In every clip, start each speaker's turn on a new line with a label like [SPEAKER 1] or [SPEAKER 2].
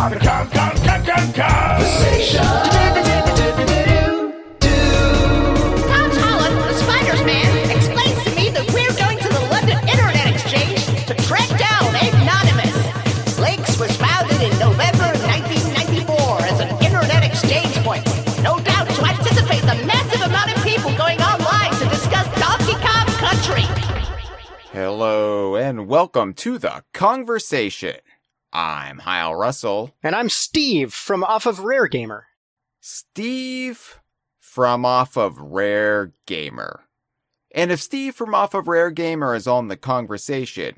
[SPEAKER 1] Kongversation.
[SPEAKER 2] Tom's Holland, the Spiders Man, explains to me that we're going to the London Internet Exchange to track down Anonymous. Lakes was founded in November 1994 as an internet exchange point. No doubt to anticipate the massive amount of people going online to discuss Donkey Kong Country.
[SPEAKER 3] Hello and welcome to the Kongversation. I'm Hyle Russell.
[SPEAKER 4] And I'm Steve from off of Rare Gamer.
[SPEAKER 3] Steve from off of Rare Gamer. And if Steve from off of Rare Gamer is on the Kongversation,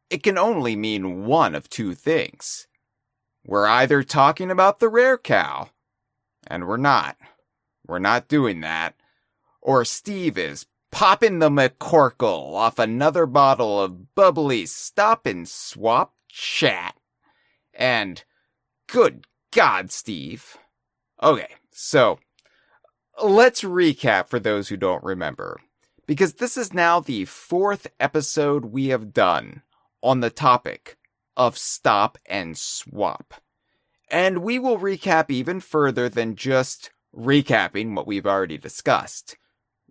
[SPEAKER 3] it can only mean one of two things. We're either talking about the Rare Cow, and we're not. We're not doing that. Or Steve is popping the McCorkell off another bottle of bubbly Stop N Swop chat. And good God, Steve. Okay, so let's recap for those who don't remember, because this is now the fourth episode we have done on the topic of Stop N Swop. And we will recap even further than just recapping what we've already discussed.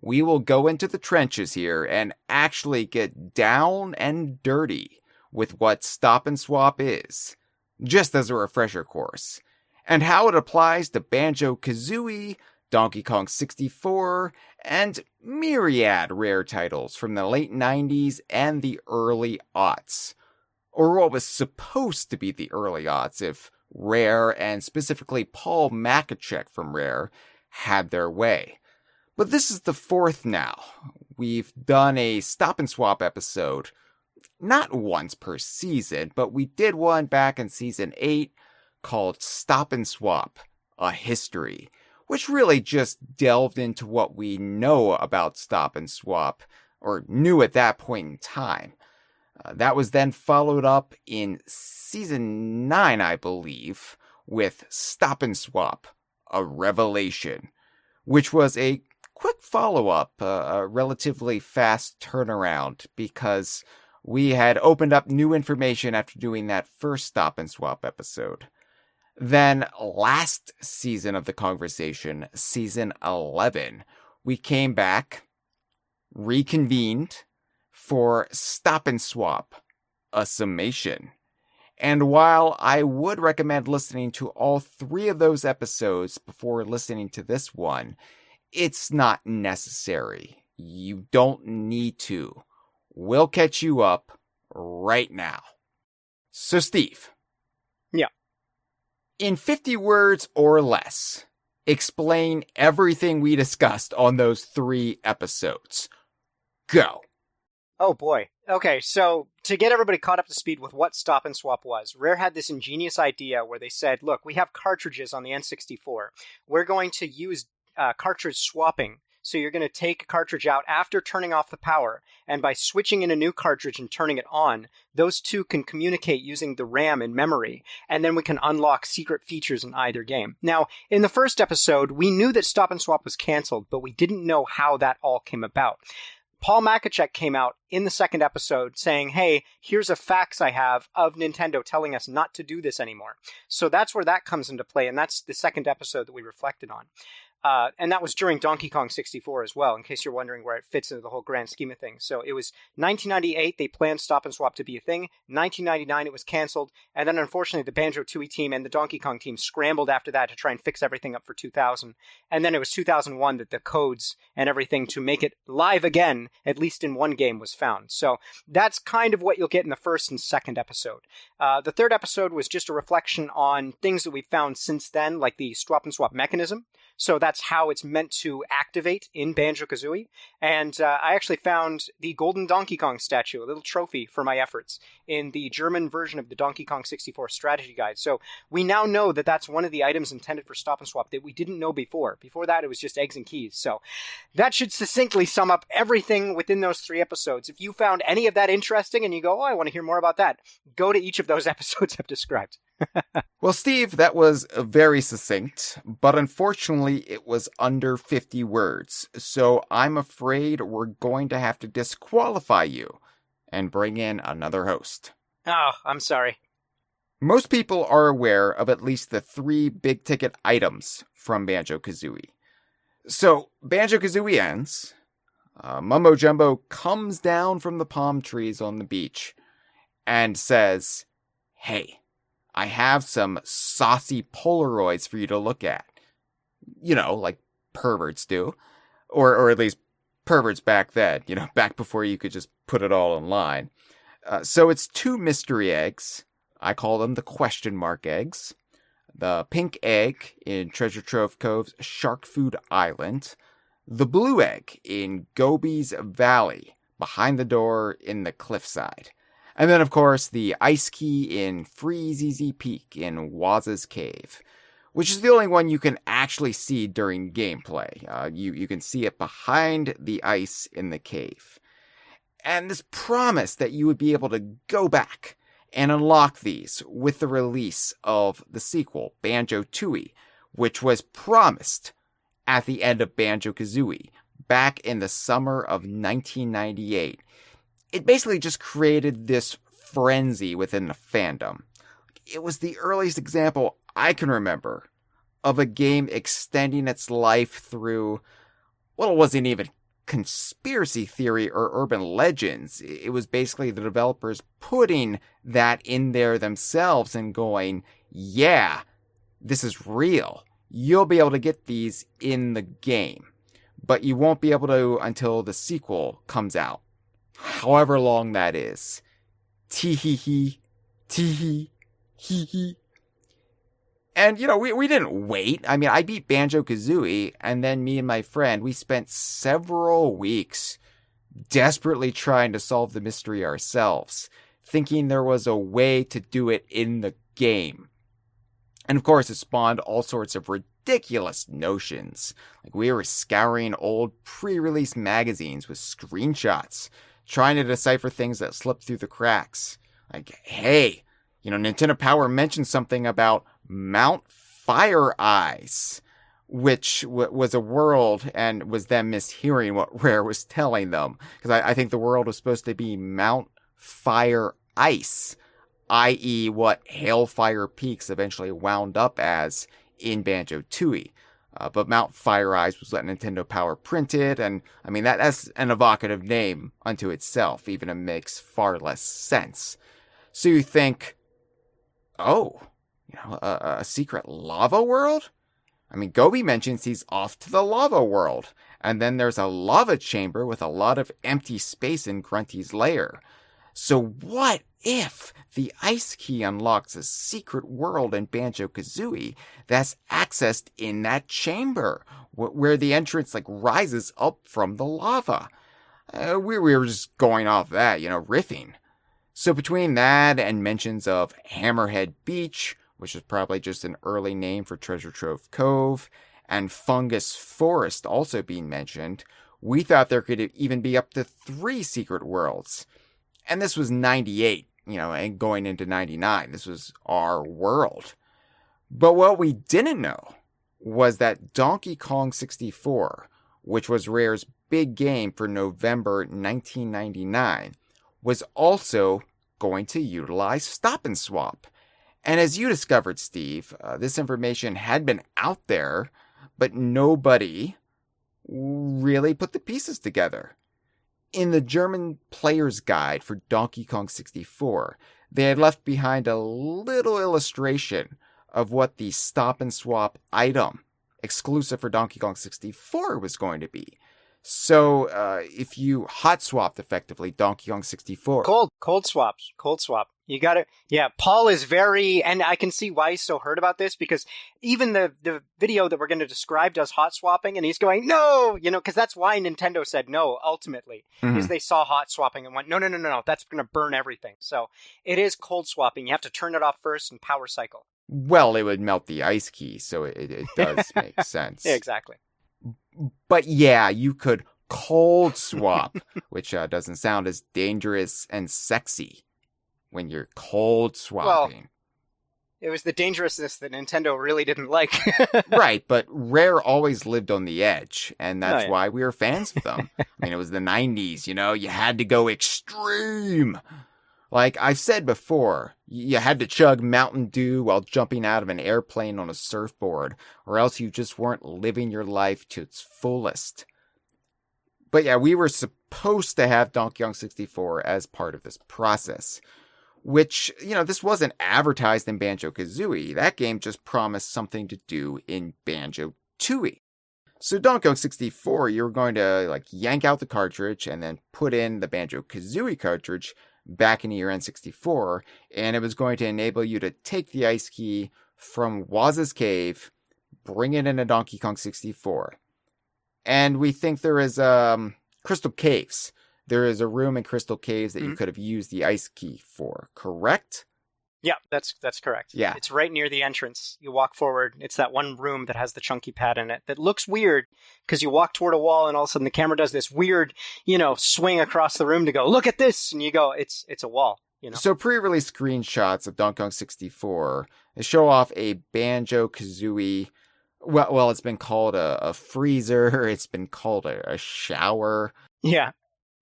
[SPEAKER 3] We will go into the trenches here and actually get down and dirty with what Stop N Swop is, just as a refresher course, and how it applies to Banjo-Kazooie, Donkey Kong 64, and myriad rare titles from the late 90s and the early aughts. Or what was supposed to be the early aughts if Rare, and specifically Paul Makachek from Rare, had their way. But this is the fourth now. We've done a Stop N Swop episode, not once per season, but we did one back in season 8 called Stop N Swop, A History, which really just delved into what we know about Stop N Swop, or knew at that point in time. That was then followed up in season 9, I believe, with Stop N Swop, A Revelation, which was a quick follow-up, a relatively fast turnaround, because we had opened up new information after doing that first Stop N Swop episode. Then last season of the Kongversation, season 11, we came back, reconvened for Stop N Swop, A Summation. And while I would recommend listening to all three of those episodes before listening to this one, it's not necessary. You don't need to. We'll catch you up right now. So, Steve.
[SPEAKER 4] Yeah.
[SPEAKER 3] In 50 words or less, explain everything we discussed on those three episodes. Go.
[SPEAKER 4] Oh boy. Okay, so to get everybody caught up to speed with what Stop N Swop was, Rare had this ingenious idea where they said, look, we have cartridges on the N64. We're going to use cartridge swapping. So you're going to take a cartridge out after turning off the power, and by switching in a new cartridge and turning it on, those two can communicate using the RAM and memory, and then we can unlock secret features in either game. Now, in the first episode, we knew that Stop N Swop was canceled, but we didn't know how that all came about. Paul Makachek came out in the second episode saying, hey, here's a fax I have of Nintendo telling us not to do this anymore. So that's where that comes into play, and that's the second episode that we reflected on. And that was during Donkey Kong 64 as well, in case you're wondering where it fits into the whole grand scheme of things. So it was 1998, they planned Stop N Swop to be a thing. 1999, it was canceled. And then, unfortunately, the Banjo-Tooie team and the Donkey Kong team scrambled after that to try and fix everything up for 2000. And then it was 2001 that the codes and everything to make it live again, at least in one game, was found. So that's kind of what you'll get in the first and second episode. The third episode was just a reflection on things that we've found since then, like the Stop N Swop mechanism. So that's how it's meant to activate in Banjo-Kazooie. And I actually found the golden Donkey Kong statue, a little trophy for my efforts, in the German version of the Donkey Kong 64 strategy guide. So we now know that that's one of the items intended for Stop N Swop that we didn't know before. Before that, it was just eggs and keys. So that should succinctly sum up everything within those three episodes. If you found any of that interesting and you go, oh, I want to hear more about that, go to each of those episodes I've described.
[SPEAKER 3] Well, Steve, that was very succinct, but unfortunately it was under 50 words, so I'm afraid we're going to have to disqualify you and bring in another host.
[SPEAKER 4] Oh, I'm sorry.
[SPEAKER 3] Most people are aware of at least the 3 big-ticket items from Banjo-Kazooie. So, Banjo-Kazooie ends. Mumbo Jumbo comes down from the palm trees on the beach and says, "Hey, I have some saucy Polaroids for you to look at." Like perverts do. Or at least perverts back then, back before you could just put it all online. So it's 2 mystery eggs. I call them the question mark eggs. The pink egg in Treasure Trove Cove's Shark Food Island. The blue egg in Gobi's Valley, behind the door in the cliffside. And then, of course, the ice key in Freezy Peak in Waz's Cave, which is the only one you can actually see during gameplay. You can see it behind the ice in the cave. And this promise that you would be able to go back and unlock these with the release of the sequel, Banjo-Tooie, which was promised at the end of Banjo-Kazooie back in the summer of 1998. It basically just created this frenzy within the fandom. It was the earliest example I can remember of a game extending its life through, well, it wasn't even conspiracy theory or urban legends. It was basically the developers putting that in there themselves and going, yeah, this is real. You'll be able to get these in the game, but you won't be able to until the sequel comes out. However long that is. Tee-hee-hee. Tee-hee. Hee-hee. And, we didn't wait. I mean, I beat Banjo-Kazooie, and then me and my friend, we spent several weeks desperately trying to solve the mystery ourselves, thinking there was a way to do it in the game. And of course, it spawned all sorts of ridiculous notions. Like, we were scouring old pre-release magazines with screenshots, trying to decipher things that slipped through the cracks. Like, hey, Nintendo Power mentioned something about Mount Fire Eyes, which was a world and was them mishearing what Rare was telling them. Because I think the world was supposed to be Mount Fire Ice, i.e. what Hailfire Peaks eventually wound up as in Banjo-Tooie. But Mount Fire Eyes was what Nintendo Power printed, and I mean, that's an evocative name unto itself, even it makes far less sense. So you think, oh, a secret lava world? I mean, Gobi mentions he's off to the lava world, and then there's a lava chamber with a lot of empty space in Grunty's lair. So what if the ice key unlocks a secret world in Banjo-Kazooie that's accessed in that chamber, where the entrance rises up from the lava? We were just going off that, riffing. So between that and mentions of Hammerhead Beach, which is probably just an early name for Treasure Trove Cove, and Fungus Forest also being mentioned, we thought there could even be up to 3 secret worlds. And this was 98, and going into 99. This was our world. But what we didn't know was that Donkey Kong 64, which was Rare's big game for November 1999, was also going to utilize Stop N Swop. And as you discovered, Steve, this information had been out there, but nobody really put the pieces together. In the German Player's Guide for Donkey Kong 64, they had left behind a little illustration of what the Stop N Swop item exclusive for Donkey Kong 64 was going to be. So, if you hot swapped effectively Donkey Kong 64.
[SPEAKER 4] Cold swap. You got it. Yeah, Paul is and I can see why he's so hurt about this, because even the video that we're going to describe does hot swapping, and he's going, no, because that's why Nintendo said no, ultimately, is they saw hot swapping and went, no, that's going to burn everything. So it is cold swapping. You have to turn it off first and power cycle.
[SPEAKER 3] Well, it would melt the ice key, so it does make sense.
[SPEAKER 4] Yeah, exactly.
[SPEAKER 3] But yeah, you could cold swap, which doesn't sound as dangerous and sexy when you're cold swapping.
[SPEAKER 4] Well, it was the dangerousness that Nintendo really didn't like.
[SPEAKER 3] Right, but Rare always lived on the edge, and that's why we were fans of them. I mean, it was the 90s, you had to go extreme. Like I've said before, you had to chug Mountain Dew while jumping out of an airplane on a surfboard, or else you just weren't living your life to its fullest. But yeah, we were supposed to have Donkey Kong 64 as part of this process, which, this wasn't advertised in Banjo-Kazooie. That game just promised something to do in Banjo-Tooie. So Donkey Kong 64, you were going to yank out the cartridge and then put in the Banjo-Kazooie cartridge back into your N64, and it was going to enable you to take the ice key from Waz's Cave, bring it into Donkey Kong 64. And we think there is Crystal Caves. There is a room in Crystal Caves that you could have used the ice key for, correct?
[SPEAKER 4] Yeah, that's correct.
[SPEAKER 3] Yeah.
[SPEAKER 4] It's right near the entrance. You walk forward. It's that one room that has the chunky pad in it that looks weird because you walk toward a wall and all of a sudden the camera does this weird, swing across the room to go, look at this. And you go, it's a wall.
[SPEAKER 3] So pre-release screenshots of Donkey Kong 64 they show off a Banjo-Kazooie. Well, it's been called a freezer. It's been called a shower.
[SPEAKER 4] Yeah.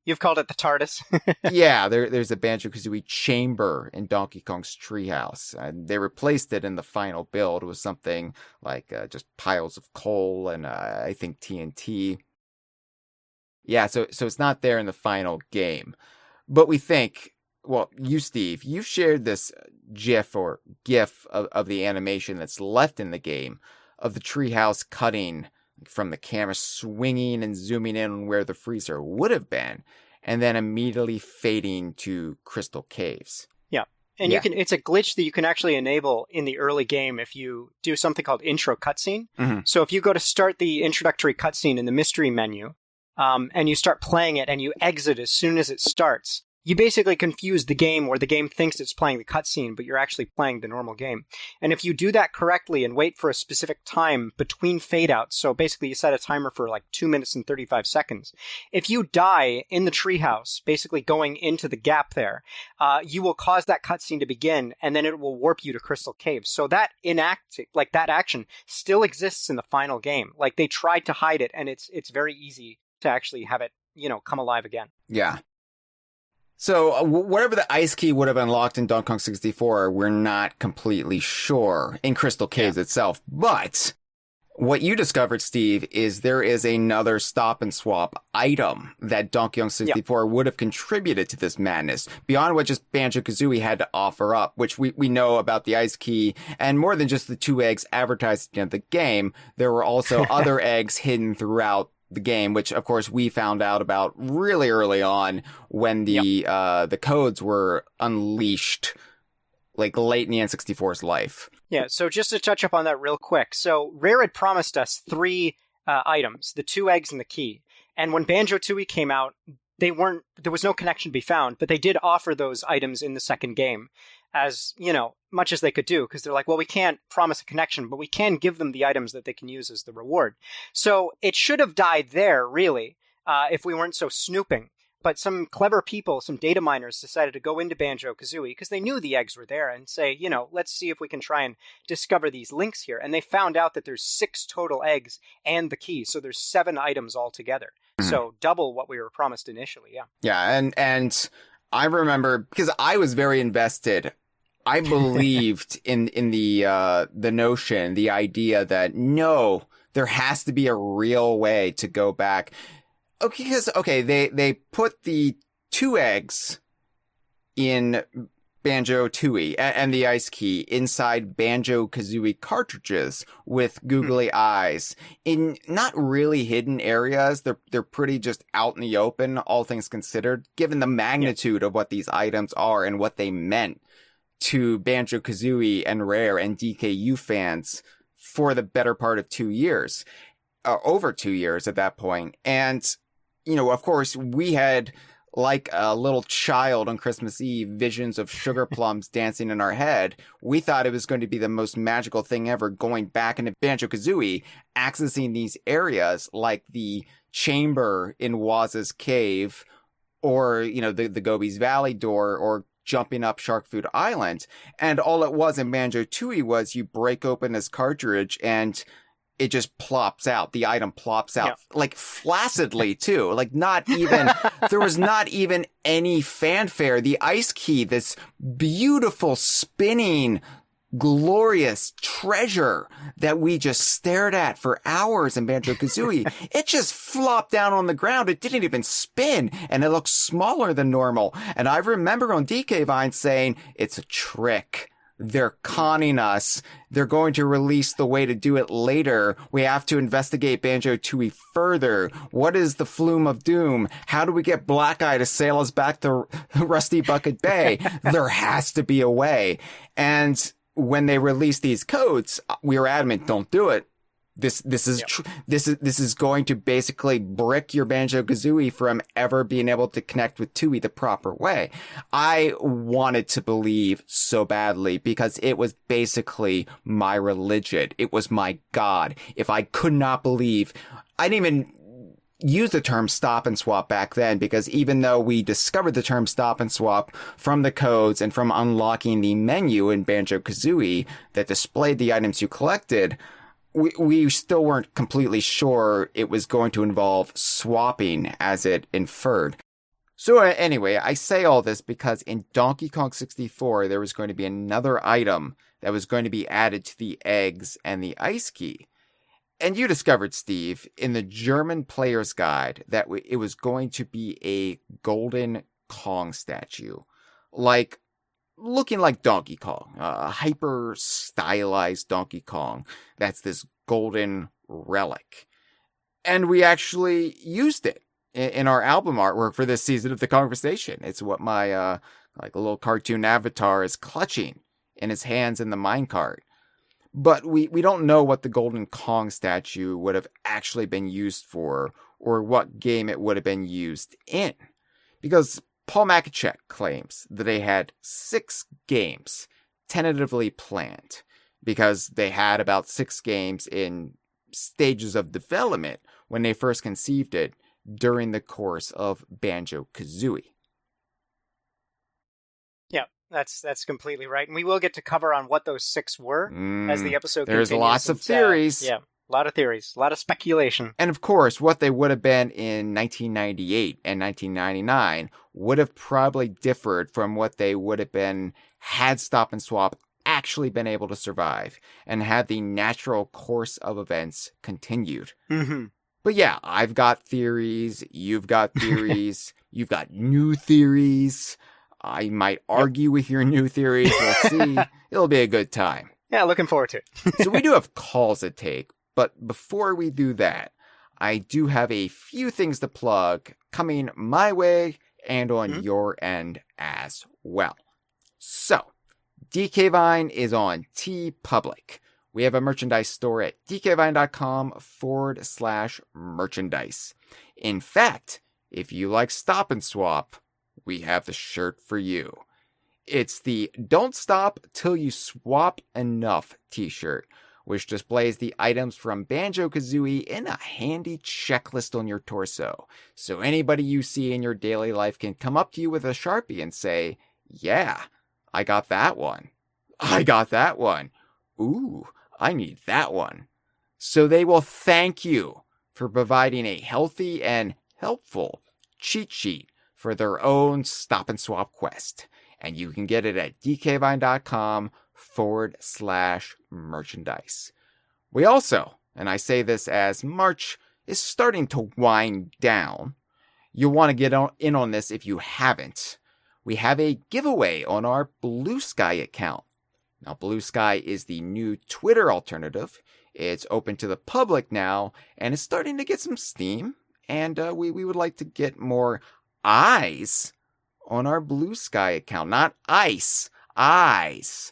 [SPEAKER 4] You've called it the TARDIS.
[SPEAKER 3] Yeah, there's a Banjo-Kazooie chamber in Donkey Kong's treehouse. And they replaced it in the final build with something like just piles of coal and I think TNT. Yeah, so it's not there in the final game. But we think, well, you, Steve, you've shared this GIF or GIF of the animation that's left in the game of the treehouse cutting from the camera swinging and zooming in on where the freezer would have been, and then immediately fading to Crystal Caves.
[SPEAKER 4] Yeah. And it's a glitch that you can actually enable in the early game if you do something called intro cutscene. Mm-hmm. So if you go to start the introductory cutscene in the mystery menu, and you start playing it and you exit as soon as it starts, you basically confuse the game where the game thinks it's playing the cutscene, but you're actually playing the normal game. And if you do that correctly and wait for a specific time between fade outs, so basically you set a timer for 2 minutes and 35 seconds. If you die in the treehouse, basically going into the gap there, you will cause that cutscene to begin, and then it will warp you to Crystal Caves. So that that action still exists in the final game. They tried to hide it, and it's very easy to actually have it, come alive again.
[SPEAKER 3] Yeah. So whatever the ice key would have unlocked in Donkey Kong 64, we're not completely sure in Crystal Caves itself. But what you discovered, Steve, is there is another Stop and Swap item that Donkey Kong 64 would have contributed to this madness, beyond what just Banjo-Kazooie had to offer up, which we know about the ice key. And more than just the 2 eggs advertised in the game, there were also other eggs hidden throughout the game, which of course we found out about really early on when the codes were unleashed, late in the N64's life.
[SPEAKER 4] Yeah, so just to touch up on that real quick. So Rare had promised us 3 items, the 2 eggs and the key. And when Banjo-Tooie came out, there was no connection to be found, but they did offer those items in the second game as, much as they could do, because they're like, well, we can't promise a connection, but we can give them the items that they can use as the reward. So it should have died there, really, if we weren't so snooping. But some clever people, some data miners, decided to go into Banjo-Kazooie because they knew the eggs were there and say, let's see if we can try and discover these links here. And they found out that there's 6 total eggs and the key. So there's 7 items altogether. Mm-hmm. So double what we were promised initially, yeah.
[SPEAKER 3] Yeah, and I remember, because I was very invested, I believed in the notion, the idea that no, there has to be a real way to go back. Because they put the 2 eggs in Banjo-Tooie and the ice key inside Banjo-Kazooie cartridges with googly eyes in not really hidden areas. They're pretty just out in the open, all things considered, given the magnitude of what these items are and what they meant to Banjo-Kazooie and Rare and DKU fans for the better part of 2 years, over 2 years at that point. And, of course, we had, like a little child on Christmas Eve, visions of sugar plums dancing in our head. We thought it was going to be the most magical thing ever, going back into Banjo-Kazooie, accessing these areas like the chamber in Waz's Cave, or, the Gobi's Valley door, or jumping up Shark Food Island. And all it was in Banjo-Tooie was you break open this cartridge and it just plops out. The item plops out,
[SPEAKER 4] Yeah.
[SPEAKER 3] like flaccidly too. Like not even, there was not even any fanfare. The ice key, this beautiful spinning, glorious treasure that we just stared at for hours in Banjo-Kazooie, it just flopped down on the ground. It didn't even spin, and it looked smaller than normal. And I remember on DK Vine saying, it's a trick. They're conning us. They're going to release the way to do it later. We have to investigate Banjo-Tooie further. What is the flume of doom? How do we get Black Eye to sail us back to Rusty Bucket Bay? There has to be a way. And when they released these codes, we were adamant, don't do it. This is going to basically brick your Banjo-Kazooie from ever being able to connect with Tooie the proper way. I wanted to believe so badly because it was basically my religion. It was my God. If I could not believe, I didn't even use the term Stop and Swap back then, because even though we discovered the term Stop and Swap from the codes and from unlocking the menu in Banjo-Kazooie that displayed the items you collected, we still weren't completely sure it was going to involve swapping as it inferred. So anyway, I say all this because in Donkey Kong 64, there was going to be another item that was going to be added to the eggs and the ice key. And you discovered, Steve, in the German player's guide that it was going to be a golden Kong statue. Like, looking like Donkey Kong, a hyper stylized Donkey Kong. That's this golden relic. And we actually used it in our album artwork for this season of the Kongversation. It's what my, like a little cartoon avatar is clutching in his hands in the minecart. But we don't know what the golden Kong statue would have actually been used for, or what game it would have been used in. Because Paul Makachek claims that they had 6 games tentatively planned, because they had about 6 games in stages of development when they first conceived it during the course of Banjo-Kazooie.
[SPEAKER 4] Yeah, that's completely right. And we will get to cover on what those 6 were as the episode continues.
[SPEAKER 3] There's lots of theories.
[SPEAKER 4] Yeah, a lot of theories, a lot of speculation.
[SPEAKER 3] And of course, what they would have been in 1998 and 1999 would have probably differed from what they would have been had Stop and Swap actually been able to survive and had the natural course of events continued.
[SPEAKER 4] Mm-hmm.
[SPEAKER 3] But yeah, I've got theories, you've got theories, you've got new theories. I might argue with your new theories, we'll see. It'll be a good time.
[SPEAKER 4] Yeah, looking forward to it.
[SPEAKER 3] So we do have calls to take, but before we do that, I do have a few things to plug coming my way and on your end as well. So, DK Vine is on TeePublic. We have a merchandise store at dkvine.com/merchandise. In fact, if you like Stop and Swap, we have the shirt for you. It's the Don't Stop Till You Swap Enough t-shirt, which displays the items from Banjo-Kazooie in a handy checklist on your torso. So anybody you see in your daily life can come up to you with a Sharpie and say, yeah, I got that one. I got that one. Ooh, I need that one. So they will thank you for providing a healthy and helpful cheat sheet for their own Stop and Swap quest. And you can get it at dkvine.com/merchandise. We also, and I say this as March is starting to wind down, you'll want to get in on this if you haven't. We have a giveaway on our Blue Sky account. Now, Blue Sky is the new Twitter alternative. It's open to the public now, and it's starting to get some steam. And we would like to get more eyes on our Blue Sky account. Not ice, eyes.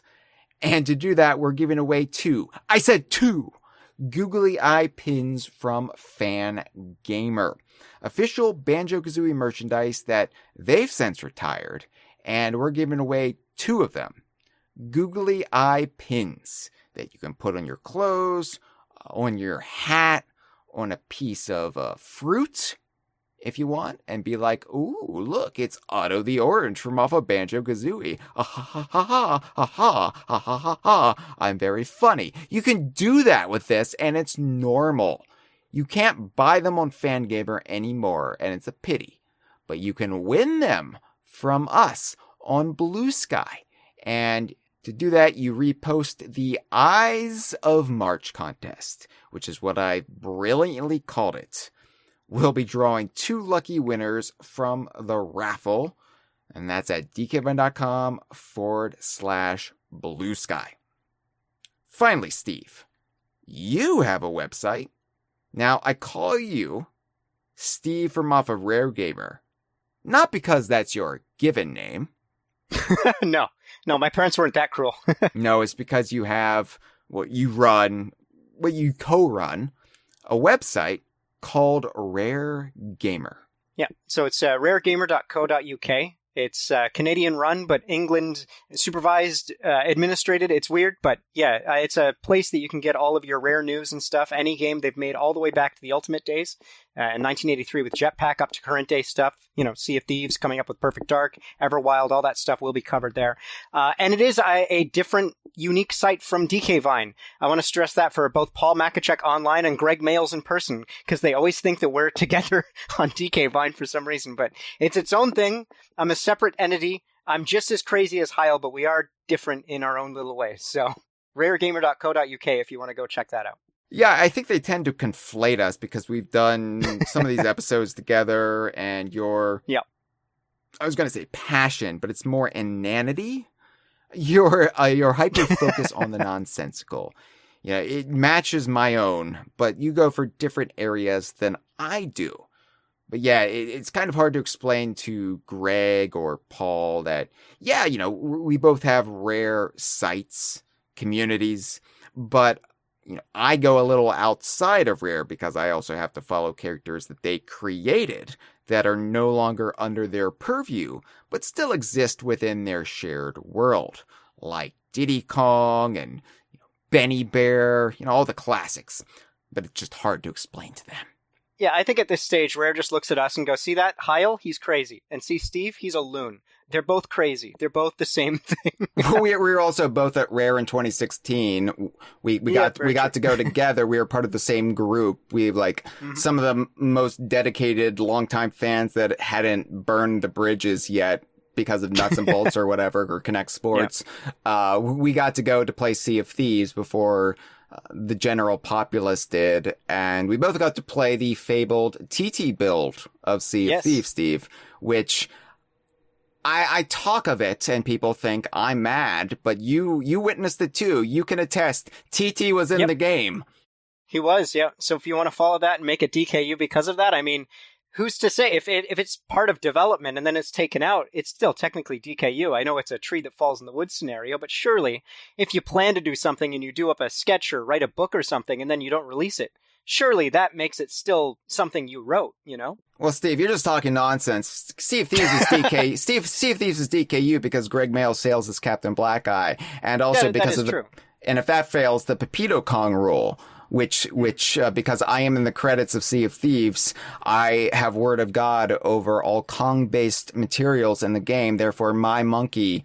[SPEAKER 3] And to do that, we're giving away 2. I said 2 googly eye pins from Fan Gamer. Official Banjo-Kazooie merchandise that they've since retired. And we're giving away 2 of them. Googly eye pins that you can put on your clothes, on your hat, on a piece of fruit, if you want and be like, ooh, look, it's Otto the Orange from off of Banjo-Kazooie. Ah, ha, ha, ha, ha, ha, ha, ha, ha, ha, ha. I'm very funny. You can do that with this, and it's normal. You can't buy them on Fangamer anymore, and it's a pity. But you can win them from us on Blue Sky. And to do that, you repost the Eyes of March contest, which is what I brilliantly called it. We'll be drawing 2 lucky winners from the raffle, and that's at dkvine.com/Blue Sky. Finally, Steve, you have a website. Now, I call you Steve from off of Rare Gamer, not because that's your given name.
[SPEAKER 4] No, my parents weren't that cruel.
[SPEAKER 3] No, it's because you have what you co-run, a website called Rare Gamer.
[SPEAKER 4] Yeah, so it's raregamer.co.uk. It's Canadian run, but England supervised, administrated. It's weird, but yeah, it's a place that you can get all of your Rare news and stuff. Any game they've made all the way back to the Ultimate days in 1983 with Jetpack up to current day stuff. You know, Sea of Thieves coming up with Perfect Dark, Everwild, all that stuff will be covered there. And it is a different, unique site from DK Vine. I want to stress that for both Paul Makachek online and Greg Mayles in person, because they always think that we're together on DK Vine for some reason, but it's its own thing. I'm a separate entity. I'm just as crazy as Hyle, but we are different in our own little ways. So raregamer.co.uk if you want to go check that out.
[SPEAKER 3] Yeah, I think they tend to conflate us because we've done some of these episodes together, and your, I was going to say passion, but it's more inanity. Your hyper-focus on the nonsensical. Yeah, it matches my own, but you go for different areas than I do. But yeah, it's kind of hard to explain to Greg or Paul that, yeah, you know, we both have Rare sites, communities, but, you know, I go a little outside of Rare because I also have to follow characters that they created that are no longer under their purview, but still exist within their shared world, like Diddy Kong and Benny Bear, you know, all the classics. But it's just hard to explain to them.
[SPEAKER 4] Yeah, I think at this stage, Rare just looks at us and goes, see that? Hyle, he's crazy. And see Steve, he's a loon. They're both crazy. They're both the same thing.
[SPEAKER 3] we were also both at Rare in 2016. We got to go together. We were part of the same group. We have some of the most dedicated longtime fans that hadn't burned the bridges yet because of Nuts and Bolts or whatever, or Connect Sports. We got to go to play Sea of Thieves before the general populace did, and we both got to play the fabled TT build of Sea of Thieves, Steve, which I talk of it and people think I'm mad, but you witnessed it too. You can attest. TT was in the game.
[SPEAKER 4] He was, yeah. So if you want to follow that and make it DKU because of that, I mean, who's to say if it's part of development and then it's taken out, it's still technically DKU. I know it's a tree that falls in the woods scenario, but surely if you plan to do something and you do up a sketch or write a book or something and then you don't release it, surely that makes it still something you wrote, you know?
[SPEAKER 3] Well, Steve, you're just talking nonsense. Sea of Thieves is DK. Sea of Thieves is DKU because Greg Mayles sails as Captain Black Eye, and also because of
[SPEAKER 4] true.
[SPEAKER 3] And if that fails, the Pepito Kong rule, which because I am in the credits of Sea of Thieves, I have word of God over all Kong-based materials in the game. Therefore, my monkey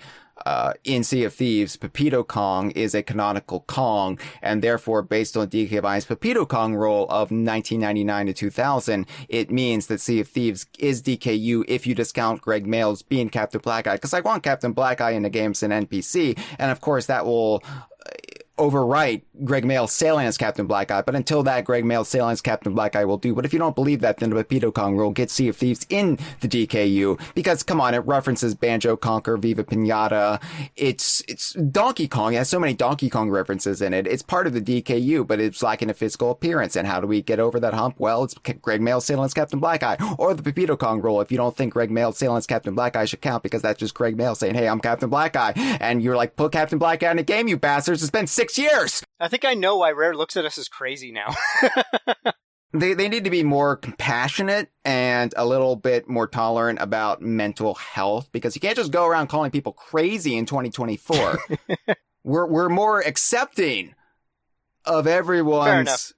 [SPEAKER 3] in Sea of Thieves, Pepito Kong, is a canonical Kong, and therefore, based on DK Vine's Pepito Kong rule of 1999 to 2000, it means that Sea of Thieves is DKU if you discount Greg Mayles being Captain Black Eye, because I want Captain Black Eye in the game as an NPC, and of course that will overwrite Greg Mayles sailing as Captain Black Eye, but until that, Greg Mayles sailing as Captain Black Eye will do. But if you don't believe that, then the Pepito Kong rule gets Sea of Thieves in the DKU, because, come on, it references Banjo, Conquer, Viva Pinata. It's Donkey Kong. It has so many Donkey Kong references in it. It's part of the DKU, but it's lacking a physical appearance. And how do we get over that hump? Well, it's Greg Mayles sailing as Captain Black Eye, or the Pepito Kong rule. If you don't think Greg Mayles sailing as Captain Black Eye should count, because that's just Greg Mayles saying, hey, I'm Captain Black Eye. And you're like, put Captain Black Eye in the game, you bastards. It's been 6 years.
[SPEAKER 4] I think I know why Rare looks at us as crazy now.
[SPEAKER 3] They need to be more compassionate and a little bit more tolerant about mental health, because you can't just go around calling people crazy in 2024. We're more accepting of everyone's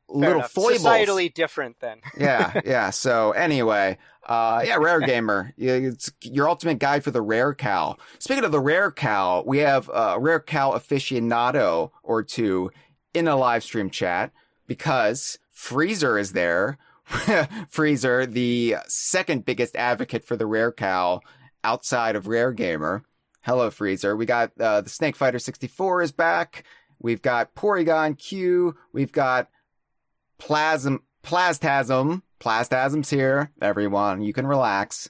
[SPEAKER 3] little foibles.
[SPEAKER 4] Societally different then.
[SPEAKER 3] Yeah. So anyway, Rare Gamer, it's your ultimate guide for the rare cow. Speaking of the rare cow, we have a rare cow aficionado or two in a live stream chat because Freezer is there. Freezer, the second biggest advocate for the rare cow outside of Rare Gamer. Hello, Freezer. We got the Snake Fighter 64 is back. We've got Porygon Q. We've got Plastasm's here. Everyone, you can relax.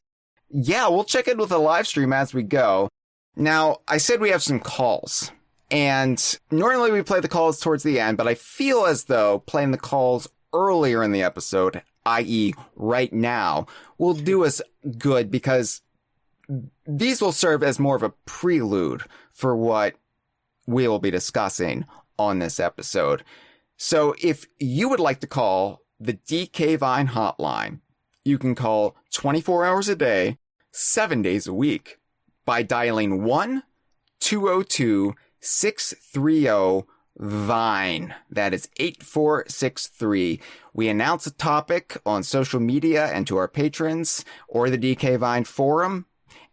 [SPEAKER 3] Yeah, we'll check in with the live stream as we go. Now, I said we have some calls. And normally we play the calls towards the end, but I feel as though playing the calls earlier in the episode, i.e. right now, will do us good because these will serve as more of a prelude for what we will be discussing on this episode. So if you would like to call the DK Vine hotline, you can call 24 hours a day, 7 days a week by dialing 1-202-630-VINE. That is 8463. We announce a topic on social media and to our patrons or the DK Vine forum,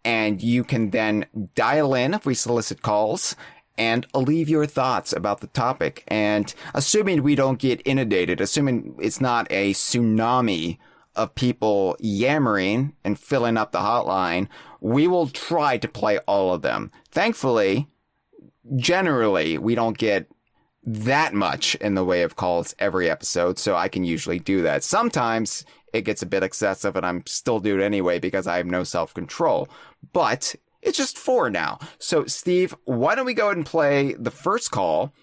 [SPEAKER 3] and you can then dial in if we solicit calls and leave your thoughts about the topic. And assuming we don't get inundated, assuming it's not a tsunami of people yammering and filling up the hotline, we will try to play all of them. Thankfully, generally, we don't get that much in the way of calls every episode, so I can usually do that. Sometimes it gets a bit excessive and I'm still doing it anyway because I have no self-control. But it's just 4 now. So, Steve, why don't we go ahead and play the first call?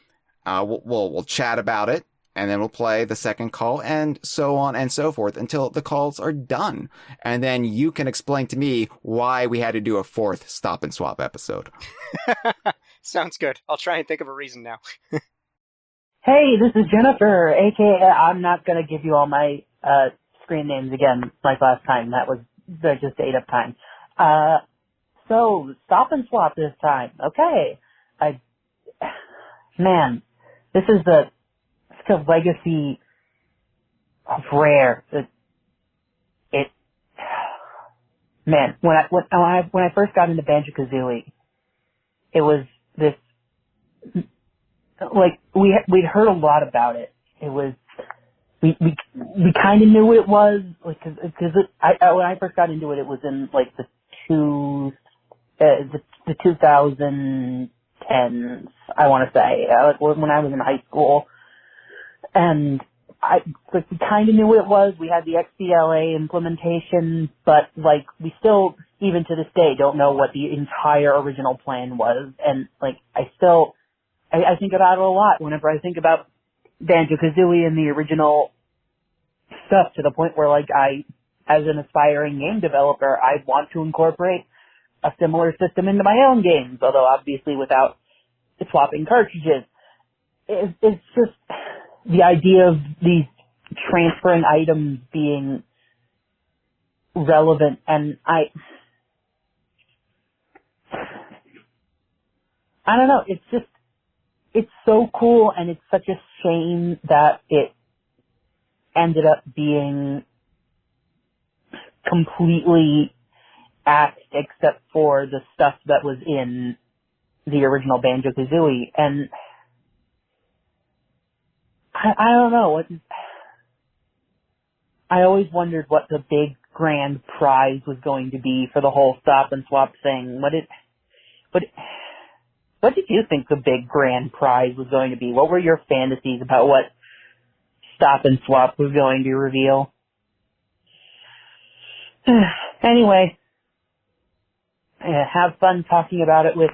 [SPEAKER 3] We'll chat about it, and then we'll play the second call, and so on and so forth until the calls are done. And then you can explain to me why we had to do a 4th Stop and Swap episode.
[SPEAKER 4] Sounds good. I'll try and think of a reason now.
[SPEAKER 5] Hey, this is Jennifer, aka I'm not gonna give you all my screen names again like last time. That was just ate up time. So Stop and Swap this time. Okay. Man, this is the legacy of Rare. Man, when I first got into Banjo-Kazooie, it was this, like, we'd heard a lot about it. It was, we kind of knew what it was, like, cause when I first got into it, it was in, like, the 2010s, I want to say, like, when I was in high school. And we kind of knew what it was. We had the XBLA implementation, but, like, we still, even to this day, don't know what the entire original plan was. And, like, I think about it a lot whenever I think about Banjo-Kazooie and the original stuff, to the point where, like, as an aspiring game developer, I want to incorporate a similar system into my own games, although obviously without swapping cartridges. It's just the idea of these transferring items being relevant, and I don't know, it's so cool, and it's such a shame that it ended up being completely axed except for the stuff that was in the original Banjo-Kazooie. And I don't know, I always wondered what the big grand prize was going to be for the whole Stop and Swap thing. What did you think the big grand prize was going to be? What were your fantasies about what Stop and Swap was going to reveal? Anyway, have fun talking about it with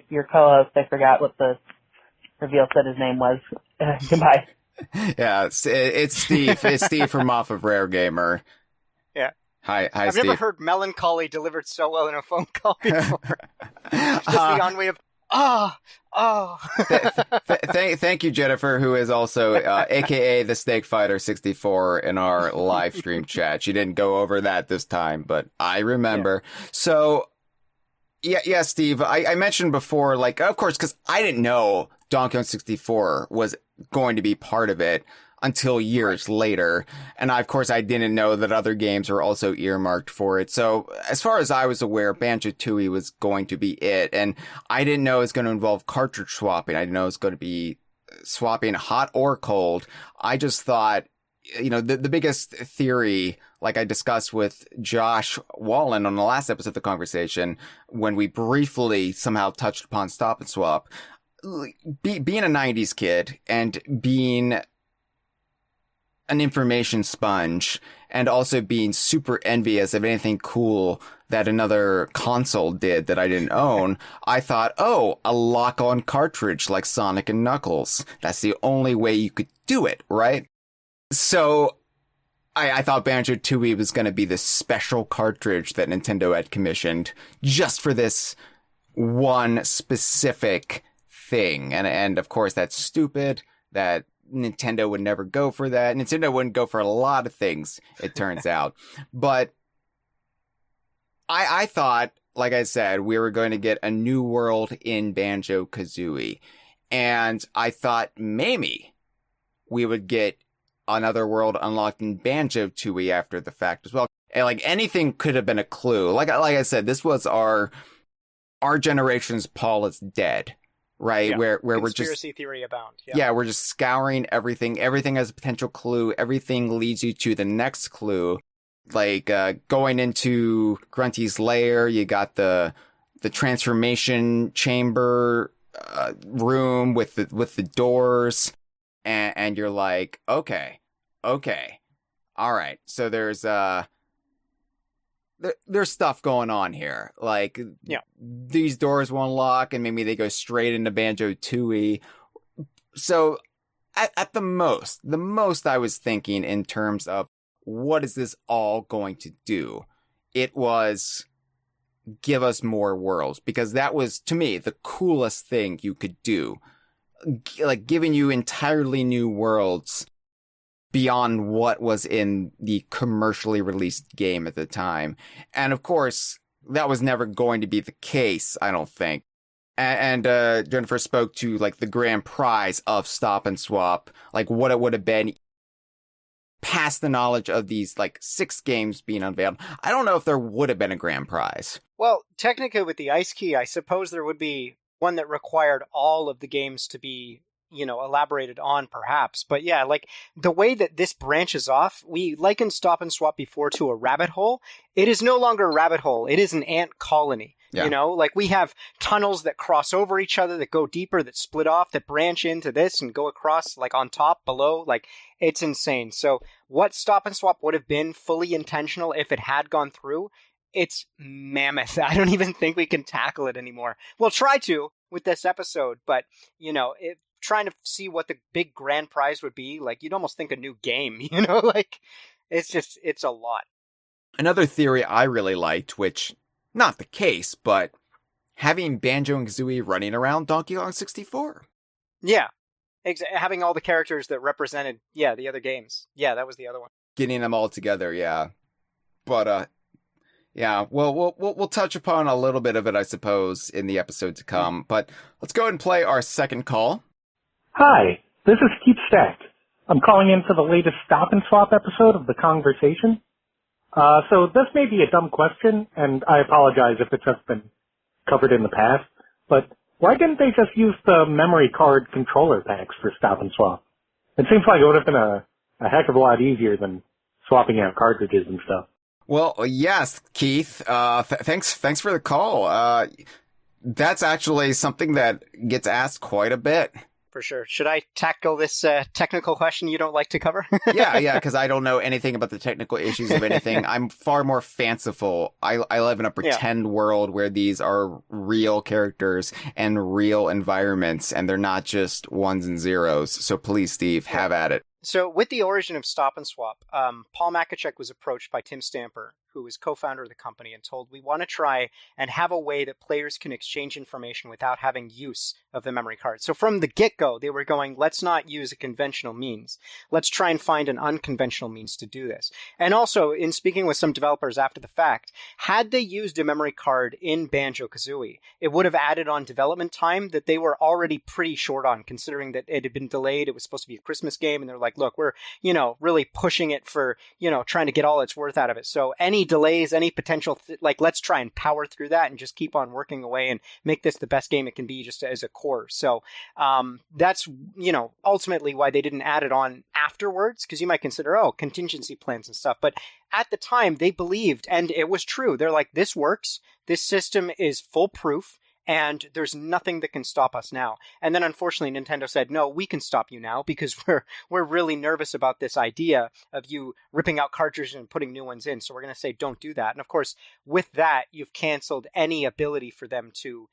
[SPEAKER 5] your co-host. I forgot what the reveal said his name was. Goodbye.
[SPEAKER 3] Yeah, it's Steve. It's Steve from off of Rare Gamer.
[SPEAKER 4] Yeah.
[SPEAKER 3] Hi,
[SPEAKER 4] I've
[SPEAKER 3] Steve.
[SPEAKER 4] never heard melancholy delivered so well in a phone call before. Just the ennui of,
[SPEAKER 3] Thank you, Jennifer, who is also AKA the Snake Fighter 64 in our live stream chat. She didn't go over that this time, but I remember. Yeah. So, yeah, Steve, I mentioned before, like, of course, because I didn't know Donkey Kong 64 was going to be part of it until years later. And of course, I didn't know that other games were also earmarked for it. So as far as I was aware, Banjo-Tooie was going to be it. And I didn't know it was going to involve cartridge swapping. I didn't know it was going to be swapping hot or cold. I just thought, the biggest theory, like I discussed with Josh Wallen on the last episode of the Kongversation, when we briefly somehow touched upon Stop and Swap, being a 90s kid and being an information sponge and also being super envious of anything cool that another console did that I didn't own, I thought, oh, a lock-on cartridge like Sonic and Knuckles. That's the only way you could do it, right? So I thought Banjo-Tooie was going to be this special cartridge that Nintendo had commissioned just for this one specific thing. And of course, that's stupid. That Nintendo would never go for that. Nintendo wouldn't go for a lot of things, it turns out. But I thought, like I said, we were going to get a new world in Banjo-Kazooie. And I thought maybe we would get another world unlocked in Banjo-Tooie after the fact as well. And like anything could have been a clue. Like I said, this was our generation's Paul is Dead. Right,
[SPEAKER 4] yeah.
[SPEAKER 3] where we're just
[SPEAKER 4] conspiracy theory abound.
[SPEAKER 3] Yeah, we're just scouring everything. Everything has a potential clue. Everything leads you to the next clue. Like going into Grunty's lair, you got the transformation chamber room with the doors, and you're like, okay, all right. So there's stuff going on here. Like, these doors won't lock and maybe they go straight into Banjo-Tooie. So at the most I was thinking in terms of what is this all going to do? It was give us more worlds, because that was, to me, the coolest thing you could do. Like giving you entirely new worlds beyond what was in the commercially released game at the time. And of course, that was never going to be the case, I don't think. And Jennifer spoke to like the grand prize of Stop and Swap, like what it would have been past the knowledge of these like 6 games being unveiled. I don't know if there would have been a grand prize.
[SPEAKER 4] Well, technically with the Ice Key, I suppose there would be one that required all of the games to be elaborated on, perhaps. But yeah, like the way that this branches off, we likened Stop and Swap before to a rabbit hole. It is no longer a rabbit hole. It is an ant colony. Yeah. Like we have tunnels that cross over each other, that go deeper, that split off, that branch into this and go across, like on top, below. Like, it's insane. So what Stop and Swap would have been fully intentional if it had gone through, it's mammoth. I don't even think we can tackle it anymore. We'll try to with this episode, but trying to see what the big grand prize would be, like you'd almost think a new game, like it's a lot.
[SPEAKER 3] Another theory I really liked, which not the case, but having Banjo and Kazooie running around Donkey Kong 64.
[SPEAKER 4] Yeah, having all the characters that represented, the other games. Yeah, that was the other one.
[SPEAKER 3] Getting them all together, yeah. But we'll touch upon a little bit of it, I suppose, in the episode to come. But let's go ahead and play our second call.
[SPEAKER 6] Hi, this is Keith Stack. I'm calling in for the latest Stop and Swap episode of the Kongversation. So this may be a dumb question, and I apologize if it's just been covered in the past, but why didn't they just use the memory card controller packs for Stop and Swap? It seems like it would have been a heck of a lot easier than swapping out cartridges and stuff.
[SPEAKER 3] Well, yes, Keith. Thanks for the call. That's actually something that gets asked quite a bit.
[SPEAKER 4] For sure. Should I tackle this technical question you don't like to cover?
[SPEAKER 3] Yeah, because I don't know anything about the technical issues of anything. I'm far more fanciful. I live in a pretend world where these are real characters and real environments, and they're not just ones and zeros. So please, Steve, have at it.
[SPEAKER 4] So with the origin of Stop and Swap, Paul Makachek was approached by Tim Stamper, who was co-founder of the company, and told, we want to try and have a way that players can exchange information without having use of the memory card. So from the get-go, they were going, let's not use a conventional means. Let's try and find an unconventional means to do this. And also, in speaking with some developers after the fact, had they used a memory card in Banjo-Kazooie, it would have added on development time that they were already pretty short on, considering that it had been delayed. It was supposed to be a Christmas game, and they're like, look, we're, really pushing it for, trying to get all its worth out of it. So any delays, any potential, let's try and power through that and just keep on working away and make this the best game it can be just as a core. So that's, ultimately why they didn't add it on afterwards, because you might consider, contingency plans and stuff. But at the time, they believed, and it was true. They're like, this works. This system is foolproof. And there's nothing that can stop us now. And then unfortunately, Nintendo said, no, we can stop you now because we're really nervous about this idea of you ripping out cartridges and putting new ones in. So we're going to say, don't do that. And of course, with that, you've canceled any ability for them to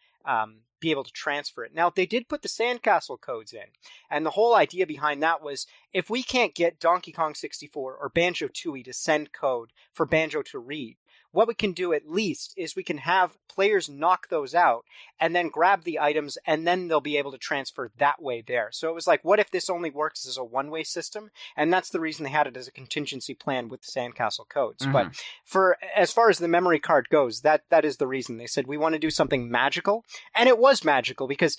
[SPEAKER 4] be able to transfer it. Now, they did put the sandcastle codes in. And the whole idea behind that was, if we can't get Donkey Kong 64 or Banjo-Tooie to send code for Banjo to read, what we can do at least is we can have players knock those out and then grab the items, and then they'll be able to transfer that way there. So it was like, what if this only works as a one-way system? And that's the reason they had it as a contingency plan with the sandcastle codes. Mm-hmm. But as far as the memory card goes, that is the reason. They said, we want to do something magical. And it was magical because,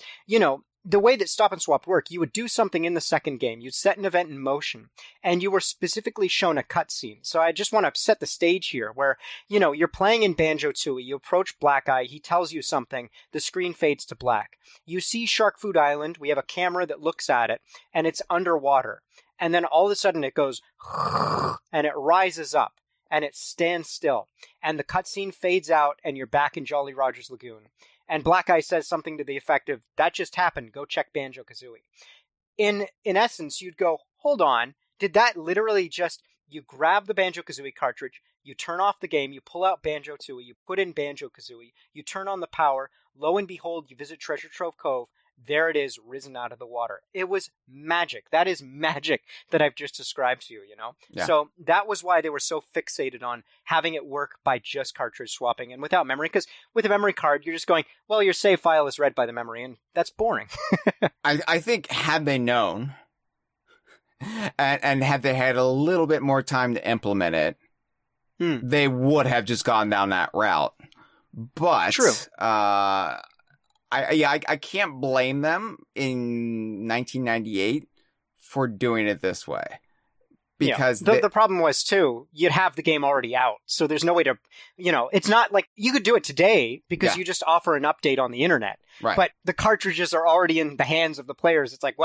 [SPEAKER 4] the way that Stop and Swap worked, you would do something in the second game. You'd set an event in motion, and you were specifically shown a cutscene. So I just want to set the stage here where, you're playing in Banjo-Tooie. You approach Black Eye. He tells you something. The screen fades to black. You see Shark Food Island. We have a camera that looks at it, and it's underwater. And then all of a sudden it goes, and it rises up, and it stands still. And the cutscene fades out, and you're back in Jolly Roger's Lagoon. And Black Eye says something to the effect of, that just happened, go check Banjo-Kazooie. In essence, you'd go, hold on, did that literally just, you grab the Banjo-Kazooie cartridge, you turn off the game, you pull out Banjo-Tooie, you put in Banjo-Kazooie, you turn on the power, lo and behold, you visit Treasure Trove Cove, there it is, risen out of the water. It was magic. That is magic that I've just described to you, Yeah. So that was why they were so fixated on having it work by just cartridge swapping and without memory, because with a memory card, you're just going, well, your save file is read by the memory, and that's boring.
[SPEAKER 3] I think had they known, and had they had a little bit more time to implement it, they would have just gone down that route. But
[SPEAKER 4] true.
[SPEAKER 3] I can't blame them in 1998 for doing it this way. Because
[SPEAKER 4] the problem was, too, you'd have the game already out. So there's no way to, it's not like you could do it today because you just offer an update on the internet.
[SPEAKER 3] Right.
[SPEAKER 4] But the cartridges are already in the hands of the players. It's like,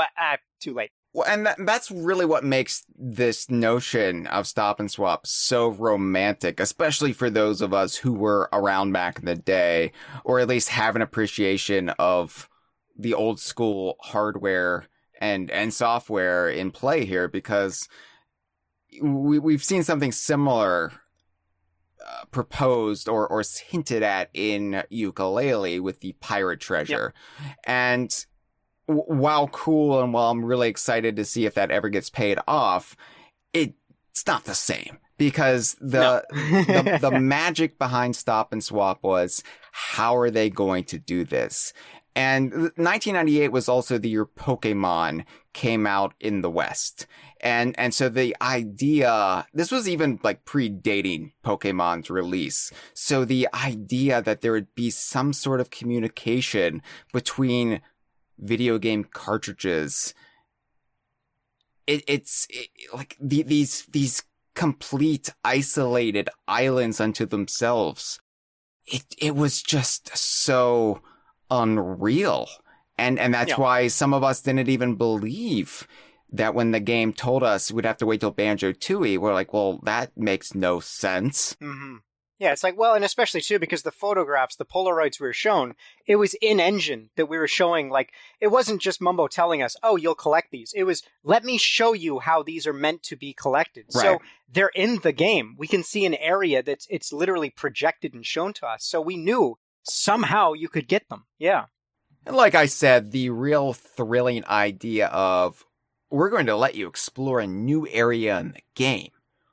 [SPEAKER 4] too late.
[SPEAKER 3] Well, and that's really what makes this notion of Stop and Swap so romantic, especially for those of us who were around back in the day, or at least have an appreciation of the old school hardware and software in play here, because we've seen something similar proposed or hinted at in Yooka-Laylee with the pirate treasure. Yep. And while cool and while I'm really excited to see if that ever gets paid off, it's not the same, because the magic behind Stop and Swap was, how are they going to do this? And 1998 was also the year Pokemon came out in the West. And so the idea, this was even like predating Pokemon's release. So the idea that there would be some sort of communication between video game cartridges, it's like these complete isolated islands unto themselves. It was just so unreal, and that's why some of us didn't even believe that when the game told us we'd have to wait till Banjo-Tooie. We're like, well, that makes no sense.
[SPEAKER 4] Mm-hmm. Yeah, it's like, well, and especially, too, because the photographs, the Polaroids we were shown, it was in-engine that we were showing. Like, it wasn't just Mumbo telling us, oh, you'll collect these. It was, let me show you how these are meant to be collected. Right. So they're in the game. We can see an area it's literally projected and shown to us. So we knew somehow you could get them. Yeah.
[SPEAKER 3] And like I said, the real thrilling idea of, we're going to let you explore a new area in the game.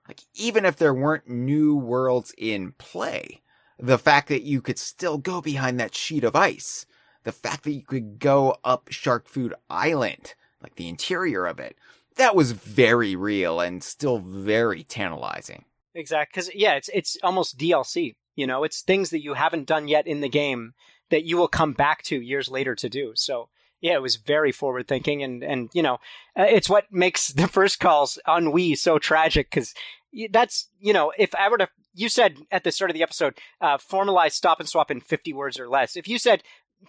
[SPEAKER 3] Like, even if there weren't new worlds in play, the fact that you could still go behind that sheet of ice, the fact that you could go up Shark Food Island, like the interior of it, that was very real and still very tantalizing.
[SPEAKER 4] Exactly, because it's almost DLC. You know, it's things that you haven't done yet in the game that you will come back to years later to do. So yeah, it was very forward thinking, and you know, it's what makes the first calls on Wii so tragic, because that's, you know, if I were to, you said at the start of the episode, formalize Stop and Swap in 50 words or less. If you said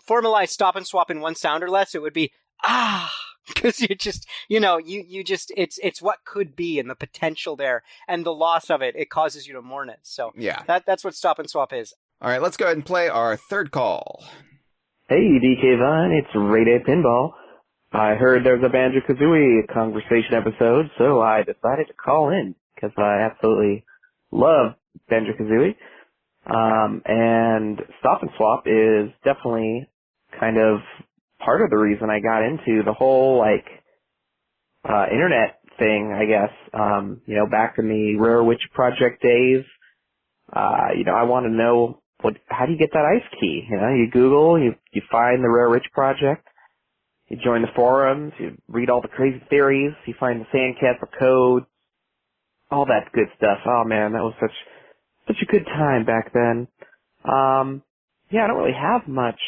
[SPEAKER 4] formalize Stop and Swap in one sound or less, it would be because you just, you know, you just, it's what could be and the potential there, and the loss of it, it causes you to mourn it. So
[SPEAKER 3] yeah,
[SPEAKER 4] that's what Stop and Swap is.
[SPEAKER 3] All right, let's go ahead and play our third call.
[SPEAKER 7] Hey, DK Vine, it's Ray Day Pinball. I heard there's a Banjo-Kazooie Kongversation episode, so I decided to call in because I absolutely love Banjo-Kazooie. And Stop and Swap is definitely kind of part of the reason I got into the whole, internet thing, I guess. You know, back in the Rare Witch Project days, you know, I want to know how do you get that ice key? You know, you Google, you find the Rare Witch Project, you join the forums, you read all the crazy theories, you find the Sandcastle code, all that good stuff. Oh man, that was such a good time back then. Yeah, I don't really have much.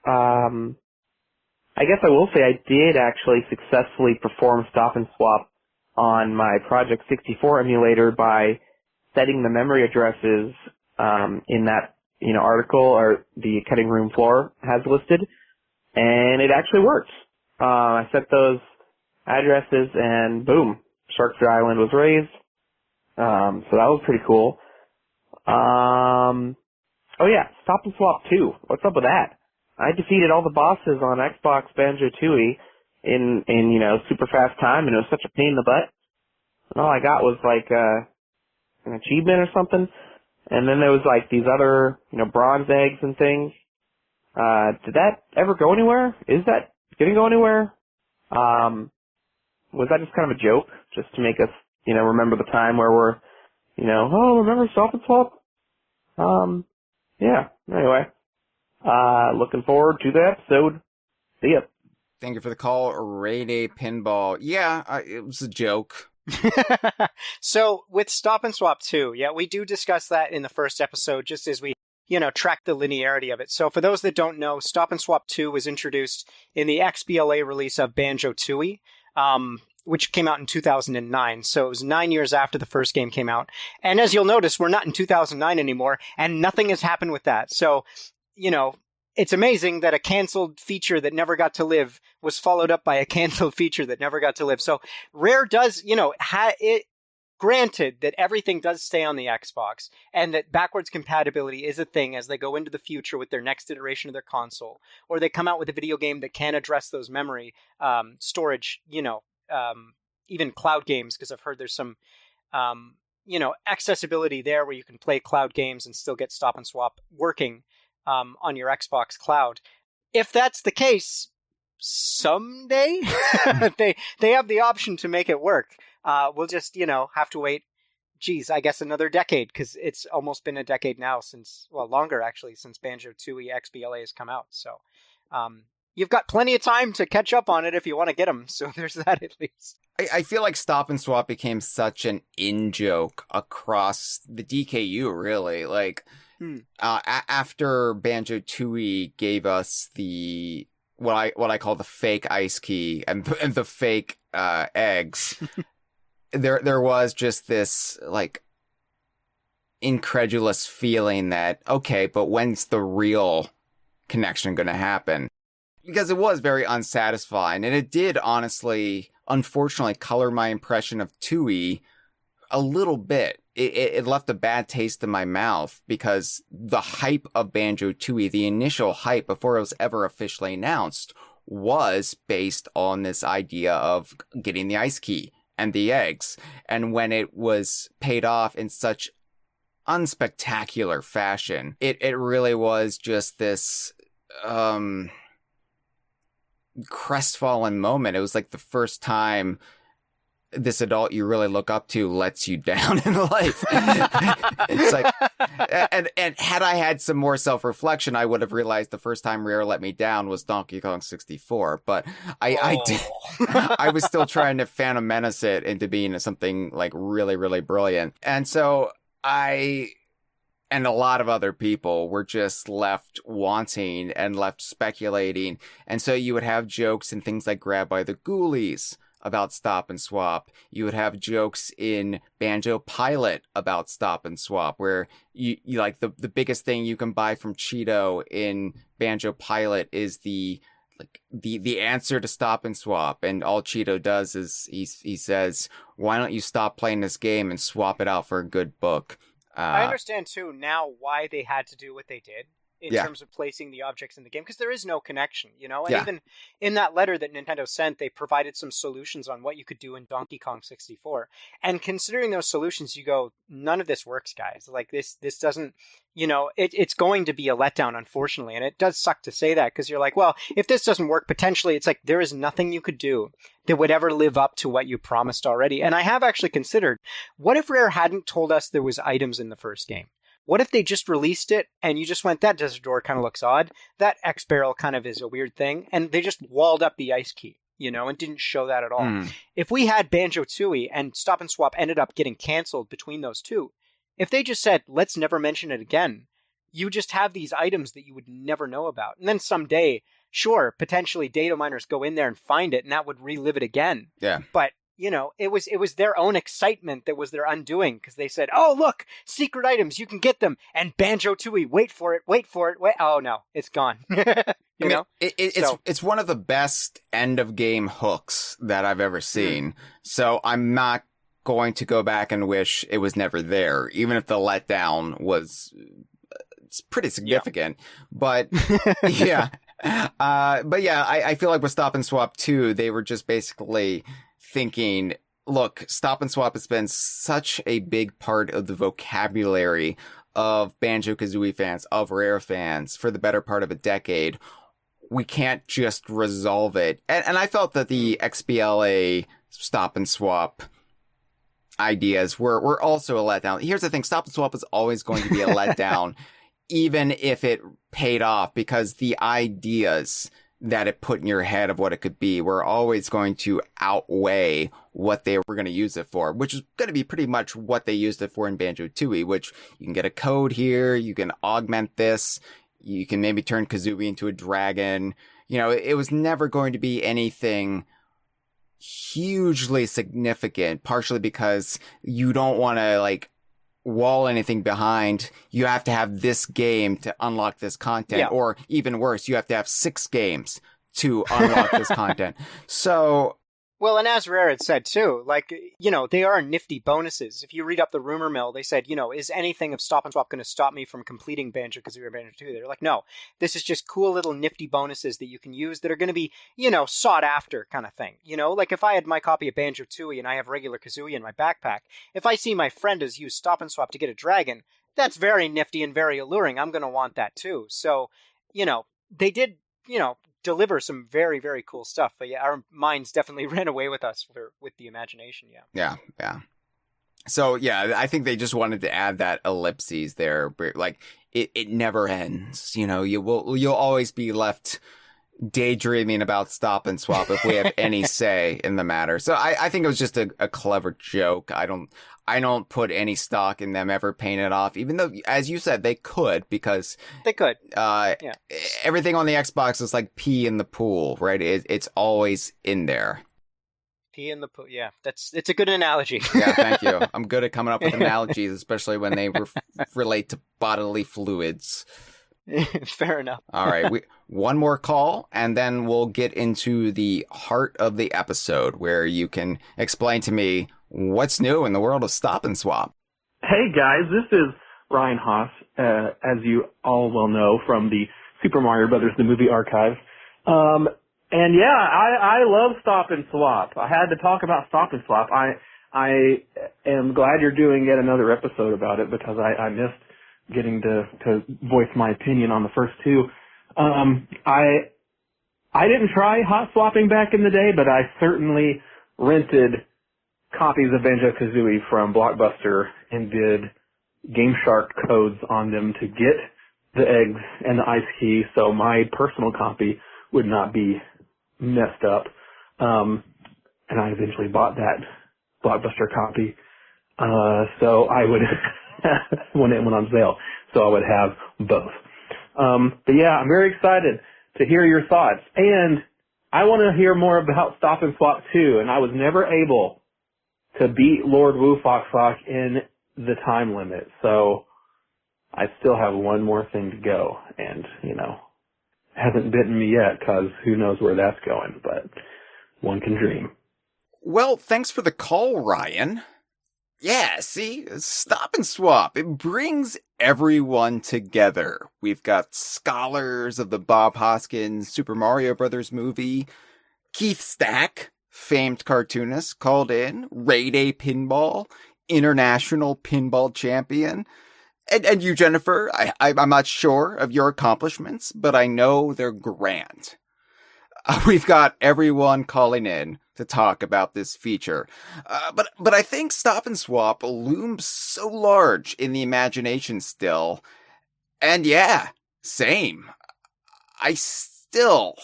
[SPEAKER 7] I guess I will say I did actually successfully perform Stop and Swap on my Project 64 emulator by setting the memory addresses in that, you know, article or the cutting room floor has listed, and it actually worked. I set those addresses and boom, Shark Food Island was raised. So that was pretty cool. Oh yeah, Stop and Swap 2. What's up with that? I defeated all the bosses on Xbox Banjo-Tooie in, you know, super fast time, and it was such a pain in the butt. And all I got was like an achievement or something. And then there was like these other, you know, bronze eggs and things. Did that ever go anywhere? Is that gonna go anywhere? Was that just kind of a joke, just to make us, you know, remember the time where we're, you know, oh, remember Stop and Swap? Yeah, anyway. Looking forward to the episode. See ya.
[SPEAKER 3] Thank you for the call, Ray Day Pinball. Yeah, it was a joke.
[SPEAKER 4] So with Stop and Swap 2, yeah, we do discuss that in the first episode, just as we, you know, track the linearity of it. So for those that don't know, Stop and Swap 2 was introduced in the XBLA release of Banjo-Tooie, which came out in 2009. So it was 9 years after the first game came out. And as you'll notice, we're not in 2009 anymore, and nothing has happened with that. So, you know, it's amazing that a canceled feature that never got to live was followed up by a canceled feature that never got to live. So Rare does, you know, granted that everything does stay on the Xbox and that backwards compatibility is a thing as they go into the future with their next iteration of their console, or they come out with a video game that can address those memory storage, you know, even cloud games, because I've heard there's some, you know, accessibility there where you can play cloud games and still get Stop and Swap working on your Xbox cloud. If that's the case, someday they have the option to make it work. We'll just, you know, have to wait, I guess another decade, because it's almost been a decade now since, well, longer actually, since Banjo-Tooie XBLA has come out. So you've got plenty of time to catch up on it if you want to get them. So there's that at least.
[SPEAKER 3] I feel like Stop and Swap became such an in-joke across the DKU, really. Like, after Banjo-Tooie gave us the what I call the fake ice key and the fake eggs, there was just this like incredulous feeling that, okay, but when's the real connection going to happen? Because it was very unsatisfying, and it did honestly, unfortunately, color my impression of Tooie a little bit. It left a bad taste in my mouth because the hype of Banjo-Tooie, the initial hype before it was ever officially announced, was based on this idea of getting the ice key and the eggs. And when it was paid off in such unspectacular fashion, it really was just this crestfallen moment. It was like the first time this adult you really look up to lets you down in life. It's like, and had I had some more self-reflection, I would have realized the first time Rare let me down was Donkey Kong 64. But I did, I was still trying to Phantom Menace it into being something like really, really brilliant. And so and a lot of other people were just left wanting and left speculating. And so you would have jokes and things like Grab by the Ghoulies about Stop and Swap. You would have jokes in Banjo Pilot about Stop and Swap, where you like the biggest thing you can buy from Cheeto in Banjo Pilot is the answer to Stop and Swap. And all Cheeto does is he says, why don't you stop playing this game and swap it out for a good book?
[SPEAKER 4] I understand, too, now why they had to do what they did in terms of placing the objects in the game, because there is no connection, you know? And even in that letter that Nintendo sent, they provided some solutions on what you could do in Donkey Kong 64. And considering those solutions, you go, none of this works, guys. Like, this doesn't, you know, it's going to be a letdown, unfortunately. And it does suck to say that, because you're like, well, if this doesn't work, potentially, it's like there is nothing you could do that would ever live up to what you promised already. And I have actually considered, what if Rare hadn't told us there was items in the first game? What if they just released it and you just went, that desert door kind of looks odd, that X barrel kind of is a weird thing, and they just walled up the ice key, you know, and didn't show that at all. If we had Banjo-Tooie and Stop and Swap ended up getting canceled between those two, if they just said, let's never mention it again, you just have these items that you would never know about. And then someday, sure, potentially data miners go in there and find it, and that would relive it again.
[SPEAKER 3] Yeah.
[SPEAKER 4] But, you know, it was their own excitement that was their undoing, because they said, oh, look, secret items, you can get them. And Banjo-Tooie, wait for it. Oh, no, it's gone. You know?
[SPEAKER 3] It's one of the best end-of-game hooks that I've ever seen. So I'm not going to go back and wish it was never there, even if the letdown was it's pretty significant. But yeah. I feel like with Stop and Swap 2, they were just basically thinking, look, Stop and Swap has been such a big part of the vocabulary of Banjo-Kazooie fans, of Rare fans, for the better part of a decade. We can't just resolve it. And I felt that the XBLA Stop and Swap ideas were also a letdown. Here's the thing, Stop and Swap is always going to be a letdown, even if it paid off, because the ideas that it put in your head of what it could be were always going to outweigh what they were going to use it for, which is going to be pretty much what they used it for in Banjo-Tooie, which you can get a code here, you can augment this, you can maybe turn Kazooie into a dragon. You know, it was never going to be anything hugely significant, partially because you don't want to, like, wall anything behind. You have to have this game to unlock this content, or even worse, you have to have 6 games to unlock this content. So,
[SPEAKER 4] well, and as Rare had said too, like, you know, they are nifty bonuses. If you read up the rumor mill, they said, you know, is anything of Stop and Swap going to stop me from completing Banjo-Kazooie or Banjo-Tooie? They're like, no, this is just cool little nifty bonuses that you can use that are going to be, you know, sought after kind of thing. You know, like if I had my copy of Banjo-Tooie and I have regular Kazooie in my backpack, if I see my friend has used Stop and Swap to get a dragon, that's very nifty and very alluring. I'm going to want that too. So, you know, they did, you know, deliver some very, very cool stuff. But yeah, our minds definitely ran away with us with the imagination.
[SPEAKER 3] Yeah. So yeah, I think they just wanted to add that ellipses there. Like it never ends. You know, you'll always be left daydreaming about Stop and Swap if we have any say in the matter. So I think it was just a clever joke. I don't put any stock in them ever paying it off, even though, as you said, they could, because
[SPEAKER 4] they could.
[SPEAKER 3] Everything on the Xbox is like pee in the pool, right? It's always in there.
[SPEAKER 4] Pee in the pool. Yeah, it's a good analogy.
[SPEAKER 3] Yeah, thank you. I'm good at coming up with analogies, especially when they relate to bodily fluids.
[SPEAKER 4] Fair enough.
[SPEAKER 3] All right, one more call, and then we'll get into the heart of the episode, where you can explain to me what's new in the world of Stop and Swap.
[SPEAKER 6] Hey guys, this is Ryan Haas, as you all will know from the Super Mario Brothers the movie archive. And yeah, I love Stop and Swap. I had to talk about Stop and Swap. I am glad you're doing yet another episode about it, because I missed getting to voice my opinion on the first two. I didn't try hot swapping back in the day, but I certainly rented
[SPEAKER 8] copies of Banjo-Kazooie from Blockbuster and did Game Shark codes on them to get the eggs and the ice key, so my personal copy would not be messed up. And I eventually bought that Blockbuster copy, so I would when it went on sale, so I would have both. But yeah, I'm very excited to hear your thoughts, and I want to hear more about Stop and Swap 2, and I was never able to beat Lord Wu Fox Fox in the time limit, so I still have one more thing to go, and, hasn't bitten me yet, because who knows where that's going, but one can dream.
[SPEAKER 3] Well, thanks for the call, Ryan. Yeah, see, Stop and Swap, it brings everyone together. We've got scholars of the Bob Hoskins Super Mario Brothers movie, Keith Stack, famed cartoonist, called in, Ray Day Pinball, international pinball champion, and you, Jennifer, I'm not sure of your accomplishments, but I know they're grand. We've got everyone calling in to talk about this feature. But I think Stop and Swap looms so large in the imagination still. And yeah, same. I still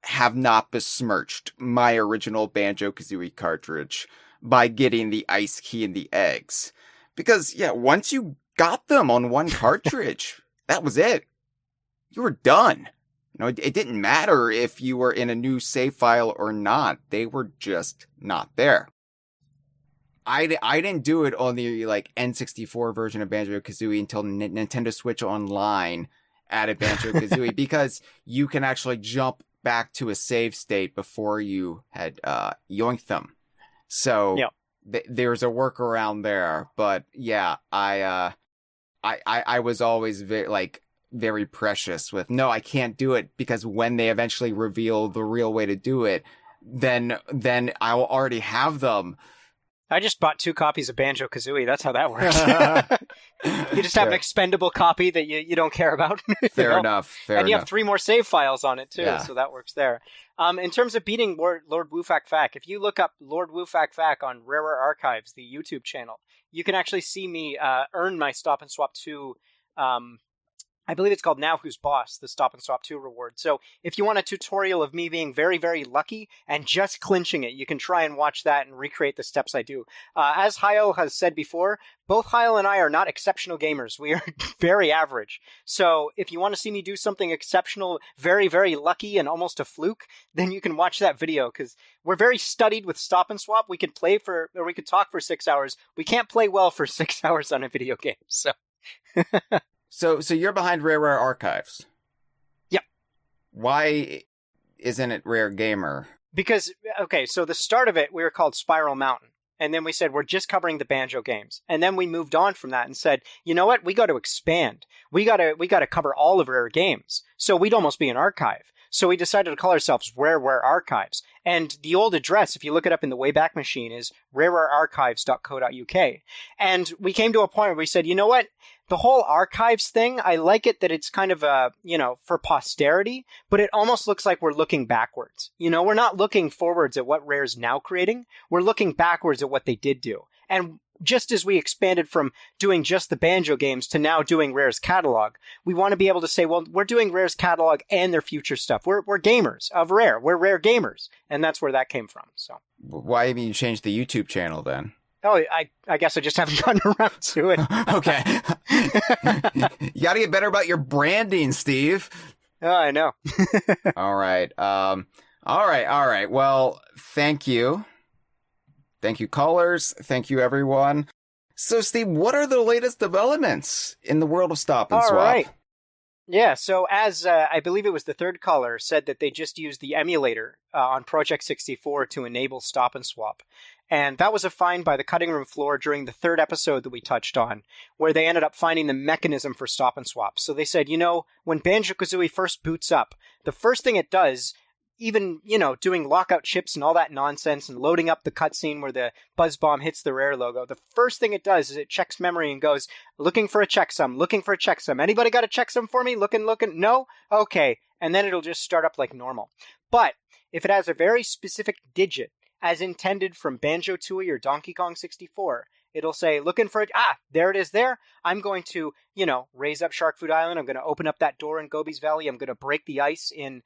[SPEAKER 3] have not besmirched my original Banjo-Kazooie cartridge by getting the ice key and the eggs. Because, yeah, once you got them on one cartridge, that was it. You were done. It didn't matter if you were in a new save file or not. They were just not there. I didn't do it on the N64 version of Banjo-Kazooie until Nintendo Switch Online added Banjo-Kazooie because you can actually jump back to a save state before you had yoinked them. So there's a workaround there. But yeah, I was always very precious with, no, I can't do it, because when they eventually reveal the real way to do it, then I'll already have them.
[SPEAKER 4] I just bought 2 copies of Banjo-Kazooie. That's how that works. You just have an expendable copy that you don't care about.
[SPEAKER 3] Fair enough.
[SPEAKER 4] And you have 3 more save files on it, too, so that works there. In terms of beating Lord Wu-Fak Fak, if you look up Lord Wu-Fak Fak on Rarer Archives, the YouTube channel, you can actually see me earn my Stop and Swap 2 I believe it's called Now Who's Boss, the Stop and Swap 2 reward. So if you want a tutorial of me being very, very lucky and just clinching it, you can try and watch that and recreate the steps I do. As Hyle has said before, both Hyle and I are not exceptional gamers. We are very average. So if you want to see me do something exceptional, very, very lucky, and almost a fluke, then you can watch that video, because we're very studied with Stop and Swap. We could we could talk for 6 hours. We can't play well for 6 hours on a video game, so...
[SPEAKER 3] So you're behind Rare Archives.
[SPEAKER 4] Yep.
[SPEAKER 3] Why isn't it Rare Gamer?
[SPEAKER 4] Because, so the start of it, we were called Spiral Mountain. And then we said, we're just covering the Banjo games. And then we moved on from that and said, you know what? We got to expand. We got to cover all of Rare games. So we'd almost be an archive. So we decided to call ourselves Rare Archives. And the old address, if you look it up in the Wayback Machine, is rararchives.co.uk. And we came to a point where we said, you know what? The whole archives thing, I like it that it's kind of for posterity, but it almost looks like we're looking backwards. We're not looking forwards at what Rare's now creating. We're looking backwards at what they did do. And just as we expanded from doing just the Banjo games to now doing Rare's catalog, we want to be able to say, well, we're doing Rare's catalog and their future stuff. We're gamers of Rare. We're Rare gamers. And that's where that came from. So
[SPEAKER 3] why haven't you changed the YouTube channel then?
[SPEAKER 4] Oh, I guess I just haven't gotten around to it.
[SPEAKER 3] Okay. You got to get better about your branding, Steve.
[SPEAKER 4] Oh, I know.
[SPEAKER 3] All right. All right. Well, thank you. Thank you, callers. Thank you, everyone. So, Steve, what are the latest developments in the world of Stop and Swap?
[SPEAKER 4] All right. Yeah, so as I believe it was the third caller said that they just used the emulator on Project 64 to enable Stop and Swap. And that was a find by the cutting room floor during the third episode that we touched on, where they ended up finding the mechanism for Stop and Swap. So they said, when Banjo-Kazooie first boots up, the first thing it does, even, doing lockout chips and all that nonsense and loading up the cutscene where the buzz bomb hits the Rare logo, the first thing it does is it checks memory and goes, looking for a checksum. Anybody got a checksum for me? Looking? No? Okay. And then it'll just start up like normal. But if it has a very specific digit as intended from Banjo-Tooie or Donkey Kong 64. It'll say, looking for it. Ah, there it is there. I'm going to, raise up Shark Food Island. I'm going to open up that door in Gobi's Valley. I'm going to break the ice in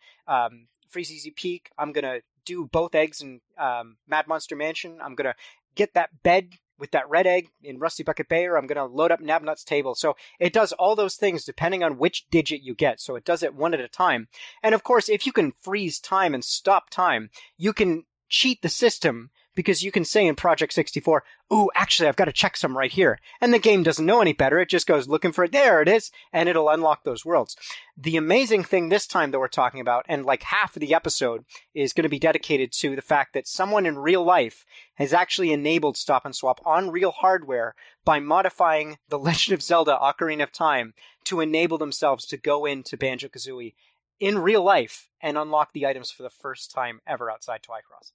[SPEAKER 4] Freeze Easy Peak. I'm going to do both eggs in Mad Monster Mansion. I'm going to get that bed with that red egg in Rusty Bucket Bay, or I'm going to load up Nabnut's table. So it does all those things depending on which digit you get. So it does it one at a time. And of course, if you can freeze time and stop time, you can cheat the system, because you can say in Project 64, ooh, actually, I've got to check some right here. And the game doesn't know any better. It just goes looking for it. There it is. And it'll unlock those worlds. The amazing thing this time that we're talking about, and like half of the episode is going to be dedicated to the fact that someone in real life has actually enabled Stop and Swap on real hardware by modifying The Legend of Zelda Ocarina of Time to enable themselves to go into Banjo-Kazooie in real life and unlock the items for the first time ever outside Twycross.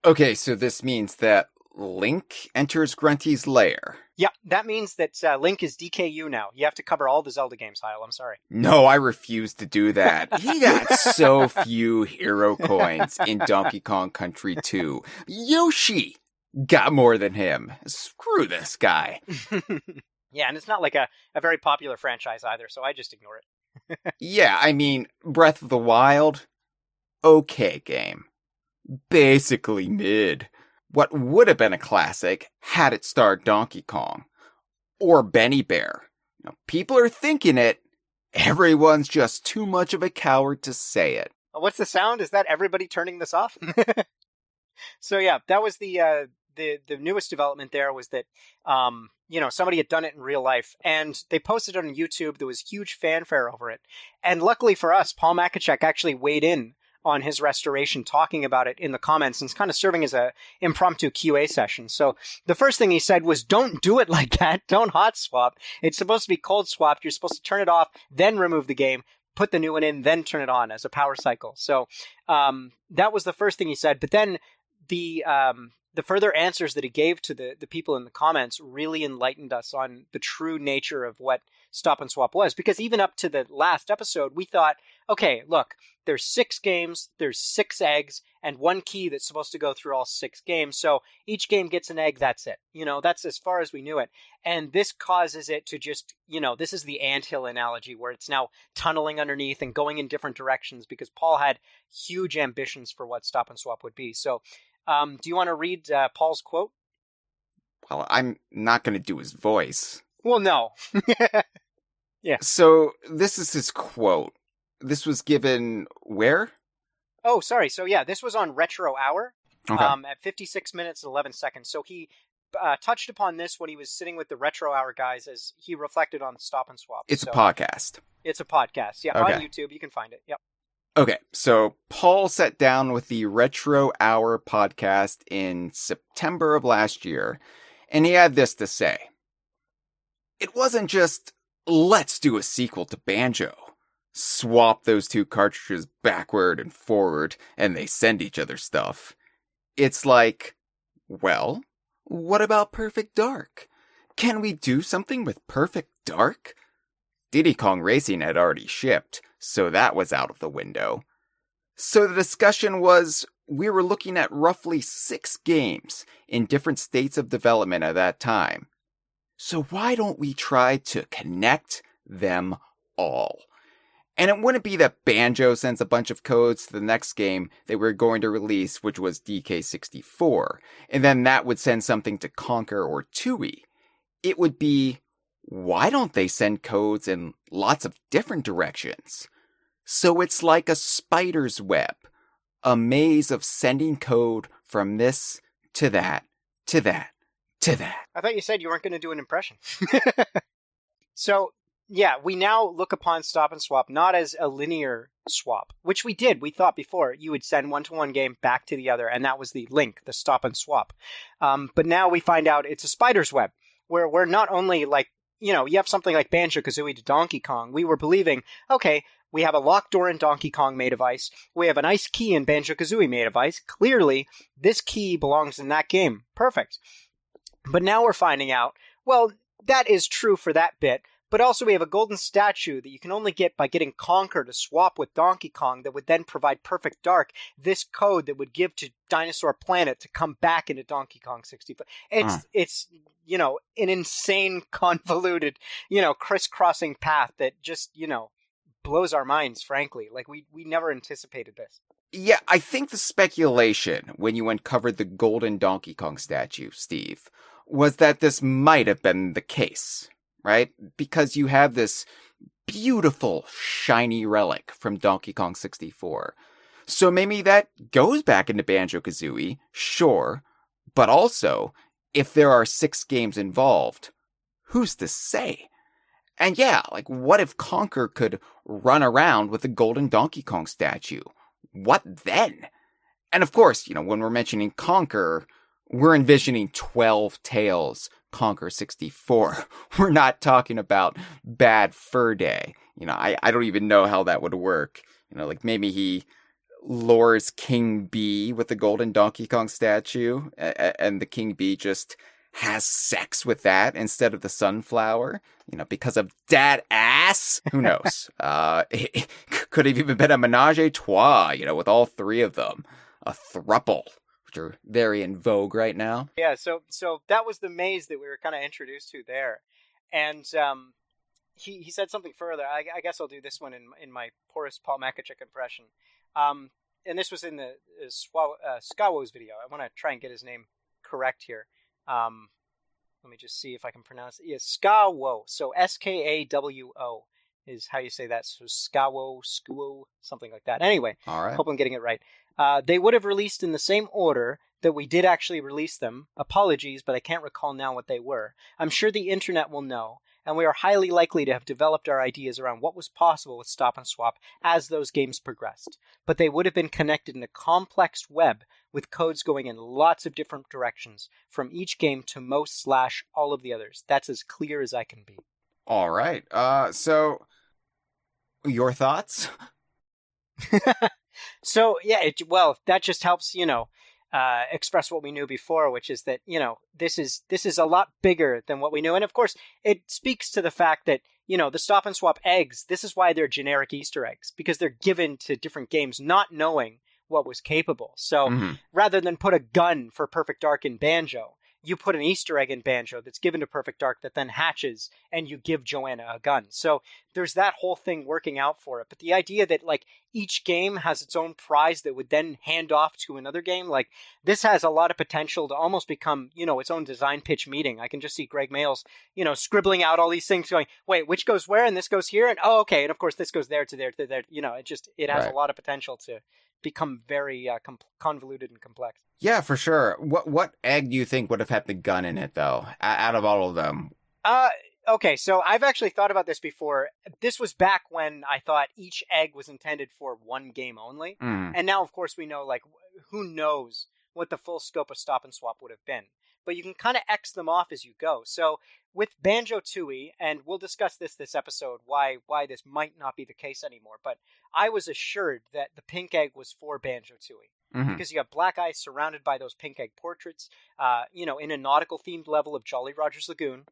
[SPEAKER 3] Okay, so this means that Link enters Grunty's lair.
[SPEAKER 4] Yeah, that means that Link is DKU now. You have to cover all the Zelda games, Hyle. I'm sorry.
[SPEAKER 3] No, I refuse to do that. He got so few hero coins in Donkey Kong Country 2. Yoshi got more than him. Screw this guy.
[SPEAKER 4] Yeah, and it's not like a very popular franchise either, so I just ignore it.
[SPEAKER 3] Yeah, I mean, Breath of the Wild, okay game. Basically mid. What would have been a classic had it starred Donkey Kong. Or Benny Bear. Now, people are thinking it. Everyone's just too much of a coward to say it.
[SPEAKER 4] What's the sound? Is that everybody turning this off? So yeah, that was the newest development there, was that, somebody had done it in real life, and they posted it on YouTube. There was huge fanfare over it. And luckily for us, Paul Makachek actually weighed in on his restoration, talking about it in the comments, and it's kind of serving as a impromptu QA session. So the first thing he said was, don't do it like that. Don't hot swap. It's supposed to be cold swapped. You're supposed to turn it off, then remove the game, put the new one in, then turn it on as a power cycle. So that was the first thing he said. But then the further answers that he gave to the people in the comments really enlightened us on the true nature of what Stop and Swap was. Because even up to the last episode, we thought, okay, look, there's 6 games, there's 6 eggs, and 1 key that's supposed to go through all 6 games. So each game gets an egg, that's it. That's as far as we knew it. And this causes it to just, this is the anthill analogy, where it's now tunneling underneath and going in different directions, because Paul had huge ambitions for what Stop and Swap would be. So do you want to read Paul's quote?
[SPEAKER 3] Well, I'm not going to do his voice.
[SPEAKER 4] Well, no. Yeah.
[SPEAKER 3] So this is his quote. This was given where?
[SPEAKER 4] Oh, sorry. So yeah, this was on Retro Hour
[SPEAKER 3] Okay.
[SPEAKER 4] at 56 minutes and 11 seconds. So he touched upon this when he was sitting with the Retro Hour guys as he reflected on Stop and Swap.
[SPEAKER 3] It's a podcast.
[SPEAKER 4] It's a podcast. Yeah,
[SPEAKER 3] Okay.
[SPEAKER 4] on YouTube. You can find it. Yep.
[SPEAKER 3] Okay, so Paul sat down with the Retro Hour podcast in September of last year, and he had this to say. It wasn't just, let's do a sequel to Banjo. Swap those 2 cartridges backward and forward, and they send each other stuff. It's like, well, what about Perfect Dark? Can we do something with Perfect Dark? Diddy Kong Racing had already shipped, so that was out of the window. So the discussion was, we were looking at roughly 6 games in different states of development at that time. So why don't we try to connect them all? And it wouldn't be that Banjo sends a bunch of codes to the next game they were going to release, which was DK64, and then that would send something to Conker or Tooie. It would be, why don't they send codes in lots of different directions? So it's like a spider's web, a maze of sending code from this to that, to that, to that.
[SPEAKER 4] I thought you said you weren't going to do an impression. So, yeah, we now look upon Stop and Swap not as a linear swap, which we did. We thought before you would send one to one game back to the other, and that was the link, the Stop and Swap. But now we find out it's a spider's web, where we're not only like, you have something like Banjo-Kazooie to Donkey Kong. We were believing, okay, we have a locked door in Donkey Kong made of ice. We have an ice key in Banjo-Kazooie made of ice. Clearly, this key belongs in that game. Perfect. But now we're finding out, well, that is true for that bit, But also we have a golden statue that you can only get by getting Conker to swap with Donkey Kong that would then provide Perfect Dark, this code that would give to Dinosaur Planet to come back into Donkey Kong 64. It's an insane, convoluted, crisscrossing path that just, blows our minds, frankly. Like, we never anticipated this.
[SPEAKER 3] Yeah, I think the speculation when you uncovered the golden Donkey Kong statue, Steve, was that this might have been the case, right? Because you have this beautiful, shiny relic from Donkey Kong 64. So maybe that goes back into Banjo-Kazooie, sure, but also, if there are 6 games involved, who's to say? And yeah, like, what if Conker could run around with the golden Donkey Kong statue? What then? And of course, when we're mentioning Conker, we're envisioning 12 Tales Conker 64. We're not talking about Bad Fur Day. I don't even know how that would work. Like maybe he lures King Bee with the golden Donkey Kong statue, and the King Bee just has sex with that instead of the sunflower, because of that ass. Who knows? It could have even been a menage a trois, with all 3 of them. A thruple, which are very in vogue right now.
[SPEAKER 4] Yeah, so that was the maze that we were kind of introduced to there. And he said something further. I guess I'll do this one in my poorest Paul Makachik impression. And this was in the Skawo's video. I want to try and get his name correct here. Let me just see if I can pronounce it. Yeah, Skawo. So Skawo is how you say that. So Skawo, something like that. Anyway,
[SPEAKER 3] all right.
[SPEAKER 4] Hope I'm getting it right. They would have released in the same order that we did actually release them. Apologies, but I can't recall now what they were. I'm sure the internet will know, and we are highly likely to have developed our ideas around what was possible with Stop and Swap as those games progressed. But they would have been connected in a complex web with codes going in lots of different directions, from each game to most/all of the others. That's as clear as I can be.
[SPEAKER 3] All right. So, your thoughts?
[SPEAKER 4] So, yeah, that just helps, express what we knew before, which is that, this is a lot bigger than what we knew. And of course, it speaks to the fact that, the Stop and Swap eggs, this is why they're generic Easter eggs, because they're given to different games, not knowing what was capable. So rather than put a gun for Perfect Dark in Banjo, you put an Easter egg in Banjo that's given to Perfect Dark that then hatches, and you give Joanna a gun. So there's that whole thing working out for it. But the idea that, like, each game has its own prize that would then hand off to another game, like, this has a lot of potential to almost become, its own design pitch meeting. I can just see Greg Mayles, scribbling out all these things going, wait, which goes where? And this goes here? And, oh, okay. And of course, this goes there to there to there. It has a lot of potential to become very convoluted and complex.
[SPEAKER 3] Yeah, for sure. What egg do you think would have had the gun in it, though, out of all of them?
[SPEAKER 4] Okay, so I've actually thought about this before. This was back when I thought each egg was intended for one game only. And now, of course, we know, like, who knows what the full scope of Stop and Swap would have been. But you can kind of X them off as you go. So with Banjo-Tooie, and we'll discuss this episode, why this might not be the case anymore, but I was assured that the pink egg was for Banjo-Tooie. Because you have Black Eye surrounded by those pink egg portraits, in a nautical-themed level of Jolly Roger's Lagoon.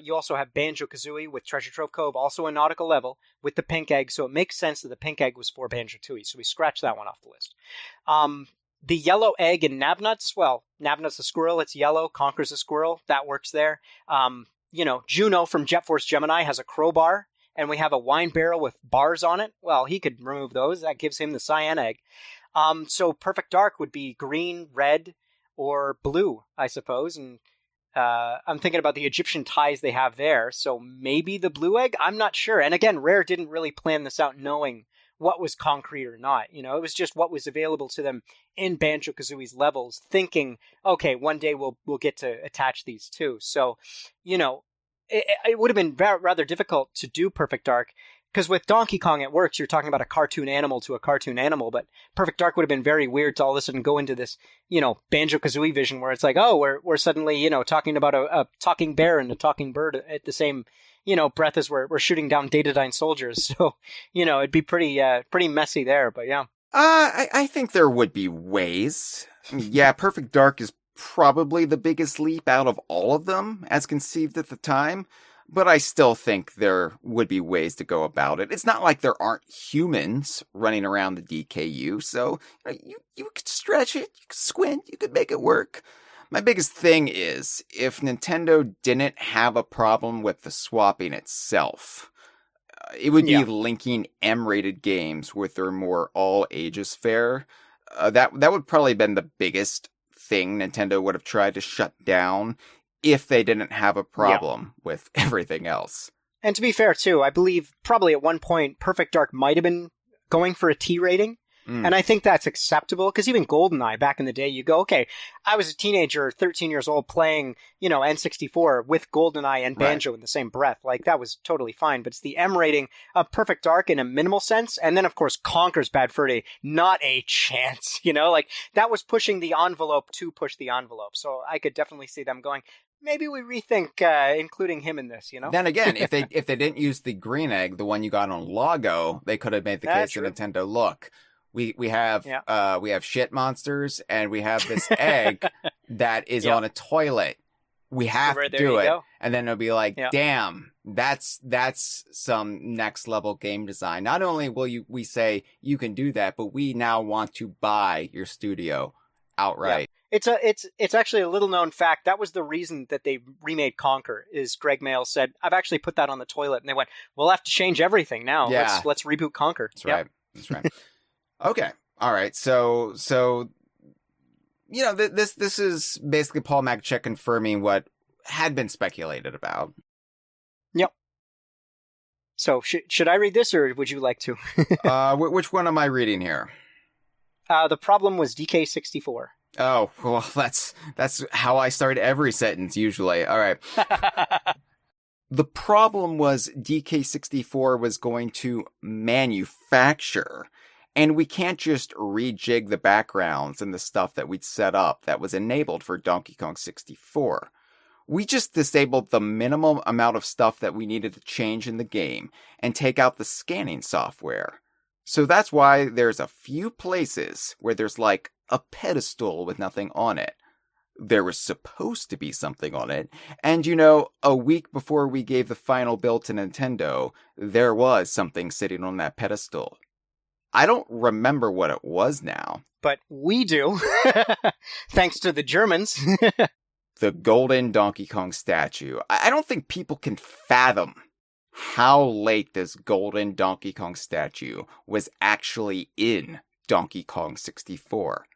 [SPEAKER 4] You also have Banjo-Kazooie with Treasure Trove Cove, also a nautical level, with the pink egg, so it makes sense that the pink egg was for Banjo-Tooie, so we scratch that one off the list. The yellow egg in Nabnuts, well, Nabnuts a squirrel, it's yellow, Conker's a squirrel, that works there. Juno from Jet Force Gemini has a crowbar, and we have a wine barrel with bars on it. Well, he could remove those, that gives him the cyan egg. So Perfect Dark would be green, red, or blue, I suppose. And I'm thinking about the Egyptian ties they have there. So maybe the blue egg? I'm not sure. And again, Rare didn't really plan this out knowing what was concrete or not. It was just what was available to them in Banjo-Kazooie's levels, thinking, okay, one day we'll get to attach these two. So, it would have been rather difficult to do Perfect Dark. Because with Donkey Kong, it works. You're talking about a cartoon animal to a cartoon animal, but Perfect Dark would have been very weird to all of a sudden go into this, Banjo-Kazooie vision where it's like, oh, we're suddenly, talking about a talking bear and a talking bird at the same, breath as we're shooting down Datadyne soldiers. So, it'd be pretty messy there, but yeah.
[SPEAKER 3] I think there would be ways. Yeah, Perfect Dark is probably the biggest leap out of all of them as conceived at the time. but I still think there would be ways to go about it. It's not like there aren't humans running around the DKU, so you could stretch it, you could squint, you could make it work. My biggest thing is, if Nintendo didn't have a problem with the swapping itself, it would be linking M-rated games with their more all-ages fare. That would probably have been the biggest thing Nintendo would have tried to shut down if they didn't have a problem with everything else.
[SPEAKER 4] And to be fair, too, I believe probably at one point Perfect Dark might have been going for a T rating. And I think that's acceptable, because even GoldenEye back in the day, you go, okay, I was a teenager, 13 years old, playing, N64 with GoldenEye and Banjo in the same breath. Like, that was totally fine. But it's the M rating of Perfect Dark in a minimal sense. And then, of course, Conker's Bad Fur Day. Not a chance, Like, that was pushing the envelope to push the envelope. So I could definitely see them going, maybe we rethink including him in this,
[SPEAKER 3] Then again, if they didn't use the green egg, the one you got on Lago, they could have made the case to Nintendo, look, we have shit monsters, and we have this egg that is on a toilet. We have to do it. And then it'll be like, damn, that's some next level game design. Not only will we say you can do that, but we now want to buy your studio outright.
[SPEAKER 4] Yeah. It's actually a little known fact. That was the reason that they remade Conker, is Greg Mail said, I've actually put that on the toilet. And they went, we'll have to change everything now.
[SPEAKER 3] Yeah.
[SPEAKER 4] Let's reboot Conker.
[SPEAKER 3] That's right. That's right. Okay. All right. So this is basically Paul Magnification confirming what had been speculated about.
[SPEAKER 4] Yep. So should I read this, or would you like to?
[SPEAKER 3] Which one am I reading here?
[SPEAKER 4] The problem was DK64.
[SPEAKER 3] Oh, well, that's how I start every sentence usually. All right. The problem was DK64 was going to manufacture. And we can't just rejig the backgrounds and the stuff that we'd set up that was enabled for Donkey Kong 64. We just disabled the minimum amount of stuff that we needed to change in the game and take out the scanning software. So that's why there's a few places where there's like a pedestal with nothing on it. There was supposed to be something on it, and a week before we gave the final build to Nintendo, there was something sitting on that pedestal. I don't remember what it was now.
[SPEAKER 4] But we do, thanks to the Germans.
[SPEAKER 3] The golden Donkey Kong statue. I don't think people can fathom how late this golden Donkey Kong statue was actually in Donkey Kong 64.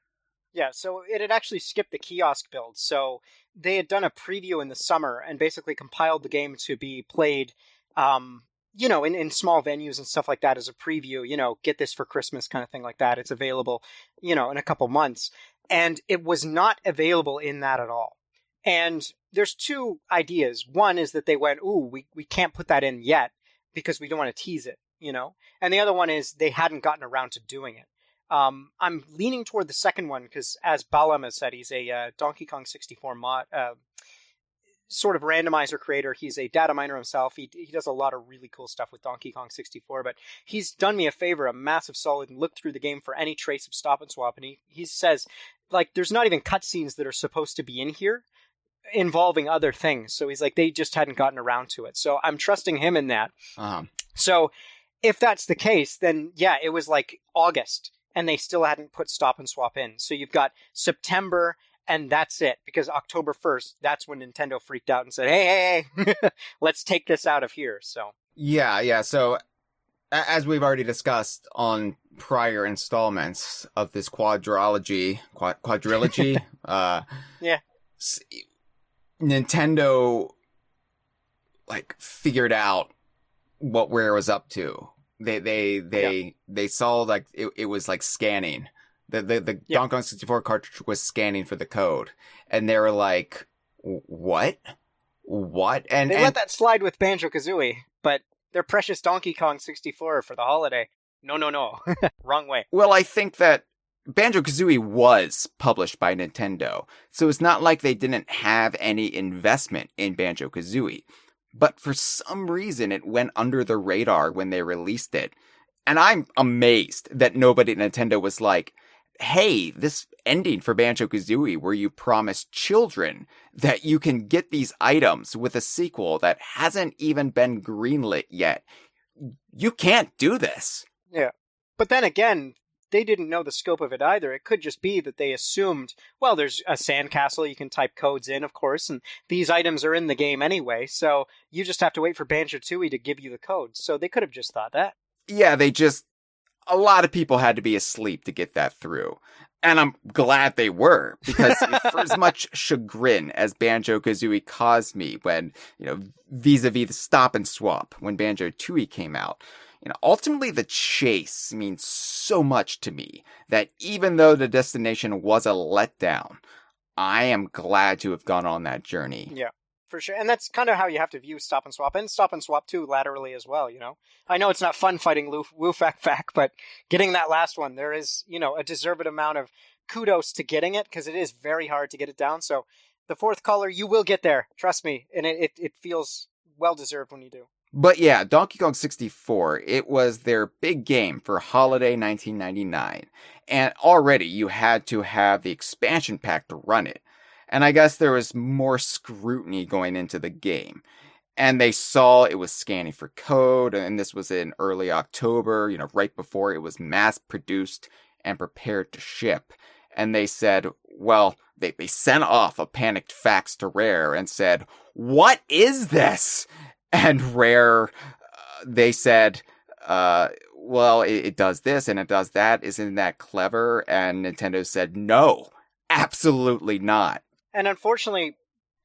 [SPEAKER 4] Yeah, so it had actually skipped the kiosk build. So they had done a preview in the summer and basically compiled the game to be played in small venues and stuff like that as a preview, get this for Christmas kind of thing like that. It's available, in a couple months. And it was not available in that at all. And there's two ideas. One is that they went, we can't put that in yet because we don't want to tease it, And the other one is they hadn't gotten around to doing it. I'm leaning toward the second one because, as Balam has said, he's a Donkey Kong 64 mod, sort of randomizer creator. He's a data miner himself. He does a lot of really cool stuff with Donkey Kong 64, but he's done me a favor, a massive solid, and looked through the game for any trace of Stop and Swap, and he says, like, there's not even cutscenes that are supposed to be in here involving other things. So he's like, they just hadn't gotten around to it. So I'm trusting him in that.
[SPEAKER 3] Uh-huh.
[SPEAKER 4] So if that's the case, then yeah, it was like August, and they still hadn't put Stop and Swap in. So you've got September, and that's it, because October 1st, that's when Nintendo freaked out and said, hey, let's take this out of here. So
[SPEAKER 3] yeah. So as we've already discussed on prior installments of this quadrilogy,
[SPEAKER 4] yeah,
[SPEAKER 3] Nintendo figured out what Rare was up to. They saw like it was like scanning. The Donkey Kong 64 cartridge was scanning for the code, and they were like, "What?" And
[SPEAKER 4] let that slide with Banjo-Kazooie, but their precious Donkey Kong 64 for the holiday. No, wrong way.
[SPEAKER 3] Well, I think that Banjo-Kazooie was published by Nintendo, so it's not like they didn't have any investment in Banjo-Kazooie. But for some reason, it went under the radar when they released it. And I'm amazed that nobody at Nintendo was like, hey, this ending for Banjo-Kazooie where you promise children that you can get these items with a sequel that hasn't even been greenlit yet. You can't do this.
[SPEAKER 4] Yeah. But then again, they didn't know the scope of it either. It could just be that they assumed, well, there's a sandcastle, you can type codes in, of course, and these items are in the game anyway, so you just have to wait for Banjo-Tooie to give you the codes. So they could have just thought that.
[SPEAKER 3] Yeah, a lot of people had to be asleep to get that through. And I'm glad they were, because for as much chagrin as Banjo-Kazooie caused me when, vis-a-vis the Stop N Swop, when Banjo-Tooie came out, ultimately the chase means so much to me that even though the destination was a letdown, I am glad to have gone on that journey.
[SPEAKER 4] Yeah, for sure. And that's kind of how you have to view Stop N Swop, and Stop N Swop 2 laterally as well, I know it's not fun fighting Woo Fack Fack, but getting that last one, there is, a deserved amount of kudos to getting it, because it is very hard to get it down. So the fourth color, you will get there, trust me, and it feels well-deserved when you do.
[SPEAKER 3] But yeah, Donkey Kong 64, it was their big game for holiday 1999. And already you had to have the expansion pack to run it. And I guess there was more scrutiny going into the game. And they saw it was scanning for code, and this was in early October, right before it was mass-produced and prepared to ship. And they said, well, they sent off a panicked fax to Rare and said, what is this? And Rare, they said, well, it does this and it does that. Isn't that clever? And Nintendo said, no, absolutely not.
[SPEAKER 4] And unfortunately,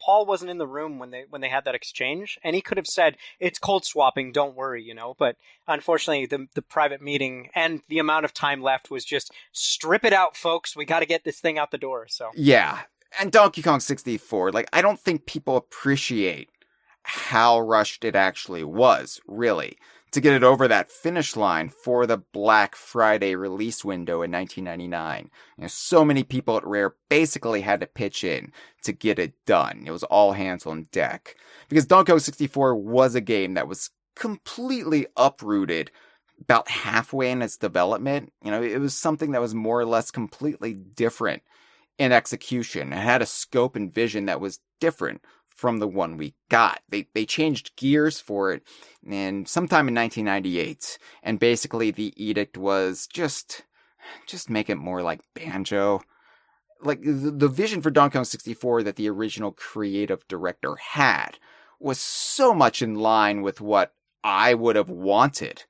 [SPEAKER 4] Paul wasn't in the room when they had that exchange, and he could have said, it's cold swapping, don't worry, But unfortunately, the private meeting and the amount of time left was just, strip it out, folks. We got to get this thing out the door. So
[SPEAKER 3] yeah, and Donkey Kong 64, I don't think people appreciate how rushed it actually was, really, to get it over that finish line for the Black Friday release window in 1999. So many people at Rare basically had to pitch in to get it done. It was all hands on deck. Because Donkey Kong 64 was a game that was completely uprooted about halfway in its development. It was something that was more or less completely different in execution. It had a scope and vision that was different from the one we got. They changed gears for it and sometime in 1998, and basically the edict was just make it more like Banjo. The vision for Donkey Kong 64 that the original creative director had was so much in line with what I would have wanted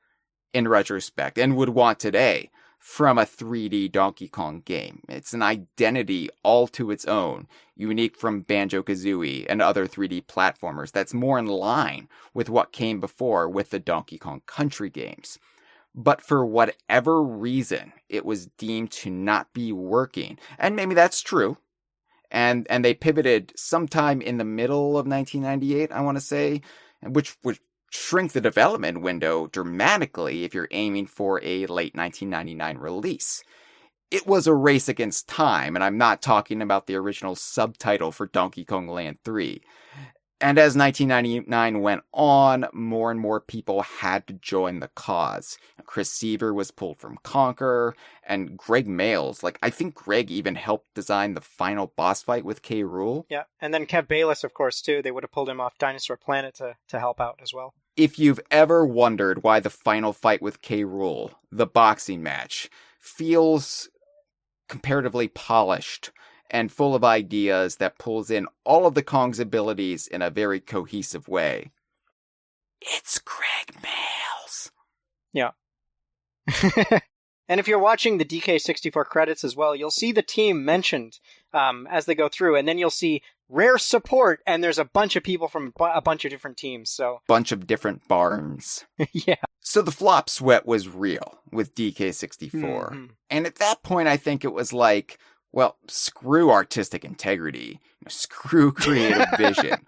[SPEAKER 3] in retrospect and would want today from a 3D Donkey Kong game. It's an identity all to its own, unique from Banjo-Kazooie and other 3D platformers that's more in line with what came before with the Donkey Kong Country games. But for whatever reason, it was deemed to not be working. And maybe that's true. And they pivoted sometime in the middle of 1998, I want to say, which would shrink the development window dramatically if you're aiming for a late 1999 release. It was a race against time, and I'm not talking about the original subtitle for Donkey Kong Land 3. And as 1999 went on, more and more people had to join the cause. Chris Seaver was pulled from Conker, and Greg Mayles, I think Greg even helped design the final boss fight with K. Rool.
[SPEAKER 4] Yeah, and then Kev Bayless, of course, too. They would have pulled him off Dinosaur Planet to help out as well.
[SPEAKER 3] If you've ever wondered why the final fight with K. Rool, the boxing match, feels comparatively polished and full of ideas that pulls in all of the Kong's abilities in a very cohesive way, it's Greg Mayles.
[SPEAKER 4] Yeah. And if you're watching the DK64 credits as well, you'll see the team mentioned as they go through, and then you'll see Rare support, and there's a bunch of people from a bunch of different teams. So
[SPEAKER 3] bunch of different barns.
[SPEAKER 4] Yeah.
[SPEAKER 3] So the flop sweat was real with DK64.
[SPEAKER 4] Mm-hmm.
[SPEAKER 3] And at that point, I think it was like, well, screw artistic integrity, screw creative vision.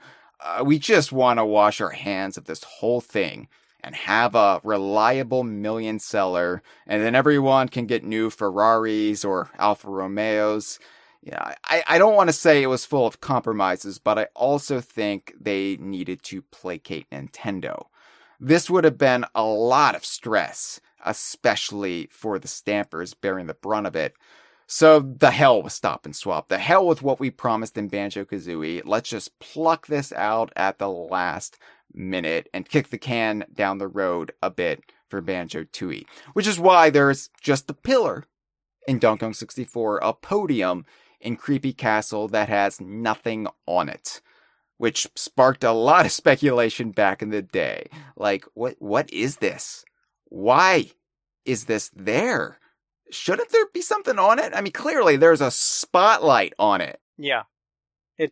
[SPEAKER 3] We just want to wash our hands of this whole thing and have a reliable million seller, and then everyone can get new Ferraris or Alfa Romeos. Yeah, I don't want to say it was full of compromises, but I also think they needed to placate Nintendo. This would have been a lot of stress, especially for the stampers bearing the brunt of it. So the hell with Stop and Swap. The hell with what we promised in Banjo-Kazooie. Let's just pluck this out at the last minute and kick the can down the road a bit for Banjo-Tooie. Which is why there's just a pillar in Donkey Kong 64, a podium in Creepy Castle that has nothing on it. Which sparked a lot of speculation back in the day. Like, what is this? Why is this there? Shouldn't there be something on it? I mean, clearly there's a spotlight on it.
[SPEAKER 4] Yeah.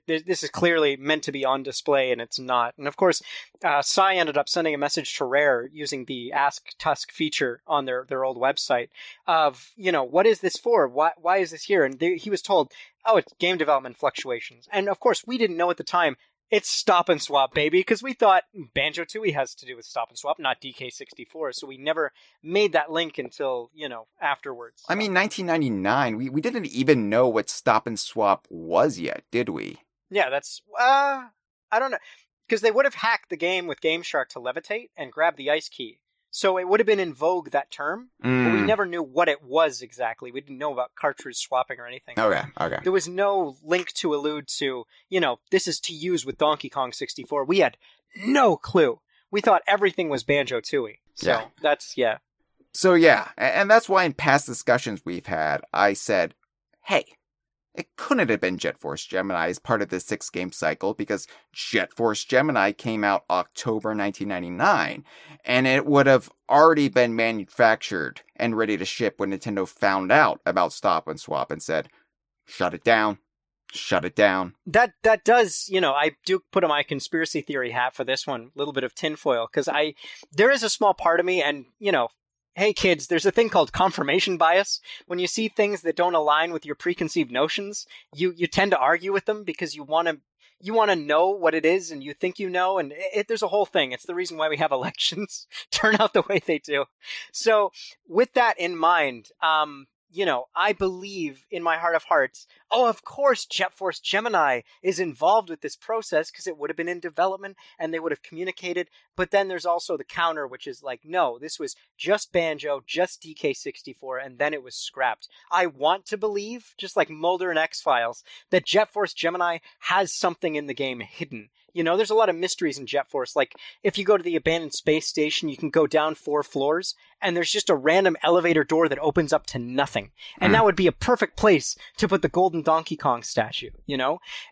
[SPEAKER 4] This is clearly meant to be on display, and it's not. And of course, Sai ended up sending a message to Rare using the Ask Tusk feature on their old website of, what is this for? Why is this here? And he was told, oh, it's game development fluctuations. And of course, we didn't know at the time, it's Stop and Swap, baby, because we thought Banjo-Tooie has to do with Stop and Swap, not DK64, so we never made that link until, afterwards.
[SPEAKER 3] I mean, 1999, we didn't even know what Stop and Swap was yet, did we?
[SPEAKER 4] Yeah, that's, I don't know, because they would have hacked the game with Game Shark to levitate and grab the ice key. So it would have been in vogue, that term, but we never knew what it was exactly. We didn't know about cartridge swapping or anything.
[SPEAKER 3] Okay.
[SPEAKER 4] There was no link to allude to, this is to use with Donkey Kong 64. We had no clue. We thought everything was Banjo-Tooie. So that's.
[SPEAKER 3] So yeah, and that's why in past discussions we've had, I said, hey, it couldn't have been Jet Force Gemini as part of the 6-game cycle because Jet Force Gemini came out October 1999, and it would have already been manufactured and ready to ship when Nintendo found out about Stop and Swap and said, shut it down.
[SPEAKER 4] That does, I do put on my conspiracy theory hat for this one, a little bit of tinfoil, because there is a small part of me, and, hey kids, there's a thing called confirmation bias. When you see things that don't align with your preconceived notions, you tend to argue with them because you want to know what it is and you think you know, and there's a whole thing. It's the reason why we have elections turn out the way they do. So with that in mind, I believe in my heart of hearts, of course Jet Force Gemini is involved with this process because it would have been in development and they would have communicated. But then there's also the counter, which is like, no, this was just Banjo, just DK64, and then it was scrapped. I want to believe, just like Mulder and X-Files, that Jet Force Gemini has something in the game hidden. There's a lot of mysteries in Jet Force. Like, if you go to the abandoned space station, you can go down 4 floors, and there's just a random elevator door that opens up to nothing. And that would be a perfect place to put the golden Donkey Kong statue,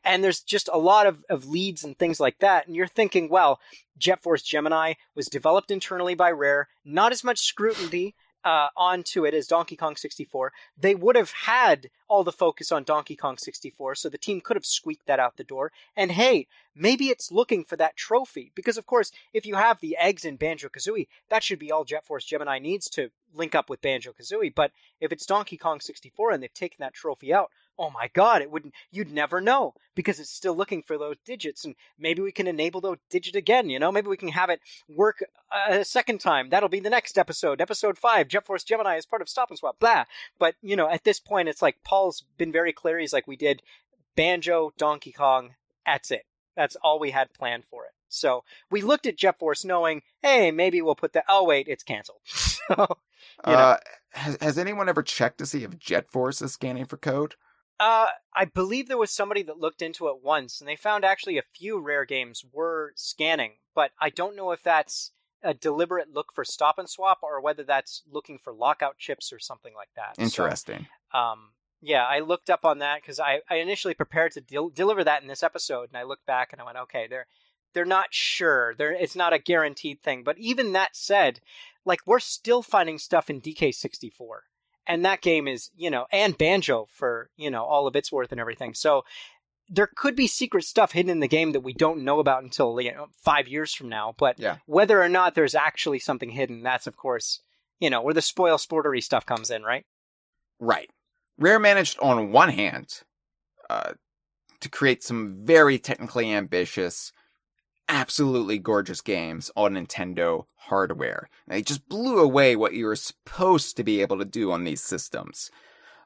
[SPEAKER 4] And there's just a lot of leads and things like that. And you're thinking, well, Jet Force Gemini was developed internally by Rare, not as much scrutiny onto it as Donkey Kong 64. They would have had all the focus on Donkey Kong 64, so the team could have squeaked that out the door. And hey, maybe it's looking for that trophy, because of course, if you have the eggs in Banjo-Kazooie, that should be all Jet Force Gemini needs to link up with Banjo-Kazooie. But if it's Donkey Kong 64 and they've taken that trophy out, oh my god, you'd never know, because it's still looking for those digits, and maybe we can enable those digits again, maybe we can have it work a second time. That'll be the next episode 5, Jet Force Gemini is part of Stop and Swap, blah. But, at this point, it's like, Paul's been very clear, he's like, we did Banjo, Donkey Kong, that's it. That's all we had planned for it. So, we looked at Jet Force knowing, hey, maybe we'll put that, oh wait, it's canceled. So,
[SPEAKER 3] Has anyone ever checked to see if Jet Force is scanning for code?
[SPEAKER 4] I believe there was somebody that looked into it once, and they found actually a few Rare games were scanning, but I don't know if that's a deliberate look for Stop and Swap or whether that's looking for lockout chips or something like that.
[SPEAKER 3] Interesting.
[SPEAKER 4] So, I looked up on that because I initially prepared to deliver that in this episode, and I looked back and I went, okay, they're not sure. It's not a guaranteed thing. But even that said, like, we're still finding stuff in DK64. And that game is, and Banjo for, all of its worth and everything. So there could be secret stuff hidden in the game that we don't know about until 5 years from now. But whether or not there's actually something hidden, that's, of course, where the spoil sportery stuff comes in, right?
[SPEAKER 3] Right. Rare managed, on one hand, to create some very technically ambitious, absolutely gorgeous games on Nintendo hardware. They just blew away what you were supposed to be able to do on these systems.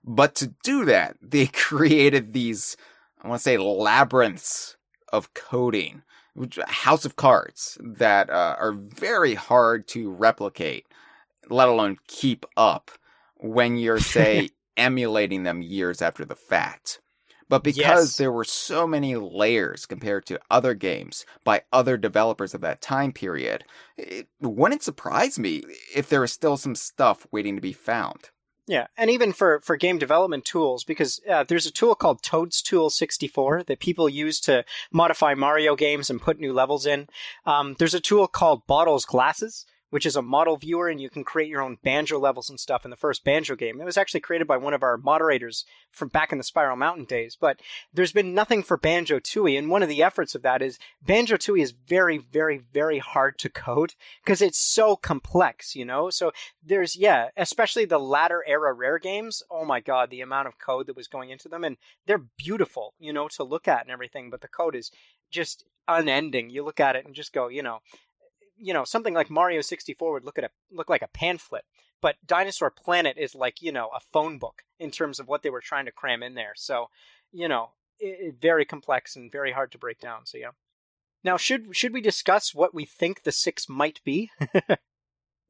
[SPEAKER 3] But to do that, they created these, I want to say, labyrinths of coding, a house of cards that are very hard to replicate, let alone keep up when you're, say, emulating them years after the fact. But because
[SPEAKER 4] Yes.
[SPEAKER 3] there were so many layers compared to other games by other developers of that time period, it wouldn't surprise me if there was still some stuff waiting to be found.
[SPEAKER 4] Yeah, and even for game development tools, because there's a tool called Toadstool 64 that people use to modify Mario games and put new levels in. There's a tool called Bottles Glasses, which is a model viewer, and you can create your own Banjo levels and stuff in the first Banjo game. It was actually created by one of our moderators from back in the Spiral Mountain days, but there's been nothing for Banjo-Tooie, and one of the efforts of that is Banjo-Tooie is very, very, very hard to code because it's so complex, So there's, especially the latter era Rare games, oh my god, the amount of code that was going into them, and they're beautiful, to look at and everything, but the code is just unending. You look at it and just go, something like Mario 64 would look like a pamphlet, but Dinosaur Planet is like, a phone book in terms of what they were trying to cram in there. So, very complex and very hard to break down. So, yeah. Now, should we discuss what we think the 6 might be?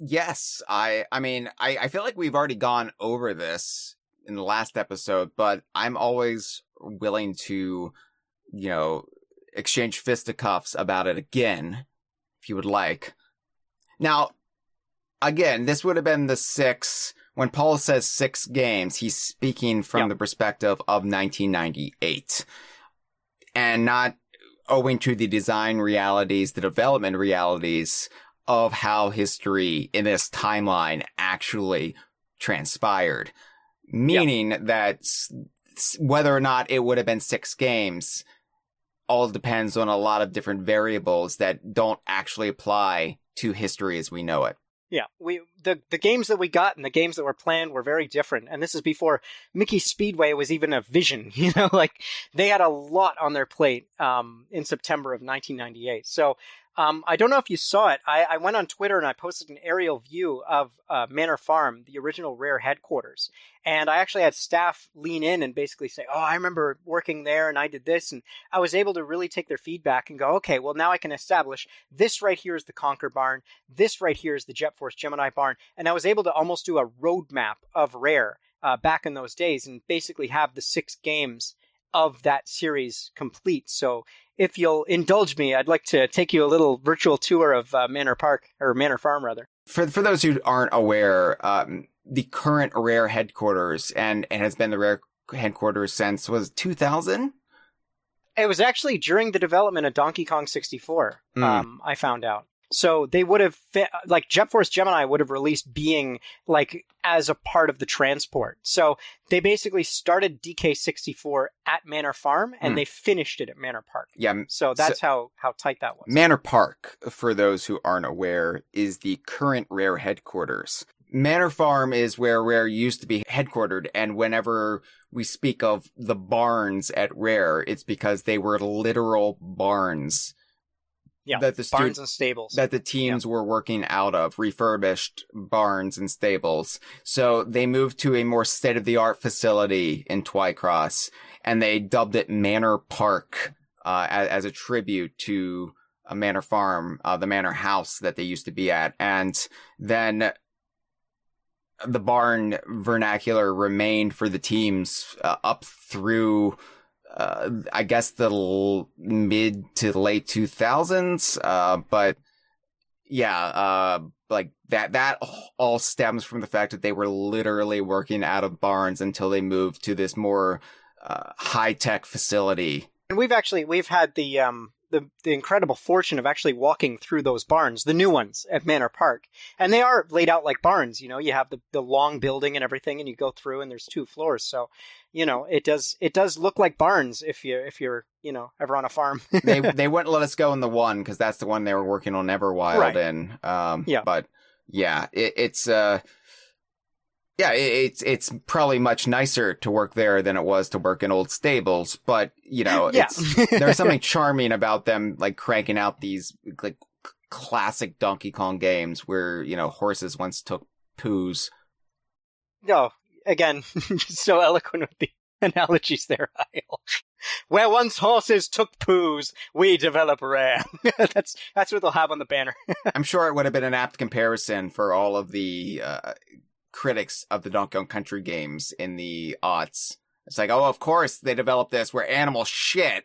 [SPEAKER 3] Yes, I mean, I feel like we've already gone over this in the last episode, but I'm always willing to, exchange fisticuffs about it again, if you would like. Now, again, this would have been the 6. When Paul says 6 games, he's speaking from the perspective of 1998. And not owing to the design realities, the development realities of how history in this timeline actually transpired. Meaning that whether or not it would have been 6 games all depends on a lot of different variables that don't actually apply to history as we know it.
[SPEAKER 4] Yeah, the games that we got and the games that were planned were very different. And this is before Mickey Speedway was even a vision, like they had a lot on their plate in September of 1998. So I don't know if you saw it. I went on Twitter and I posted an aerial view of Manor Farm, the original Rare headquarters. And I actually had staff lean in and basically say, oh, I remember working there and I did this. And I was able to really take their feedback and go, okay, well, now I can establish this right here is the Conquer barn. This right here is the Jet Force Gemini barn. And I was able to almost do a roadmap of Rare back in those days and basically have the 6 games of that series complete. So if you'll indulge me, I'd like to take you a little virtual tour of Manor Farm, rather.
[SPEAKER 3] For those who aren't aware, the current Rare headquarters and has been the Rare headquarters since, was 2000?
[SPEAKER 4] It was actually during the development of Donkey Kong 64, I found out. So they would have, like Jet Force Gemini would have released Being like as a part of the transport. So they basically started DK64 at Manor Farm and they finished it at Manor Park.
[SPEAKER 3] Yeah.
[SPEAKER 4] So that's how tight that was.
[SPEAKER 3] Manor Park, for those who aren't aware, is the current Rare headquarters. Manor Farm is where Rare used to be headquartered, and whenever we speak of the barns at Rare, it's because they were literal barns.
[SPEAKER 4] Yeah,
[SPEAKER 3] that the
[SPEAKER 4] barns and stables.
[SPEAKER 3] That the teams were working out of, refurbished barns and stables. So they moved to a more state-of-the-art facility in Twycross, and they dubbed it Manor Park as a tribute to a Manor Farm, the Manor House that they used to be at. And then the barn vernacular remained for the teams up through I guess the mid to late 2000s. But yeah, like that all stems from the fact that they were literally working out of barns until they moved to this more high-tech facility. And
[SPEAKER 4] we've had the incredible fortune of actually walking through those barns, the new ones at Manor Park. And they are laid out like barns, you have the long building and everything, and you go through and there's 2 floors. So, it does look like barns if you're ever on a farm.
[SPEAKER 3] they wouldn't let us go in the one because that's the one they were working on Everwild in. But yeah, it's probably much nicer to work there than it was to work in old stables, but there's something charming about them, like cranking out these like classic Donkey Kong games where, horses once took poos.
[SPEAKER 4] No, again, so eloquent with the analogies there, Hyle. Where once horses took poos, we develop Rare. That's what they'll have on the banner.
[SPEAKER 3] I'm sure it would have been an apt comparison for all of the critics of the Donkey Kong Country games in the aughts. It's like, oh, of course they developed this where animal shit.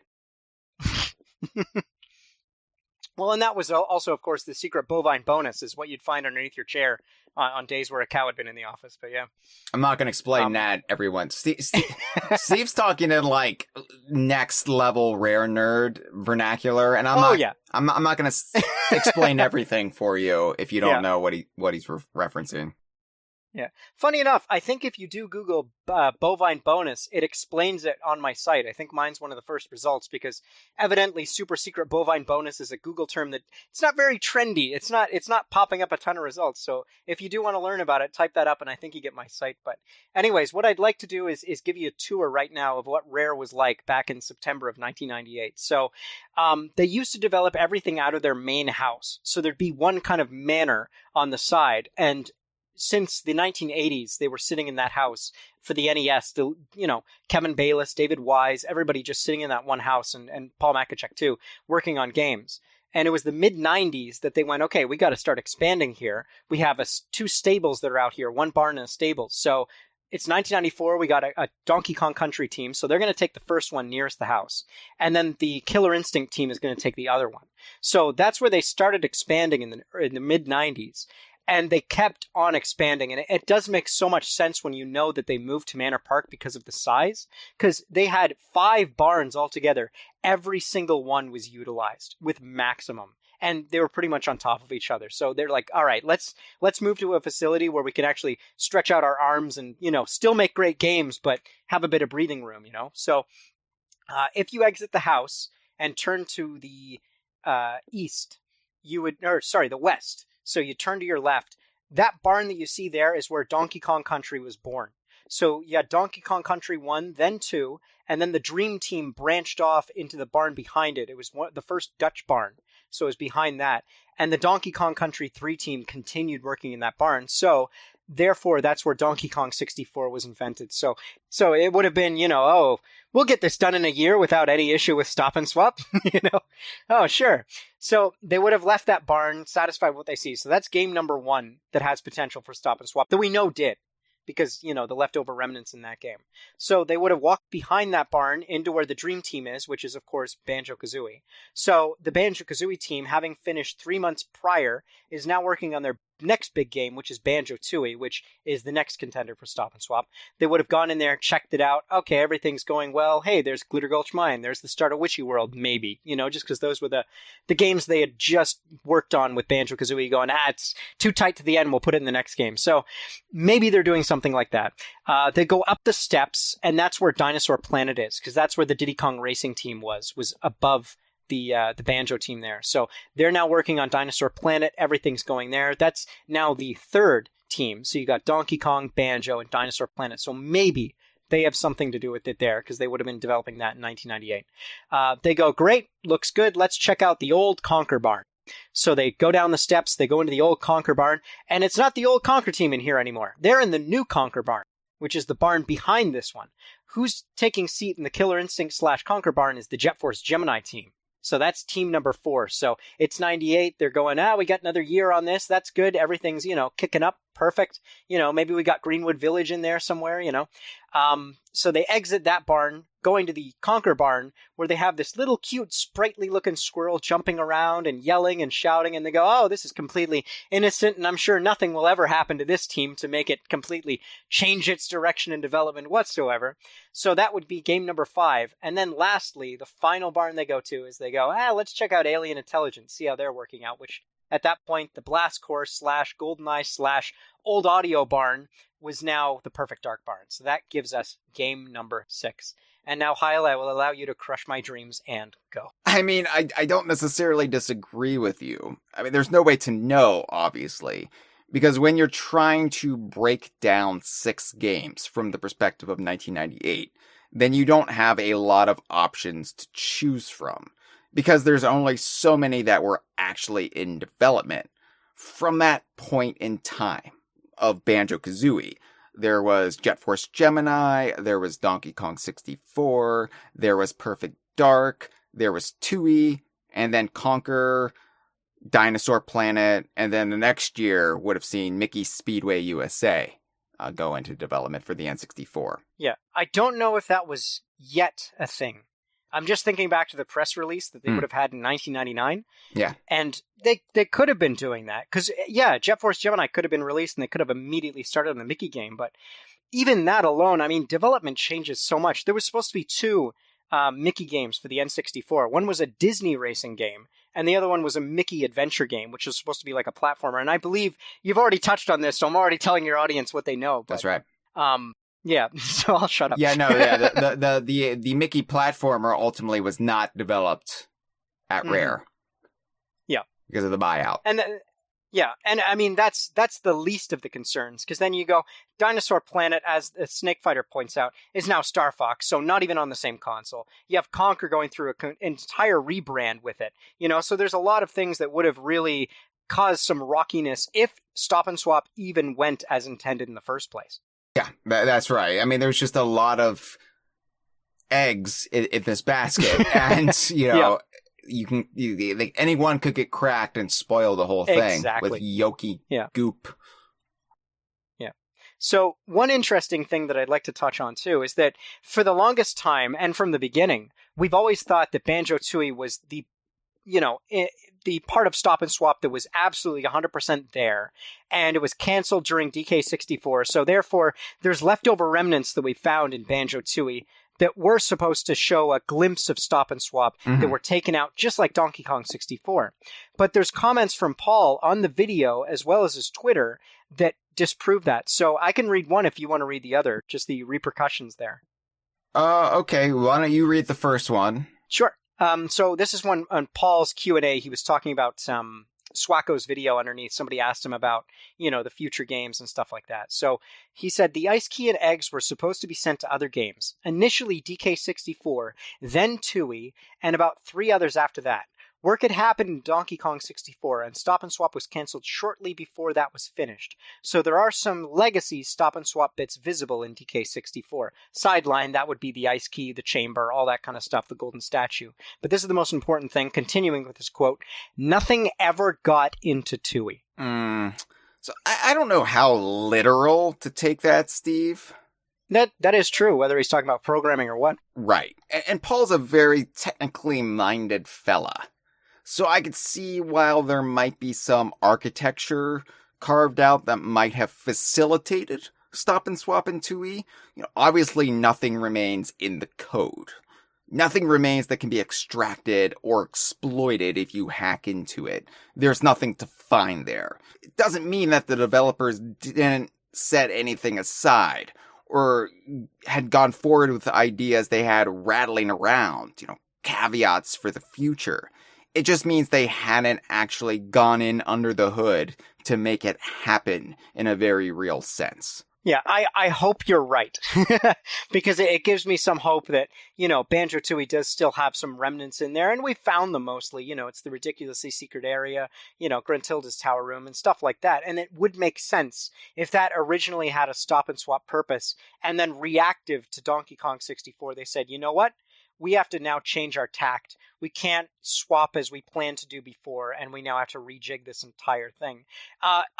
[SPEAKER 4] Well, and that was also, of course, the secret bovine bonus is what you'd find underneath your chair on days where a cow had been in the office. But yeah.
[SPEAKER 3] I'm not going to explain that, everyone. Steve's talking in like next level rare nerd vernacular, and I'm not going to explain everything for you if you don't know what he's referencing.
[SPEAKER 4] Yeah. Funny enough, I think if you do Google bovine bonus, it explains it on my site. I think mine's one of the first results because evidently super secret bovine bonus is a Google term that it's not very trendy. It's not popping up a ton of results. So if you do want to learn about it, type that up and I think you get my site. But anyways, what I'd like to do is give you a tour right now of what Rare was like back in September of 1998. So they used to develop everything out of their main house. So there'd be one kind of manor on the side, and since the 1980s, they were sitting in that house for the NES. Kevin Bayliss, David Wise, everybody just sitting in that one house, and Paul Makachek too, working on games. And it was the mid-90s that they went, okay, we got to start expanding here. We have two stables that are out here, one barn and a stable. So it's 1994. We got a Donkey Kong Country team. So they're going to take the first one nearest the house. And then the Killer Instinct team is going to take the other one. So that's where they started expanding in the mid-90s. And they kept on expanding. And it does make so much sense when you know that they moved to Manor Park because of the size. Because they had 5 barns altogether. Every single one was utilized with maximum. And they were pretty much on top of each other. So they're like, all right, let's move to a facility where we can actually stretch out our arms and, still make great games, but have a bit of breathing room, So if you exit the house and turn to the the west. So you turn to your left. That barn that you see there is where Donkey Kong Country was born. So you had Donkey Kong Country 1, then 2, and then the Dream Team branched off into the barn behind it. It was the first Dutch barn, so it was behind that. And the Donkey Kong Country 3 team continued working in that barn. So therefore, that's where Donkey Kong 64 was invented. So it would have been, we'll get this done in a year without any issue with Stop and Swop, Oh, sure. So they would have left that barn satisfied with what they see. So that's game number 1 that has potential for Stop and Swop that we know did. Because, the leftover remnants in that game. So they would have walked behind that barn into where the Dream Team is, which is, of course, Banjo-Kazooie. So the Banjo-Kazooie team, having finished 3 months prior, is now working on their next big game, which is Banjo-Tooie, which is the next contender for Stop and Swap. They would have gone in there, checked it out. Okay, everything's going well. Hey, there's Glitter Gulch Mine. There's the start of Witchy World, maybe. Just because those were the games they had just worked on with Banjo-Kazooie going, it's too tight to the end. We'll put it in the next game. So maybe they're doing something like that. They go up the steps, and that's where Dinosaur Planet is, because that's where the Diddy Kong Racing team was above the Banjo team there. So they're now working on Dinosaur Planet. Everything's going there. That's now the 3rd team. So you got Donkey Kong, Banjo, and Dinosaur Planet. So maybe they have something to do with it there because they would have been developing that in 1998. They go, great, looks good. Let's check out the old Conker barn. So they go down the steps. They go into the old Conker barn. And it's not the old Conker team in here anymore. They're in the new Conker barn, which is the barn behind this one. Who's taking seat in the Killer Instinct / Conker barn is the Jet Force Gemini team. So that's team number 4. So it's 98. They're going, we got another year on this. That's good. Everything's, kicking up. Perfect. Maybe we got Greenwood Village in there somewhere, So they exit that barn, going to the Conker barn, where they have this little cute, sprightly looking squirrel jumping around and yelling and shouting. And they go, oh, this is completely innocent. And I'm sure nothing will ever happen to this team to make it completely change its direction and development whatsoever. So that would be game number 5. And then lastly, the final barn they go to is they go, let's check out Alien Intelligence, see how they're working out, which at that point, the Blast Course / GoldenEye / Old Audio barn was now the Perfect Dark barn. So that gives us game number 6. And now, Hyle, I will allow you to crush my dreams and go.
[SPEAKER 3] I mean, I don't necessarily disagree with you. I mean, there's no way to know, obviously. Because when you're trying to break down 6 games from the perspective of 1998, then you don't have a lot of options to choose from. Because there's only so many that were actually in development from that point in time of Banjo-Kazooie. There was Jet Force Gemini, there was Donkey Kong 64, there was Perfect Dark, there was Tooie, and then Conker, Dinosaur Planet, and then the next year would have seen Mickey Speedway USA. go into development for the N64.
[SPEAKER 4] Yeah, I don't know if that was yet a thing. I'm just thinking back to the press release that they would have had in 1999.
[SPEAKER 3] Yeah.
[SPEAKER 4] And they could have been doing that. Because, yeah, Jet Force Gemini could have been released and they could have immediately started on the Mickey game. But even that alone, I mean, development changes so much. There was supposed to be two Mickey games for the N64. One was a Disney racing game, and the other one was a Mickey adventure game, which was supposed to be like a platformer. And I believe you've already touched on this, so I'm already telling your audience what they know. But,
[SPEAKER 3] That's right.
[SPEAKER 4] Yeah, so I'll shut up.
[SPEAKER 3] Yeah, no, yeah, the Mickey platformer ultimately was not developed at Rare.
[SPEAKER 4] Yeah,
[SPEAKER 3] because of the buyout.
[SPEAKER 4] And I mean that's the least of the concerns, because then you go Dinosaur Planet, as the Snake Fighter points out, is now Star Fox, so not even on the same console. You have Conker going through an entire rebrand with it, so there's a lot of things that would have really caused some rockiness if Stop and Swap even went as intended in the first place.
[SPEAKER 3] Yeah, that's right. I mean, there's just a lot of eggs in this basket, and anyone could get cracked and spoil the whole thing with yolky goop.
[SPEAKER 4] Yeah. So one interesting thing that I'd like to touch on too is that for the longest time and from the beginning, we've always thought that Banjo-Tooie was the part of Stop and Swap that was absolutely 100% there, and it was canceled during DK64, so therefore there's leftover remnants that we found in Banjo-Tooie that were supposed to show a glimpse of Stop and Swap that were taken out just like Donkey Kong 64. But there's comments from Paul on the video as well as his Twitter that disprove that. So I can read one if you want to read the other, just the repercussions there.
[SPEAKER 3] Okay, why don't you read the first one?
[SPEAKER 4] Sure. So this is one on Paul's Q&A. He was talking about Swacko's video underneath. Somebody asked him about, the future games and stuff like that. So he said, the Ice Key and eggs were supposed to be sent to other games. Initially DK64, then Tooie, and about 3 others after that. Work had happened in Donkey Kong 64, and Stop and Swap was canceled shortly before that was finished. So there are some legacy Stop and Swap bits visible in DK64. Sideline, that would be the Ice Key, the chamber, all that kind of stuff, the golden statue. But this is the most important thing, continuing with this quote, nothing ever got into Tooie.
[SPEAKER 3] So I don't know how literal to take that, Steve.
[SPEAKER 4] That is true, whether he's talking about programming or what.
[SPEAKER 3] Right. And Paul's a very technically minded fella. So I could see while there might be some architecture carved out that might have facilitated Stop and Swap in Tooie, obviously nothing remains in the code. Nothing remains that can be extracted or exploited if you hack into it. There's nothing to find there. It doesn't mean that the developers didn't set anything aside or had gone forward with ideas they had rattling around, caveats for the future. It just means they hadn't actually gone in under the hood to make it happen in a very real sense.
[SPEAKER 4] Yeah, I hope you're right, because it gives me some hope that, Banjo-Tooie does still have some remnants in there, and we found them mostly. It's the ridiculously secret area, Gruntilda's tower room and stuff like that, and it would make sense if that originally had a Stop and Swap purpose, and then reactive to Donkey Kong 64, they said, you know what? We have to now change our tact. We can't swap as we planned to do before, and we now have to rejig this entire thing.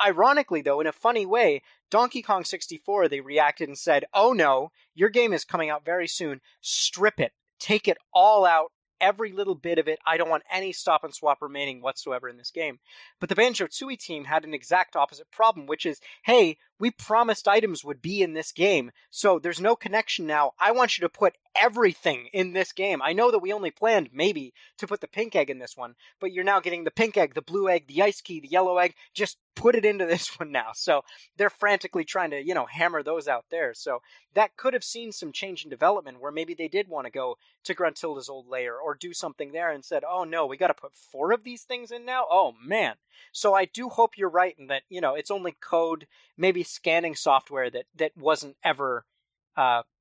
[SPEAKER 4] Ironically, though, in a funny way, Donkey Kong 64, they reacted and said, oh no, your game is coming out very soon. Strip it. Take it all out. Every little bit of it. I don't want any Stop and Swap remaining whatsoever in this game. But the Banjo-Tooie team had an exact opposite problem, which is, hey, we promised items would be in this game, so there's no connection now. I want you to put everything in this game. I know that we only planned, maybe, to put the pink egg in this one, but you're now getting the pink egg, the blue egg, the ice key, the yellow egg. Just put it into this one now. So they're frantically trying to, hammer those out there. So that could have seen some change in development where maybe they did want to go to Gruntilda's old lair or do something there and said, oh no, we got to put 4 of these things in now? Oh man. So I do hope you're right in that, it's only code, maybe scanning software that wasn't ever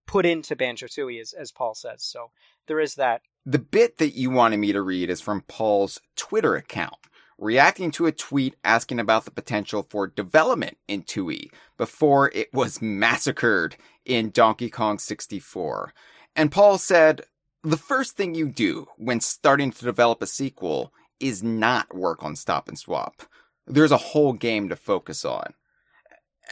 [SPEAKER 4] put into Banjo-Tooie, as Paul says. So there is that.
[SPEAKER 3] The bit that you wanted me to read is from Paul's Twitter account, reacting to a tweet asking about the potential for development in Tooie before it was massacred in Donkey Kong 64. And Paul said, the first thing you do when starting to develop a sequel is not work on Stop and Swap. There's a whole game to focus on.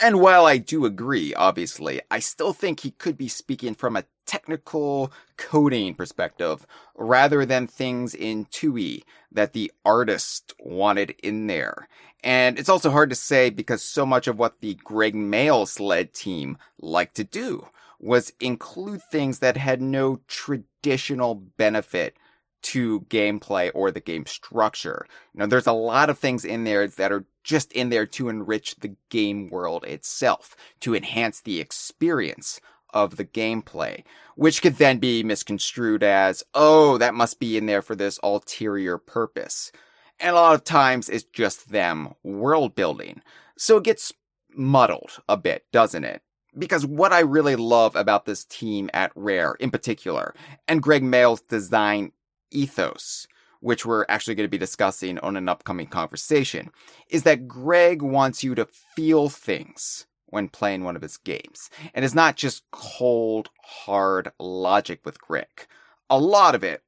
[SPEAKER 3] And while I do agree, obviously, I still think he could be speaking from a technical coding perspective rather than things in Tooie that the artist wanted in there. And it's also hard to say because so much of what the Greg Mails-led team liked to do was include things that had no traditional benefit to gameplay or the game structure. There's a lot of things in there that are just in there to enrich the game world itself, to enhance the experience of the gameplay, which could then be misconstrued as, oh, that must be in there for this ulterior purpose. And a lot of times it's just them world building. So it gets muddled a bit, doesn't it? Because what I really love about this team at Rare in particular, and Greg Mails' design ethos, which we're actually going to be discussing on an upcoming conversation, is that Greg wants you to feel things when playing one of his games. And it's not just cold, hard logic with Greg. A lot of it,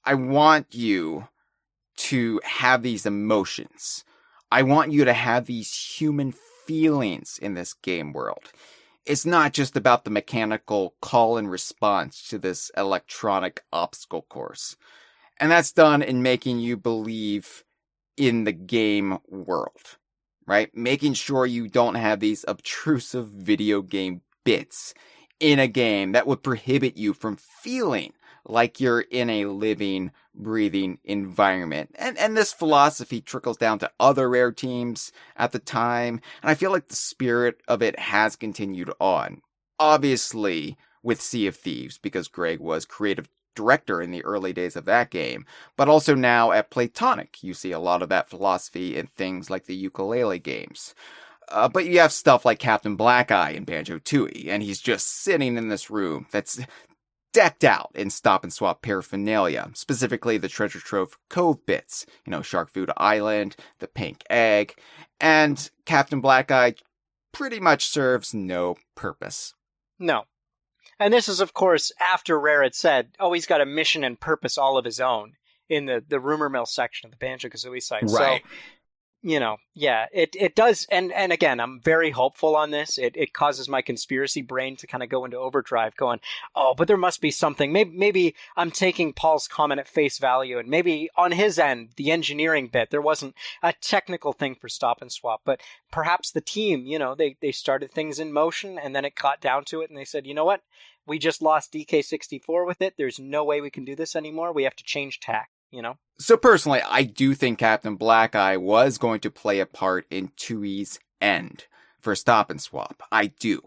[SPEAKER 3] I want you to have these emotions. I want you to have these human feelings in this game world. It's not just about the mechanical call and response to this electronic obstacle course. And that's done in making you believe in the game world, right? Making sure you don't have these obtrusive video game bits in a game that would prohibit you from feeling like you're in a living, breathing environment. And this philosophy trickles down to other Rare teams at the time, and I feel like the spirit of it has continued on. Obviously, with Sea of Thieves, because Greg was creative director in the early days of that game, but also now at Playtonic, you see a lot of that philosophy in things like the ukulele games. But you have stuff like Captain Blackeye in Banjo-Tooie, and he's just sitting in this room that's decked out in Stop and Swap paraphernalia, specifically the Treasure Trove Cove bits, Shark Food Island, the Pink Egg, and Captain Blackeye pretty much serves no purpose.
[SPEAKER 4] No. And this is, of course, after Rare had said, oh, he's got a mission and purpose all of his own in the rumor mill section of the Banjo-Kazooie site.
[SPEAKER 3] Right.
[SPEAKER 4] So, it does. And again, I'm very hopeful on this. It causes my conspiracy brain to kind of go into overdrive going, oh, but there must be something. Maybe I'm taking Paul's comment at face value, and maybe on his end, the engineering bit, there wasn't a technical thing for Stop and Swap, but perhaps the team, they started things in motion and then it caught down to it and they said, you know what? We just lost DK64 with it. There's no way we can do this anymore. We have to change tack,
[SPEAKER 3] So personally, I do think Captain Blackeye was going to play a part in Tooie's end for Stop and Swap. I do.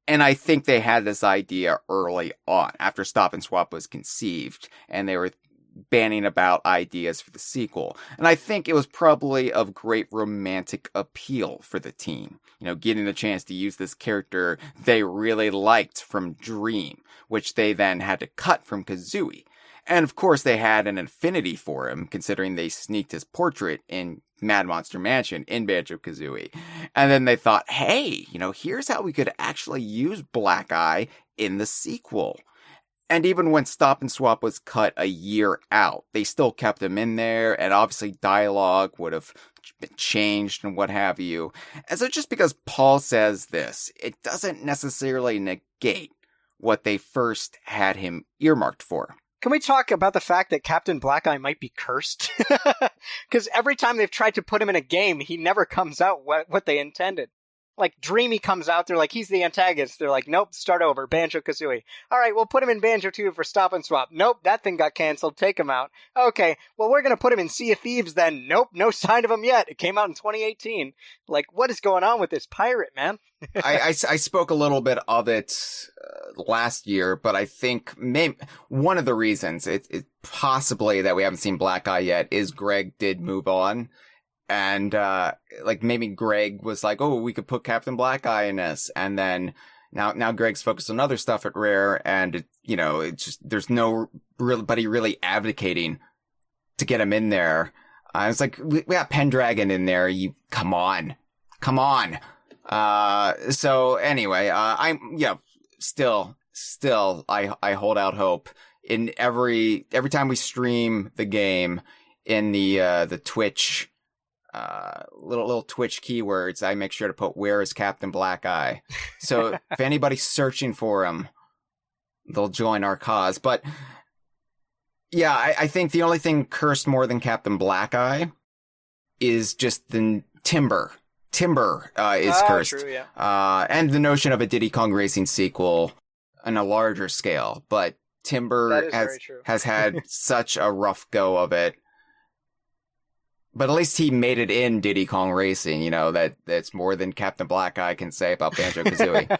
[SPEAKER 3] And I think they had this idea early on, after Stop and Swap was conceived, and they were banning about ideas for the sequel. And I think it was probably of great romantic appeal for the team. Getting the chance to use this character they really liked from Dream, which they then had to cut from Kazooie. And of course they had an affinity for him, considering they sneaked his portrait in Mad Monster Mansion in Banjo-Kazooie. And then they thought, hey, here's how we could actually use Blackeye in the sequel. And even when Stop and Swap was cut a year out, they still kept him in there, and obviously dialogue would have been changed and what have you. And so just because Paul says this, it doesn't necessarily negate what they first had him earmarked for.
[SPEAKER 4] Can we talk about the fact that Captain Blackeye might be cursed? Because every time they've tried to put him in a game, he never comes out what they intended. Like, Dreamy comes out, they're like, he's the antagonist. They're like, nope, start over, Banjo-Kazooie. All right, we'll put him in Banjo-Tooie for Stop and Swap. Nope, that thing got canceled, take him out. Okay, well, we're going to put him in Sea of Thieves then. Nope, no sign of him yet. It came out in 2018. Like, what is going on with this pirate, man?
[SPEAKER 3] I spoke a little bit of it last year, but I think one of the reasons it's possibly that we haven't seen Blackeye yet is Greg did move on. And, maybe Greg was like, oh, we could put Captain Blackeye in this. And then now Greg's focused on other stuff at Rare. And, it's just, there's nobody really advocating to get him in there. It's like, we got Pendragon in there. Come on. So anyway, still, I hold out hope in every time we stream the game in the Twitch little Twitch keywords, I make sure to put "Where is Captain Black Eye?" So if anybody's searching for him, they'll join our cause. But yeah, I think the only thing cursed more than Captain Black Eye is just the timber. Timber is cursed.
[SPEAKER 4] True, yeah.
[SPEAKER 3] And the notion of a Diddy Kong Racing sequel on a larger scale. But Timber has had such a rough go of it. But at least he made it in Diddy Kong Racing, that's more than Captain Black Eye can say about Banjo-Kazooie.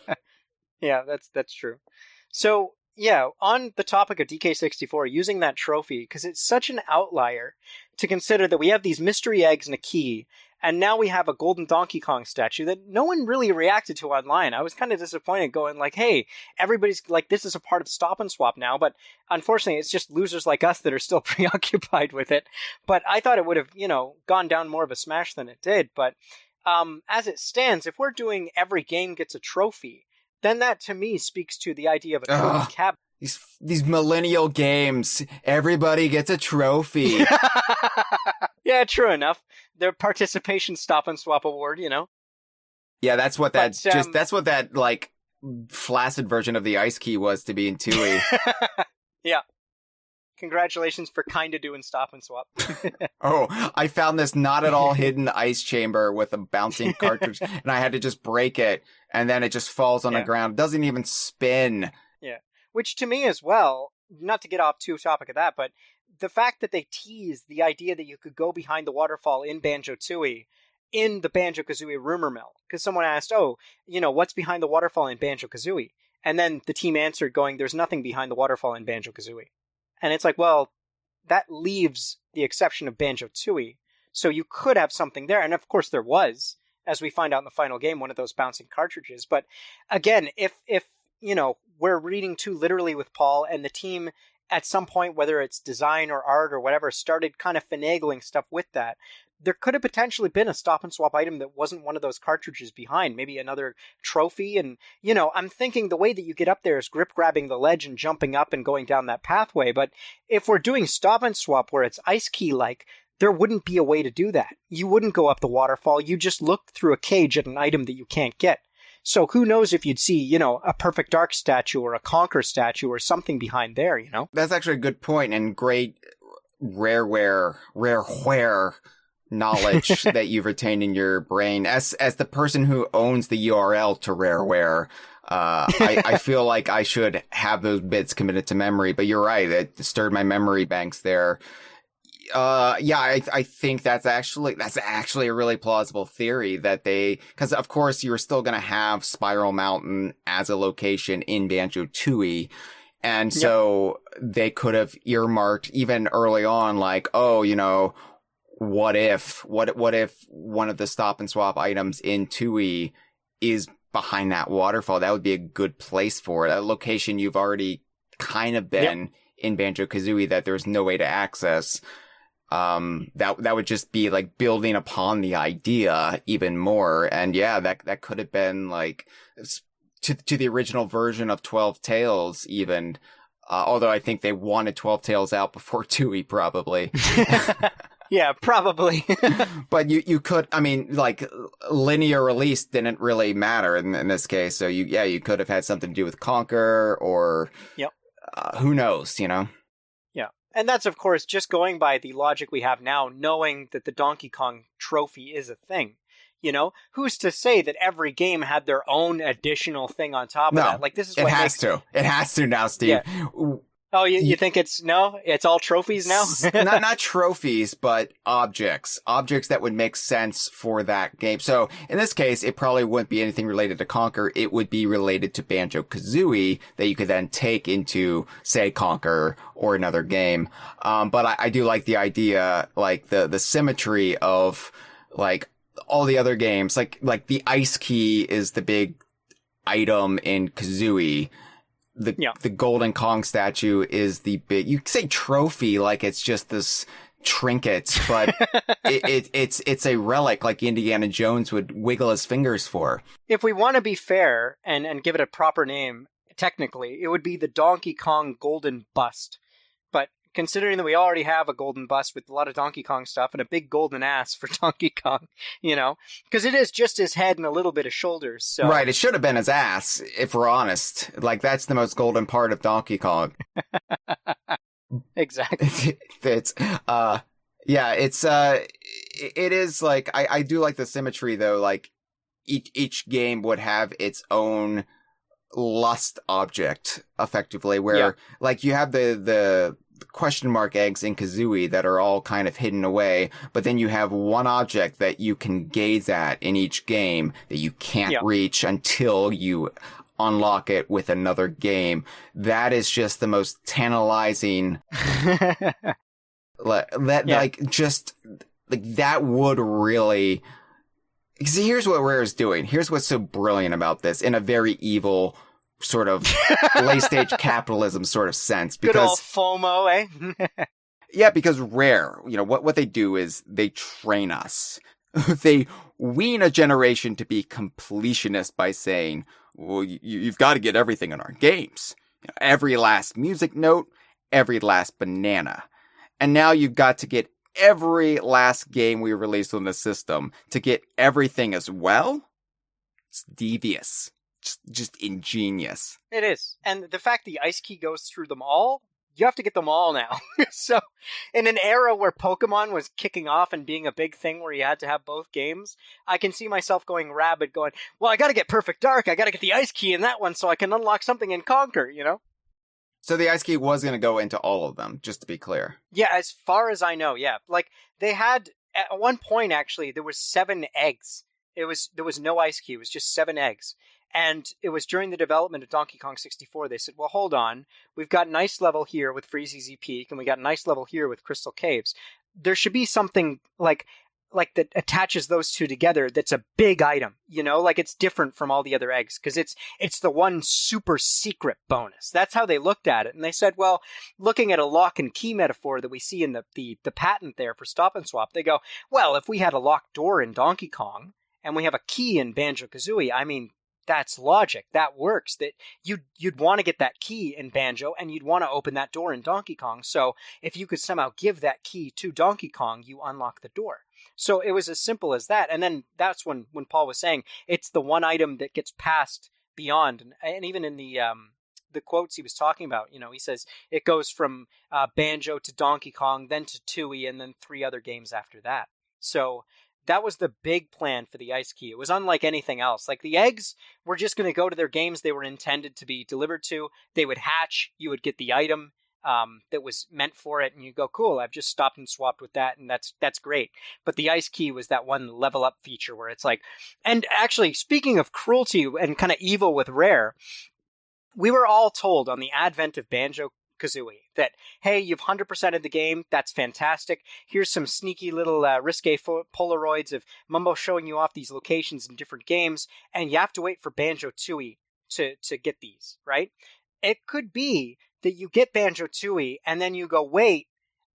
[SPEAKER 4] Yeah, that's true. So, yeah, on the topic of DK64, using that trophy, because it's such an outlier to consider that we have these mystery eggs and a key, and now we have a golden Donkey Kong statue that no one really reacted to online. I was kind of disappointed going like, hey, everybody's like, this is a part of Stop and Swap now, but unfortunately it's just losers like us that are still preoccupied with it. But I thought it would have, gone down more of a smash than it did. But as it stands, if we're doing every game gets a trophy, then that to me speaks to the idea of a trophy cabinet.
[SPEAKER 3] These millennial games, everybody gets a trophy.
[SPEAKER 4] Yeah, true enough. Their participation Stop and Swap award,
[SPEAKER 3] Yeah, that's what that like flaccid version of the ice key was to be in Tooie.
[SPEAKER 4] Yeah. Congratulations for kinda doing Stop and Swap.
[SPEAKER 3] Oh, I found this not at all hidden ice chamber with a bouncing cartridge, and I had to just break it, and then it just falls on the ground. It doesn't even spin.
[SPEAKER 4] Yeah. Which to me as well, not to get off too topic of that, but the fact that they teased the idea that you could go behind the waterfall in Banjo-Tooie in the Banjo-Kazooie rumor mill. Because someone asked, what's behind the waterfall in Banjo-Kazooie? And then the team answered going, there's nothing behind the waterfall in Banjo-Kazooie. And it's like, well, that leaves the exception of Banjo-Tooie. So you could have something there. And of course there was, as we find out in the final game, one of those bouncing cartridges. But again, if we're reading too literally with Paul and the team at some point, whether it's design or art or whatever, started kind of finagling stuff with that, there could have potentially been a Stop and Swap item that wasn't one of those cartridges behind, maybe another trophy. And, I'm thinking the way that you get up there is grip grabbing the ledge and jumping up and going down that pathway. But if we're doing Stop and Swap where it's ice key like, there wouldn't be a way to do that. You wouldn't go up the waterfall. You just look through a cage at an item that you can't get. So who knows if you'd see, a Perfect Dark statue or a Conquer statue or something behind there,
[SPEAKER 3] That's actually a good point and great rareware knowledge that you've retained in your brain. As the person who owns the URL to rareware, I feel like I should have those bits committed to memory, but you're right. It stirred my memory banks there. I think that's actually a really plausible theory that because of course you're still going to have Spiral Mountain as a location in Banjo-Tooie. And so they could have earmarked even early on, like, what if one of the Stop and Swap items in Tooie is behind that waterfall? That would be a good place for it. A location you've already kind of been in Banjo-Kazooie that there's no way to access. That would just be like building upon the idea even more. And that could have been like to the original version of 12 Tales even. Although I think they wanted 12 Tales out before Tooie probably.
[SPEAKER 4] Yeah, probably.
[SPEAKER 3] But you could, linear release didn't really matter in this case. So you could have had something to do with Conquer or who knows, Yeah.
[SPEAKER 4] And that's, of course, just going by the logic we have now, knowing that the Donkey Kong trophy is a thing. Who's to say that every game had their own additional thing on top of that? Like, this is what
[SPEAKER 3] It has to now, Steve.
[SPEAKER 4] Yeah. Oh, you think it's all trophies now?
[SPEAKER 3] not trophies, but objects that would make sense for that game. So in this case, it probably wouldn't be anything related to Conquer. It would be related to Banjo-Kazooie that you could then take into, say, Conquer or another game. But I do like the idea, like the symmetry of like all the other games, like the ice key is the big item in Kazooie. The Golden Kong statue is the big, you say trophy like it's just this trinket, but it's a relic like Indiana Jones would wiggle his fingers for.
[SPEAKER 4] If we want to be fair and give it a proper name, technically, it would be the Donkey Kong Golden Bust. But considering that we already have a golden bust with a lot of Donkey Kong stuff and a big golden ass for Donkey Kong, because it is just his head and a little bit of shoulders. So.
[SPEAKER 3] Right, it should have been his ass, if we're honest. Like, that's the most golden part of Donkey Kong.
[SPEAKER 4] Exactly.
[SPEAKER 3] It is like, I do like the symmetry though, like, each game would have its own lust object, effectively, where, like, you have the question mark eggs in Kazooie that are all kind of hidden away, but then you have one object that you can gaze at in each game that you can't reach until you unlock it with another game. That is just the most tantalizing. That would really. See, here's what Rare's doing. Here's what's so brilliant about this in a very evil sort of late stage capitalism sort of sense. Because,
[SPEAKER 4] good old FOMO, eh?
[SPEAKER 3] Yeah, because Rare, what they do is they train us. They wean a generation to be completionist by saying, well, you've got to get everything in our games. Every last music note, every last banana. And now you've got to get every last game we released on the system to get everything as well. It's devious. Just ingenious.
[SPEAKER 4] It is. And the fact the ice key goes through them all, you have to get them all now. So, in an era where Pokemon was kicking off and being a big thing where you had to have both games, I can see myself going rabid, going, well, I gotta get Perfect Dark, I gotta get the ice key in that one so I can unlock something in Conquer,
[SPEAKER 3] So the ice key was going to go into all of them, just to be clear.
[SPEAKER 4] Yeah, as far as I know, yeah. Like, they had, at one point, actually, there was 7 eggs. There was no ice key, it was just 7 eggs. And it was during the development of Donkey Kong 64, they said, well, hold on, we've got a nice level here with Freezeezy Peak, and we got a nice level here with Crystal Caves. There should be something like that attaches those two together that's a big item, like it's different from all the other eggs, because it's the one super secret bonus. That's how they looked at it. And they said, well, looking at a lock and key metaphor that we see in the patent there for Stop N Swop, they go, well, if we had a locked door in Donkey Kong, and we have a key in Banjo-Kazooie, I mean, that's logic. That works. That you'd want to get that key in Banjo, and you'd want to open that door in Donkey Kong. So if you could somehow give that key to Donkey Kong, you unlock the door. So it was as simple as that. And then that's when Paul was saying it's the one item that gets passed beyond. And even in the quotes he was talking about, he says it goes from Banjo to Donkey Kong, then to Tooie, and then 3 other games after that. So that was the big plan for the ice key. It was unlike anything else. Like, the eggs were just going to go to their games they were intended to be delivered to. They would hatch. You would get the item that was meant for it, and you go, cool, I've just stopped and swapped with that, and that's great. But the ice key was that one level up feature where it's like, and actually, speaking of cruelty and kind of evil with Rare, we were all told on the advent of Banjo-Kazooie that, hey, you've 100%ed the game, that's fantastic. Here's some sneaky little risque Polaroids of Mumbo showing you off these locations in different games, and you have to wait for Banjo-Tooie to get these, right? It could be that you get Banjo-Tooie, and then you go, wait,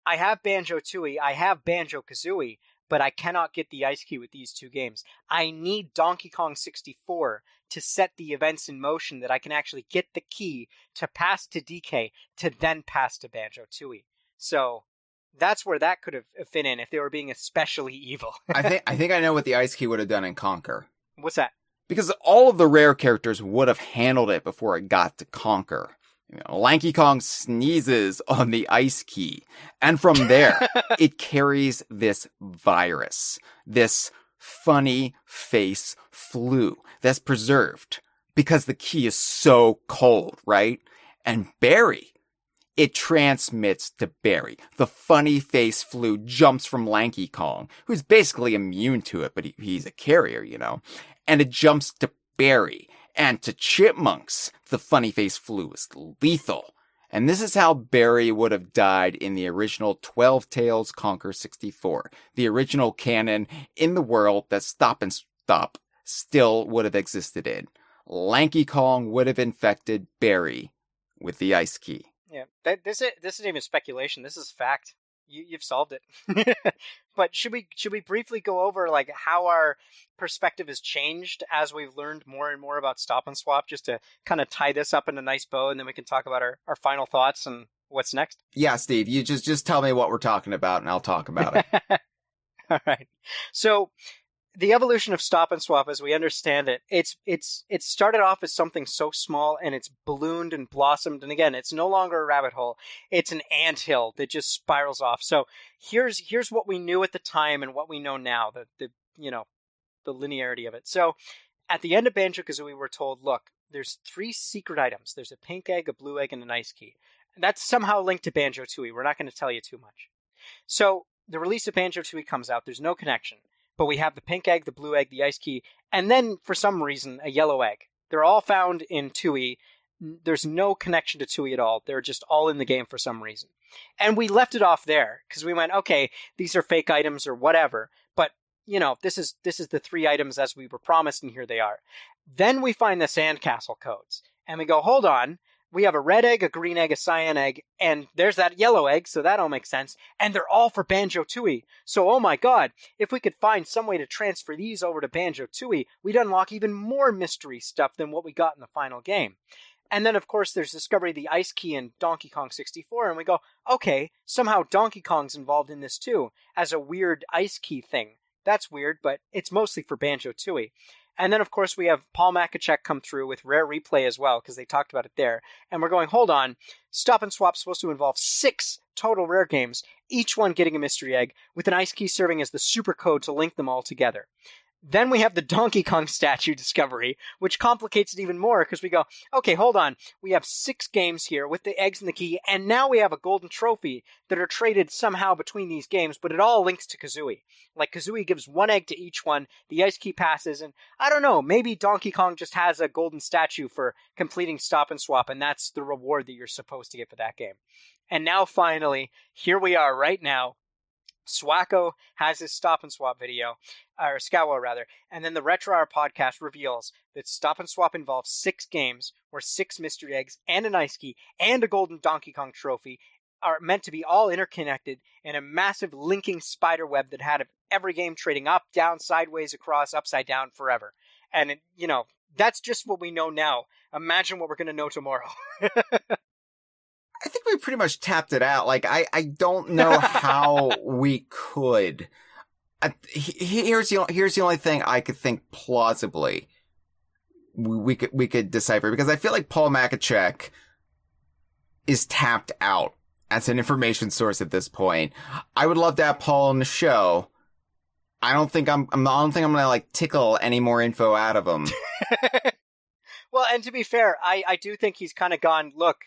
[SPEAKER 4] I have Banjo-Tooie, I have Banjo-Kazooie, but I cannot get the ice key with these 2 games. I need Donkey Kong 64 to set the events in motion that I can actually get the key to pass to DK to then pass to Banjo-Tooie. So that's where that could have fit in if they were being especially evil.
[SPEAKER 3] I think I know what the ice key would have done in Conquer.
[SPEAKER 4] What's that?
[SPEAKER 3] Because all of the Rare characters would have handled it before it got to Conquer. Lanky Kong sneezes on the ice key. And from there, it carries this virus, this funny face flu that's preserved because the key is so cold, right? And Barry, it transmits to Barry. The funny face flu jumps from Lanky Kong, who's basically immune to it, but he's a carrier, and it jumps to Barry. And to Chipmunks, the funny face flu is lethal. And this is how Barry would have died in the original 12 Tales Conquer 64. The original canon in the world that Stop N Swop still would have existed in. Lanky Kong would have infected Barry with the ice key.
[SPEAKER 4] Yeah, this isn't even speculation. This is fact. You've solved it. But should we briefly go over like how our perspective has changed as we've learned more and more about Stop N Swop, just to kind of tie this up in a nice bow, and then we can talk about our final thoughts and What's next?
[SPEAKER 3] Yeah, Steve, you just tell me what we're talking about, and I'll talk about it.
[SPEAKER 4] All right. So the evolution of Stop and Swap, as we understand it, it started off as something so small, and it's ballooned and blossomed. And again, it's no longer a rabbit hole; it's an anthill that just spirals off. So here's what we knew at the time and what we know now. The linearity of it. So at the end of Banjo-Kazooie, we're told, look, there's 3 secret items. There's a pink egg, a blue egg, and an ice key. And that's somehow linked to Banjo-Tooie. We're not going to tell you too much. So the release of Banjo-Tooie comes out. There's no connection. But we have the pink egg, the blue egg, the ice key, and then, for some reason, a yellow egg. They're all found in Tooie. There's no connection to Tooie at all. They're just all in the game for some reason. And we left it off there, because we went, okay, these are fake items or whatever. But, this is the 3 items as we were promised, and here they are. Then we find the sandcastle codes. And we go, hold on. We have a red egg, a green egg, a cyan egg, and there's that yellow egg, so that all makes sense. And they're all for Banjo-Tooie. So, oh my god, if we could find some way to transfer these over to Banjo-Tooie, we'd unlock even more mystery stuff than what we got in the final game. And then, of course, there's discovery of the ice key in Donkey Kong 64, and we go, okay, somehow Donkey Kong's involved in this too, as a weird ice key thing. That's weird, but it's mostly for Banjo-Tooie. And then, of course, we have Paul Makachek come through with Rare Replay as well, because they talked about it there. And we're going, hold on, Stop and Swap's supposed to involve 6 total Rare games, each one getting a mystery egg, with an ice key serving as the super code to link them all together. Then we have the Donkey Kong statue discovery, which complicates it even more, because we go, okay, hold on, we have 6 games here with the eggs and the key, and now we have a golden trophy that are traded somehow between these games, but it all links to Kazooie. Like, Kazooie gives 1 egg to each one, the ice key passes, and I don't know, maybe Donkey Kong just has a golden statue for completing Stop and Swap, and that's the reward that you're supposed to get for that game. And now, finally, here we are right now. Swacko has his Stop and Swap video, or Scowo rather, and then the Retro Hour podcast reveals that Stop and Swap involves 6 games where 6 mystery eggs and an ice key and a golden Donkey Kong trophy are meant to be all interconnected in a massive linking spider web that had every game trading up, down, sideways, across, upside down, forever. And, that's just what we know now. Imagine what we're going to know tomorrow.
[SPEAKER 3] I think we pretty much tapped it out. Like, I don't know how we could. Here's the only thing I could think plausibly we could decipher, because I feel like Paul Makachek is tapped out as an information source at this point. I would love to have Paul on the show. I don't think I'm gonna like tickle any more info out of him.
[SPEAKER 4] Well, and to be fair, I do think he's kind of gone, look,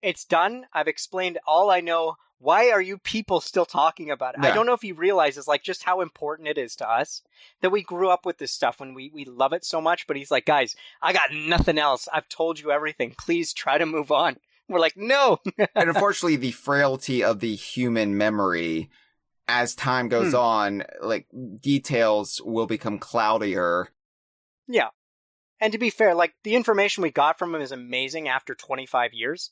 [SPEAKER 4] it's done. I've explained all I know. Why are you people still talking about it? Yeah. I don't know if he realizes like just how important it is to us that we grew up with this stuff and we love it so much. But he's like, guys, I got nothing else. I've told you everything. Please try to move on. We're like, no.
[SPEAKER 3] And unfortunately, the frailty of the human memory, as time goes on, like details will become cloudier.
[SPEAKER 4] Yeah. And to be fair, like the information we got from him is amazing after 25 years.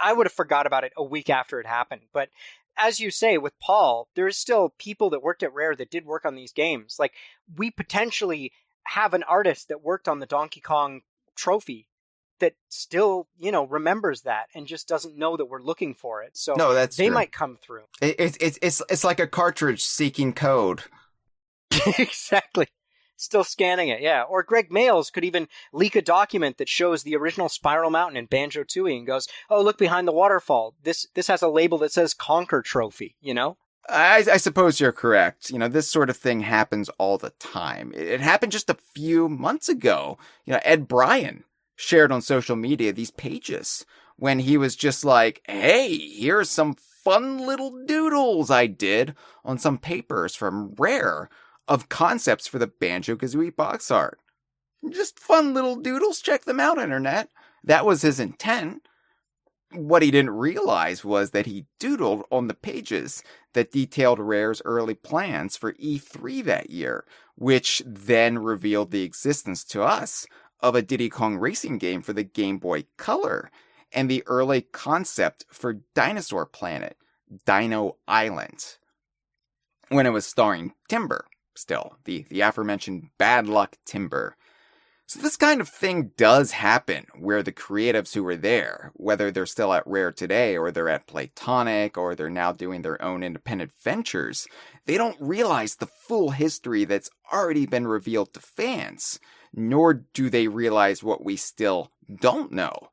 [SPEAKER 4] I would have forgot about it a week after it happened. But as you say, with Paul, there's still people that worked at Rare that did work on these games. Like, we potentially have an artist that worked on the Donkey Kong trophy that still, remembers that and just doesn't know that we're looking for it. So
[SPEAKER 3] no, that's
[SPEAKER 4] they
[SPEAKER 3] true.
[SPEAKER 4] might come through.
[SPEAKER 3] It's like a cartridge seeking code.
[SPEAKER 4] Exactly. Still scanning it, yeah. Or Greg Mayles could even leak a document that shows the original Spiral Mountain in Banjo-Tooie and goes, oh, look behind the waterfall. This has a label that says Conquer Trophy,
[SPEAKER 3] I suppose you're correct. This sort of thing happens all the time. It happened just a few months ago. Ed Bryan shared on social media these pages when he was just like, hey, here's some fun little doodles I did on some papers from Rare of concepts for the Banjo-Kazooie box art. Just fun little doodles. Check them out, Internet. That was his intent. What he didn't realize was that he doodled on the pages that detailed Rare's early plans for E3 that year, which then revealed the existence to us of a Diddy Kong racing game for the Game Boy Color and the early concept for Dinosaur Planet, Dino Island, when it was starring Timber. Still, the aforementioned Bad Luck Timber. So this kind of thing does happen where the creatives who were there, whether they're still at Rare today or they're at Playtonic or they're now doing their own independent ventures, they don't realize the full history that's already been revealed to fans, nor do they realize what we still don't know.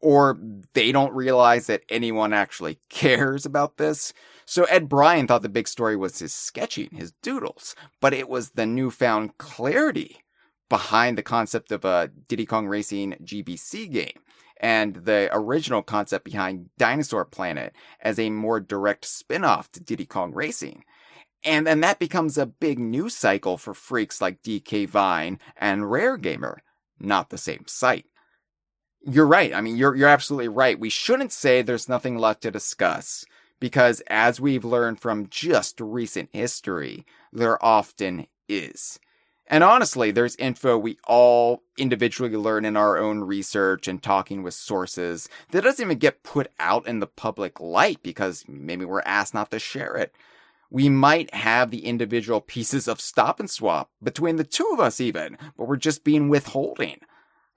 [SPEAKER 3] Or they don't realize that anyone actually cares about this. So Ed Bryan thought the big story was his sketching, his doodles, but it was the newfound clarity behind the concept of a Diddy Kong Racing GBC game and the original concept behind Dinosaur Planet as a more direct spin-off to Diddy Kong Racing. And then that becomes a big news cycle for freaks like DK Vine and Rare Gamer, not the same site. You're right. I mean, you're absolutely right. We shouldn't say there's nothing left to discuss, because as we've learned from just recent history, there often is. And honestly, there's info we all individually learn in our own research and talking with sources that doesn't even get put out in the public light because maybe we're asked not to share it. We might have the individual pieces of Stop and Swap between the two of us even, but we're just being withholding.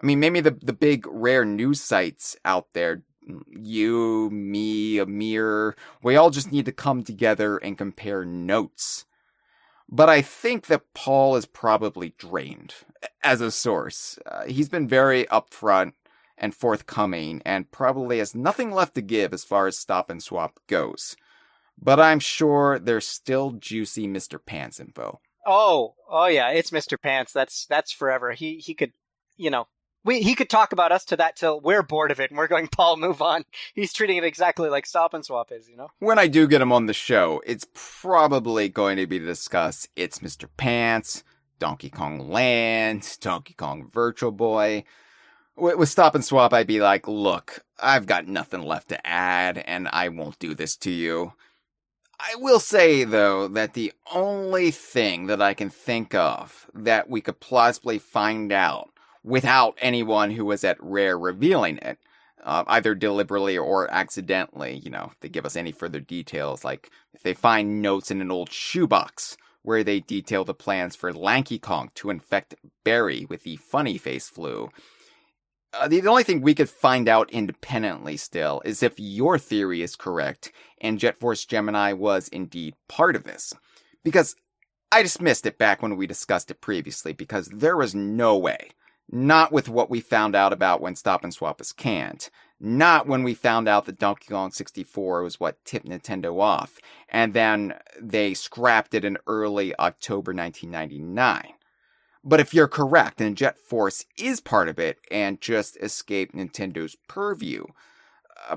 [SPEAKER 3] I mean, maybe the big Rare news sites out there, you, me, Amir, we all just need to come together and compare notes. But I think that Paul is probably drained as a source. He's been very upfront and forthcoming and probably has nothing left to give as far as Stop and Swap goes. But I'm sure there's still juicy Mr. Pants info.
[SPEAKER 4] Oh yeah, it's Mr. Pants. That's forever. He could, he could talk about us to that till we're bored of it and we're going, Paul, move on. He's treating it exactly like Stop and Swap is,
[SPEAKER 3] When I do get him on the show, it's probably going to be to discuss It's Mr. Pants, Donkey Kong Land, Donkey Kong Virtual Boy. With Stop and Swap, I'd be like, look, I've got nothing left to add and I won't do this to you. I will say, though, that the only thing that I can think of that we could plausibly find out without anyone who was at Rare revealing it, either deliberately or accidentally, if they give us any further details, like if they find notes in an old shoebox where they detail the plans for Lanky Kong to infect Barry with the funny face flu. The only thing we could find out independently still is if your theory is correct and Jet Force Gemini was indeed part of this. Because I dismissed it back when we discussed it previously because there was no way. Not with what we found out about when Stop and Swap was canned. Not when we found out that Donkey Kong 64 was what tipped Nintendo off. And then they scrapped it in early October 1999. But if you're correct, and Jet Force is part of it and just escaped Nintendo's purview.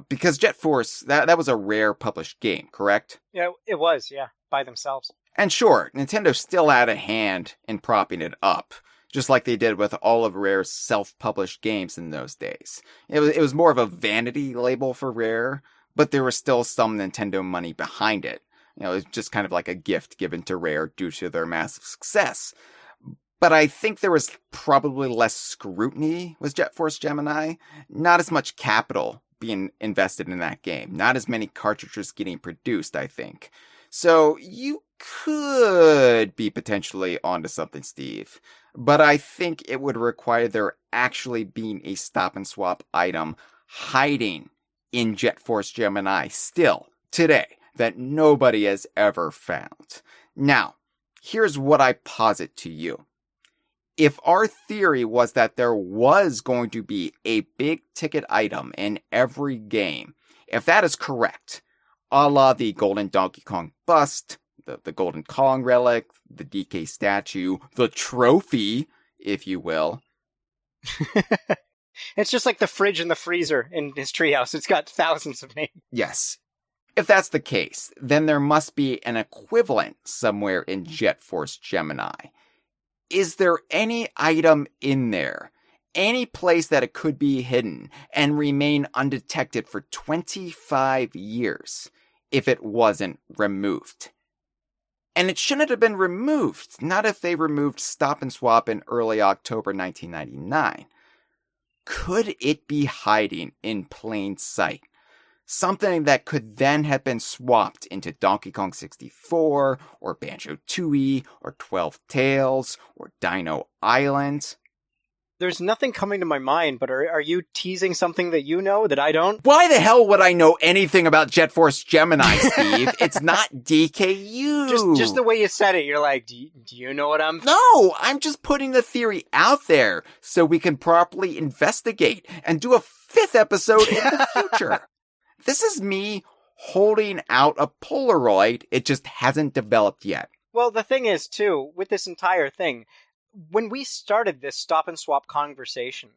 [SPEAKER 3] Because Jet Force, that was a Rare published game, correct?
[SPEAKER 4] Yeah, it was, by themselves.
[SPEAKER 3] And sure, Nintendo still had a hand in propping it up. Just like they did with all of Rare's self-published games in those days. It was more of a vanity label for Rare, but there was still some Nintendo money behind it. It was just kind of like a gift given to Rare due to their massive success. But I think there was probably less scrutiny with Jet Force Gemini. Not as much capital being invested in that game. Not as many cartridges getting produced, I think. So you could be potentially onto something, Steve. But I think it would require there actually being a Stop and Swap item hiding in Jet Force Gemini still, today, that nobody has ever found. Now, here's what I posit to you. If our theory was that there was going to be a big ticket item in every game, if that is correct, a la the Golden Donkey Kong bust, the Golden Kong relic, the DK statue, the trophy, if you will.
[SPEAKER 4] It's just like the fridge and the freezer in his treehouse. It's got thousands of names.
[SPEAKER 3] Yes. If that's the case, then there must be an equivalent somewhere in Jet Force Gemini. Is there any item in there, any place that it could be hidden and remain undetected for 25 years if it wasn't removed? And it shouldn't have been removed, not if they removed Stop and Swap in early October 1999. Could it be hiding in plain sight? Something that could then have been swapped into Donkey Kong 64, or Banjo-Tooie, or 12 Tales, or Dino Island.
[SPEAKER 4] There's nothing coming to my mind, but are you teasing something that you know that I don't?
[SPEAKER 3] Why the hell would I know anything about Jet Force Gemini, Steve? It's not DKU.
[SPEAKER 4] Just the way you said it, you're like, do you know what I'm...
[SPEAKER 3] No, I'm just putting the theory out there so we can properly investigate and do a 5th episode in the future. This is me holding out a Polaroid. It just hasn't developed yet.
[SPEAKER 4] Well, the thing is, too, with this entire thing, when we started this Stop and Swap conversation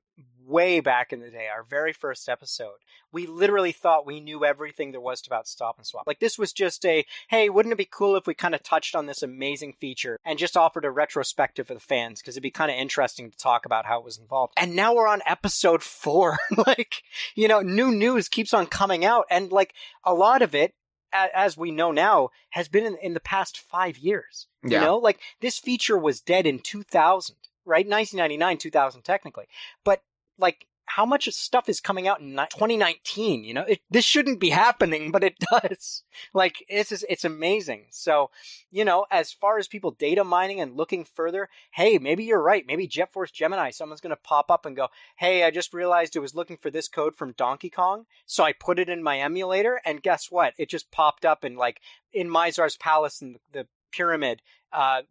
[SPEAKER 4] way back in the day, our very first episode, we literally thought we knew everything there was about Stop and Swap. Like, this was just a, hey, wouldn't it be cool if we kind of touched on this amazing feature and just offered a retrospective for the fans, because it'd be kind of interesting to talk about how it was involved. And now we're on episode 4. Like, you know, new news keeps on coming out, and like a lot of it, as we know now, has been in the past 5 years.
[SPEAKER 3] Yeah.
[SPEAKER 4] You know, like, this feature was dead in 2000, right? 1999, 2000, technically. But, like, how much stuff is coming out in 2019? You know, this shouldn't be happening, but it does. Like, it's amazing. So, you know, as far as people data mining and looking further, hey, maybe you're right. Maybe Jet Force Gemini, someone's going to pop up and go, hey, I just realized it was looking for this code from Donkey Kong, so I put it in my emulator, and guess what? It just popped up in, like, in Mizar's Palace in the pyramid.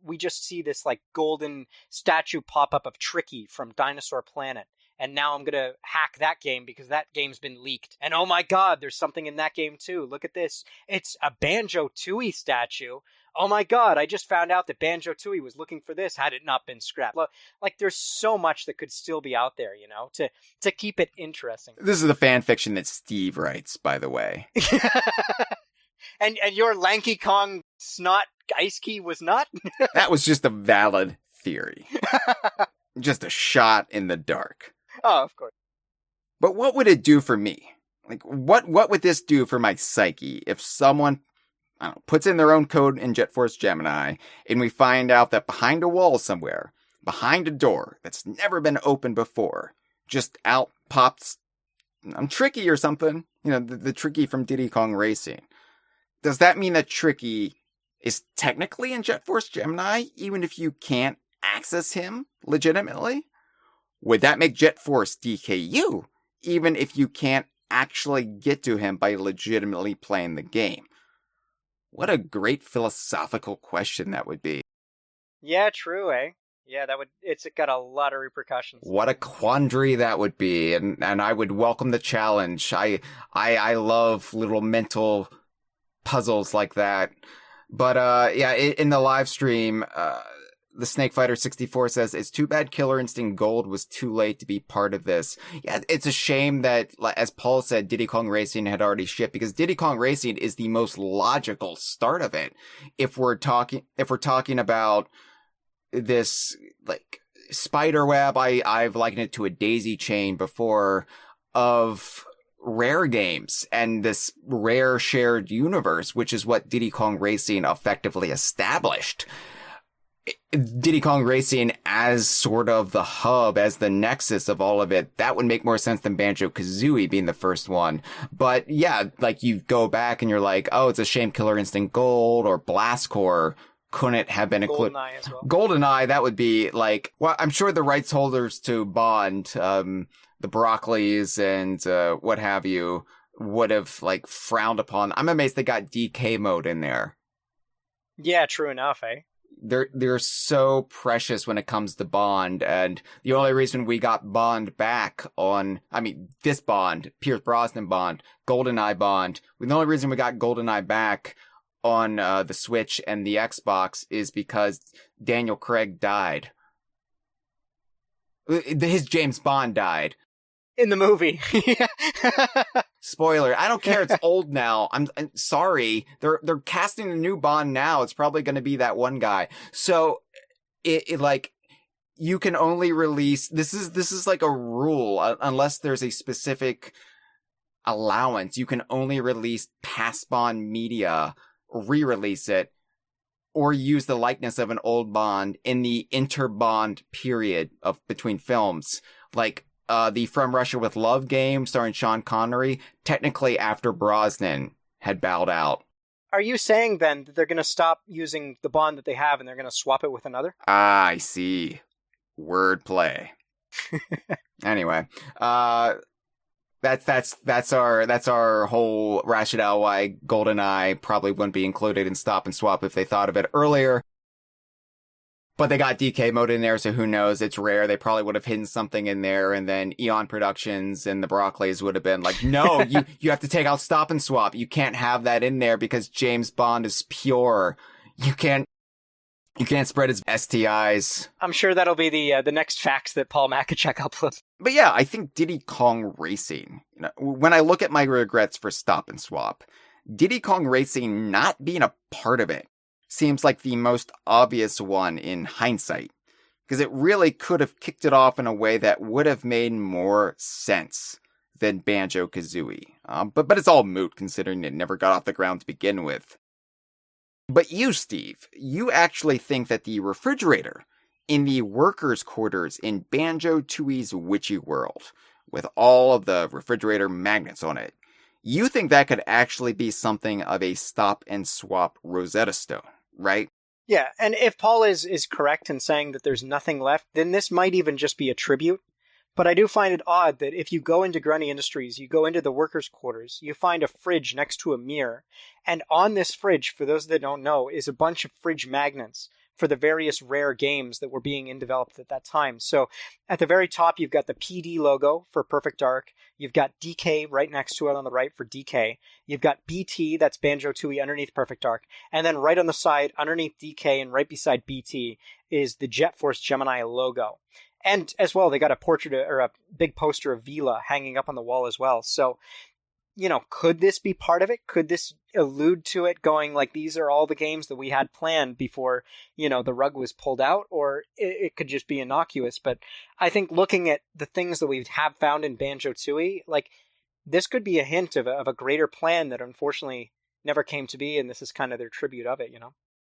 [SPEAKER 4] We just see this, like, golden statue pop up of Tricky from Dinosaur Planet. And now I'm going to hack that game because that game's been leaked. And oh my god, there's something in that game too. Look at this. It's a Banjo-Tooie statue. Oh my god, I just found out that Banjo-Tooie was looking for this had it not been scrapped. Like, there's so much that could still be out there, you know, to keep it interesting.
[SPEAKER 3] This is the fan fiction that Steve writes, by the way.
[SPEAKER 4] And your Lanky Kong snot ice key was not?
[SPEAKER 3] That was just a valid theory. Just a shot in the dark.
[SPEAKER 4] Oh, of course.
[SPEAKER 3] But what would it do for me? Like, what would this do for my psyche if someone, I don't know, puts in their own code in Jet Force Gemini, and we find out that behind a wall somewhere, behind a door that's never been opened before, just out pops, Tricky or something, you know, the Tricky from Diddy Kong Racing. Does that mean that Tricky is technically in Jet Force Gemini, even if you can't access him legitimately? Would that make Jet Force DKU, even if you can't actually get to him by legitimately playing the game? What a great philosophical question that would be.
[SPEAKER 4] Yeah, true, eh? Yeah, it's got a lot of repercussions.
[SPEAKER 3] What a quandary that would be, and I would welcome the challenge. I love little mental puzzles like that. But yeah, in the live stream, the Snake Fighter 64 says, it's too bad Killer Instinct Gold was too late to be part of this. Yeah, it's a shame that, as Paul said, Diddy Kong Racing had already shipped, because Diddy Kong Racing is the most logical start of it. If we're talking about this, like, spider web, I've likened it to a daisy chain before, of Rare games and this Rare shared universe, which is what Diddy Kong Racing effectively established. Diddy Kong Racing as sort of the hub, as the nexus of all of it, that would make more sense than Banjo-Kazooie being the first one. But yeah, like, you go back and you're like, oh, it's a shame Killer Instinct Gold or Blast Core couldn't have been included.
[SPEAKER 4] GoldenEye as well.
[SPEAKER 3] GoldenEye, that would be like, well, I'm sure the rights holders to Bond, the Broccoli's and what have you, would have, like, frowned upon. I'm amazed they got DK mode in there.
[SPEAKER 4] Yeah, true enough, eh?
[SPEAKER 3] They're so precious when it comes to Bond, and the only reason we got Bond back on, I mean, this Bond, Pierce Brosnan Bond, GoldenEye Bond, the only reason we got GoldenEye back on the Switch and the Xbox is because Daniel Craig died. His James Bond died.
[SPEAKER 4] In the movie.
[SPEAKER 3] Spoiler, I don't care, it's old now. I'm sorry. They're casting a new Bond now. It's probably going to be that one guy. So it like, you can only release, this is like a rule, unless there's a specific allowance. You can only release past Bond media, re-release it, or use the likeness of an old Bond in the inter-Bond period of between films. Like, the From Russia with Love game starring Sean Connery, technically after Brosnan had bowed out.
[SPEAKER 4] Are you saying, then, that they're going to stop using the Bond that they have and they're going to swap it with another?
[SPEAKER 3] Ah, I see. Wordplay. Anyway, that's our whole rationale why GoldenEye probably wouldn't be included in Stop and Swap if they thought of it earlier. But they got DK mode in there, so who knows? It's Rare. They probably would have hidden something in there, and then Eon Productions and the Broccoli's would have been like, no, you have to take out Stop and Swap. You can't have that in there because James Bond is pure. You can't spread his STIs.
[SPEAKER 4] I'm sure that'll be the next facts that Paul Makachek uploads.
[SPEAKER 3] But yeah, I think Diddy Kong Racing, when I look at my regrets for Stop and Swap, Diddy Kong Racing not being a part of it seems like the most obvious one in hindsight, because it really could have kicked it off in a way that would have made more sense than Banjo-Kazooie. But it's all moot considering it never got off the ground to begin with. But you, Steve, you actually think that the refrigerator in the workers' quarters in Banjo-Tooie's Witchy World, with all of the refrigerator magnets on it, you think that could actually be something of a Stop and Swap Rosetta Stone, right?
[SPEAKER 4] Yeah, and if Paul is correct in saying that there's nothing left, then this might even just be a tribute. But I do find it odd that if you go into Grundy Industries, you go into the workers' quarters, you find a fridge next to a mirror, and on this fridge, for those that don't know, is a bunch of fridge magnets for the various Rare games that were being developed at that time. So at the very top, you've got the PD logo for Perfect Dark. You've got DK right next to it on the right for DK. You've got BT, that's Banjo-Tooie underneath Perfect Dark. And then right on the side, underneath DK and right beside BT, is the Jet Force Gemini logo. And as well, they got a portrait or a big poster of Vila hanging up on the wall as well. So, could this be part of it? Could this allude to it going like, these are all the games that we had planned before, the rug was pulled out? Or it could just be innocuous. But I think looking at the things that we have found in Banjo-Tooie, like, this could be a hint of a greater plan that unfortunately never came to be. And this is kind of their tribute of it,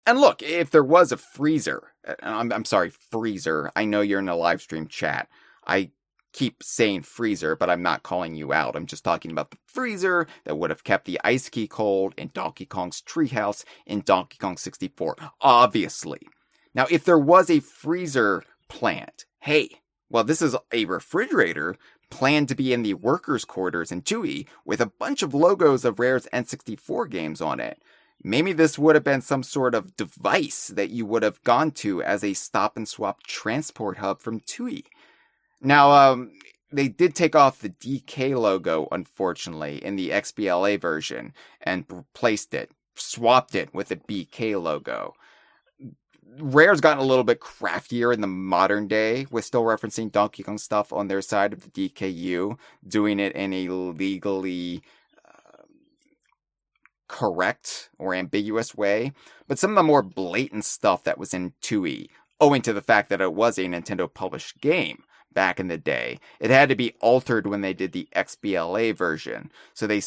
[SPEAKER 3] And look, if there was a freezer, I'm sorry, freezer, I know you're in a live stream chat. I keep saying freezer, but I'm not calling you out. I'm just talking about the freezer that would have kept the ice key cold in Donkey Kong's treehouse in Donkey Kong 64, obviously. Now, if there was a freezer plant, hey, well, this is a refrigerator planned to be in the workers' quarters in Tooie with a bunch of logos of Rare's N64 games on it. Maybe this would have been some sort of device that you would have gone to as a Stop and Swap transport hub from Tooie. Now, they did take off the DK logo, unfortunately, in the XBLA version and replaced it, swapped it with a BK logo. Rare's gotten a little bit craftier in the modern day with still referencing Donkey Kong stuff on their side of the DKU, doing it in a legally correct or ambiguous way, but some of the more blatant stuff that was in Tooie, owing to the fact that it was a Nintendo published game back in the day, it had to be altered when they did the XBLA version. So they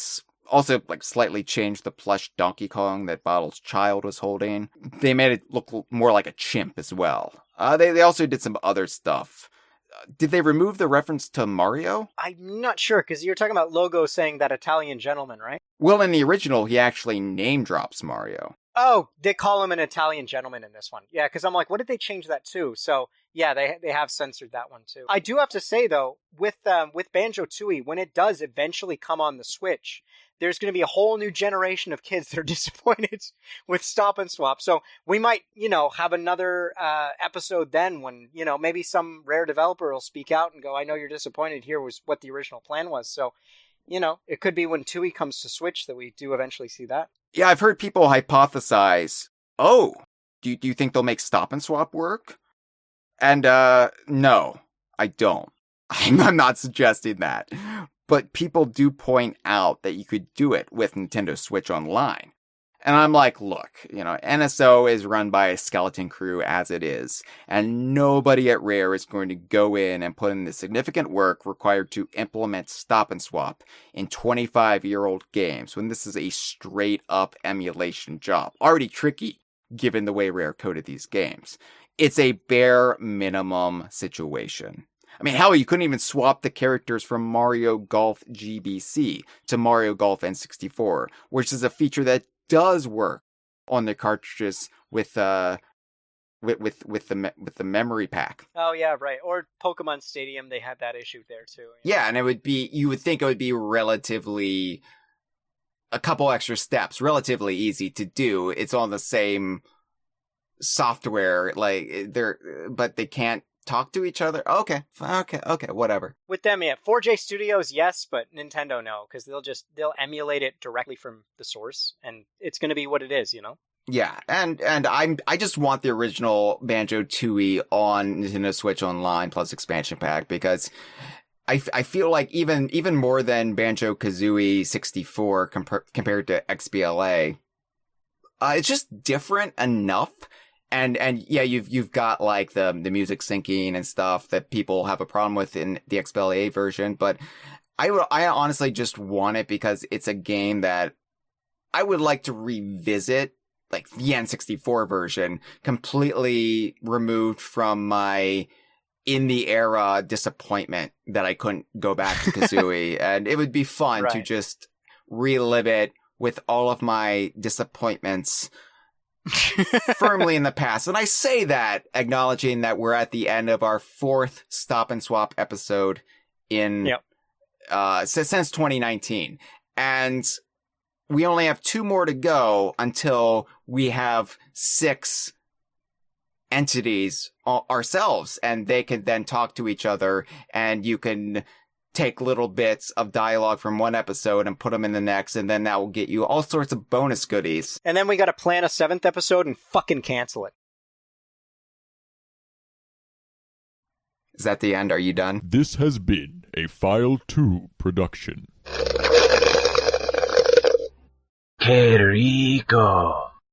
[SPEAKER 3] also slightly changed the plush Donkey Kong that Bottle's child was holding. They made it look more like a chimp as well. They also did some other stuff. Did they remove the reference to Mario?
[SPEAKER 4] I'm not sure, because you're talking about logo saying that Italian gentleman, right?
[SPEAKER 3] Well, in the original, he actually name drops Mario.
[SPEAKER 4] Oh, they call him an Italian gentleman in this one. Yeah, because I'm like, what did they change that to? So, yeah, they have censored that one too. I do have to say, though, with Banjo-Tooie, when it does eventually come on the Switch, there's going to be a whole new generation of kids that are disappointed with Stop and Swap. So we might, have another episode then when, maybe some Rare developer will speak out and go, I know you're disappointed. Here was what the original plan was. So, it could be when Tooie comes to Switch that we do eventually see that.
[SPEAKER 3] Yeah, I've heard people hypothesize, do you think they'll make Stop and Swap work? And, no, I don't. I'm not suggesting that. But people do point out that you could do it with Nintendo Switch Online. And I'm like, look, NSO is run by a skeleton crew as it is, and nobody at Rare is going to go in and put in the significant work required to implement Stop and Swap in 25-year-old games when this is a straight-up emulation job. Already tricky, given the way Rare coded these games. It's a bare minimum situation. I mean, hell, you couldn't even swap the characters from Mario Golf GBC to Mario Golf N64, which is a feature that does work on the cartridges with with the memory pack.
[SPEAKER 4] Oh yeah, right. Or Pokemon Stadium, they had that issue there too.
[SPEAKER 3] Yeah, and you would think it would be relatively a couple extra steps, relatively easy to do. It's on the same software, but they can't talk to each other. Okay, whatever.
[SPEAKER 4] With them, yeah, 4J Studios, yes, but Nintendo, no, because they'll emulate it directly from the source, and it's going to be what it is,
[SPEAKER 3] Yeah, and I just want the original Banjo-Tooie on Nintendo Switch Online plus expansion pack, because I feel like even more than Banjo-Kazooie 64 compared to XBLA, it's just different enough. And yeah, you've got like the music syncing and stuff that people have a problem with in the XBLA version, but I honestly just want it because it's a game that I would like to revisit, like the N64 version, completely removed from my in the era disappointment that I couldn't go back to Kazooie. And it would be fun to just relive it with all of my disappointments firmly in the past. And I say that acknowledging that we're at the end of our 4th Stop and Swap episode in since 2019. And we only have 2 more to go until we have 6 entities ourselves, and they can then talk to each other, and you can take little bits of dialogue from one episode and put them in the next, and then that will get you all sorts of bonus goodies.
[SPEAKER 4] And then we got to plan a 7th episode and fucking cancel it.
[SPEAKER 3] Is that the end? Are you done?
[SPEAKER 9] This has been a File 2 production.
[SPEAKER 1] Que rico.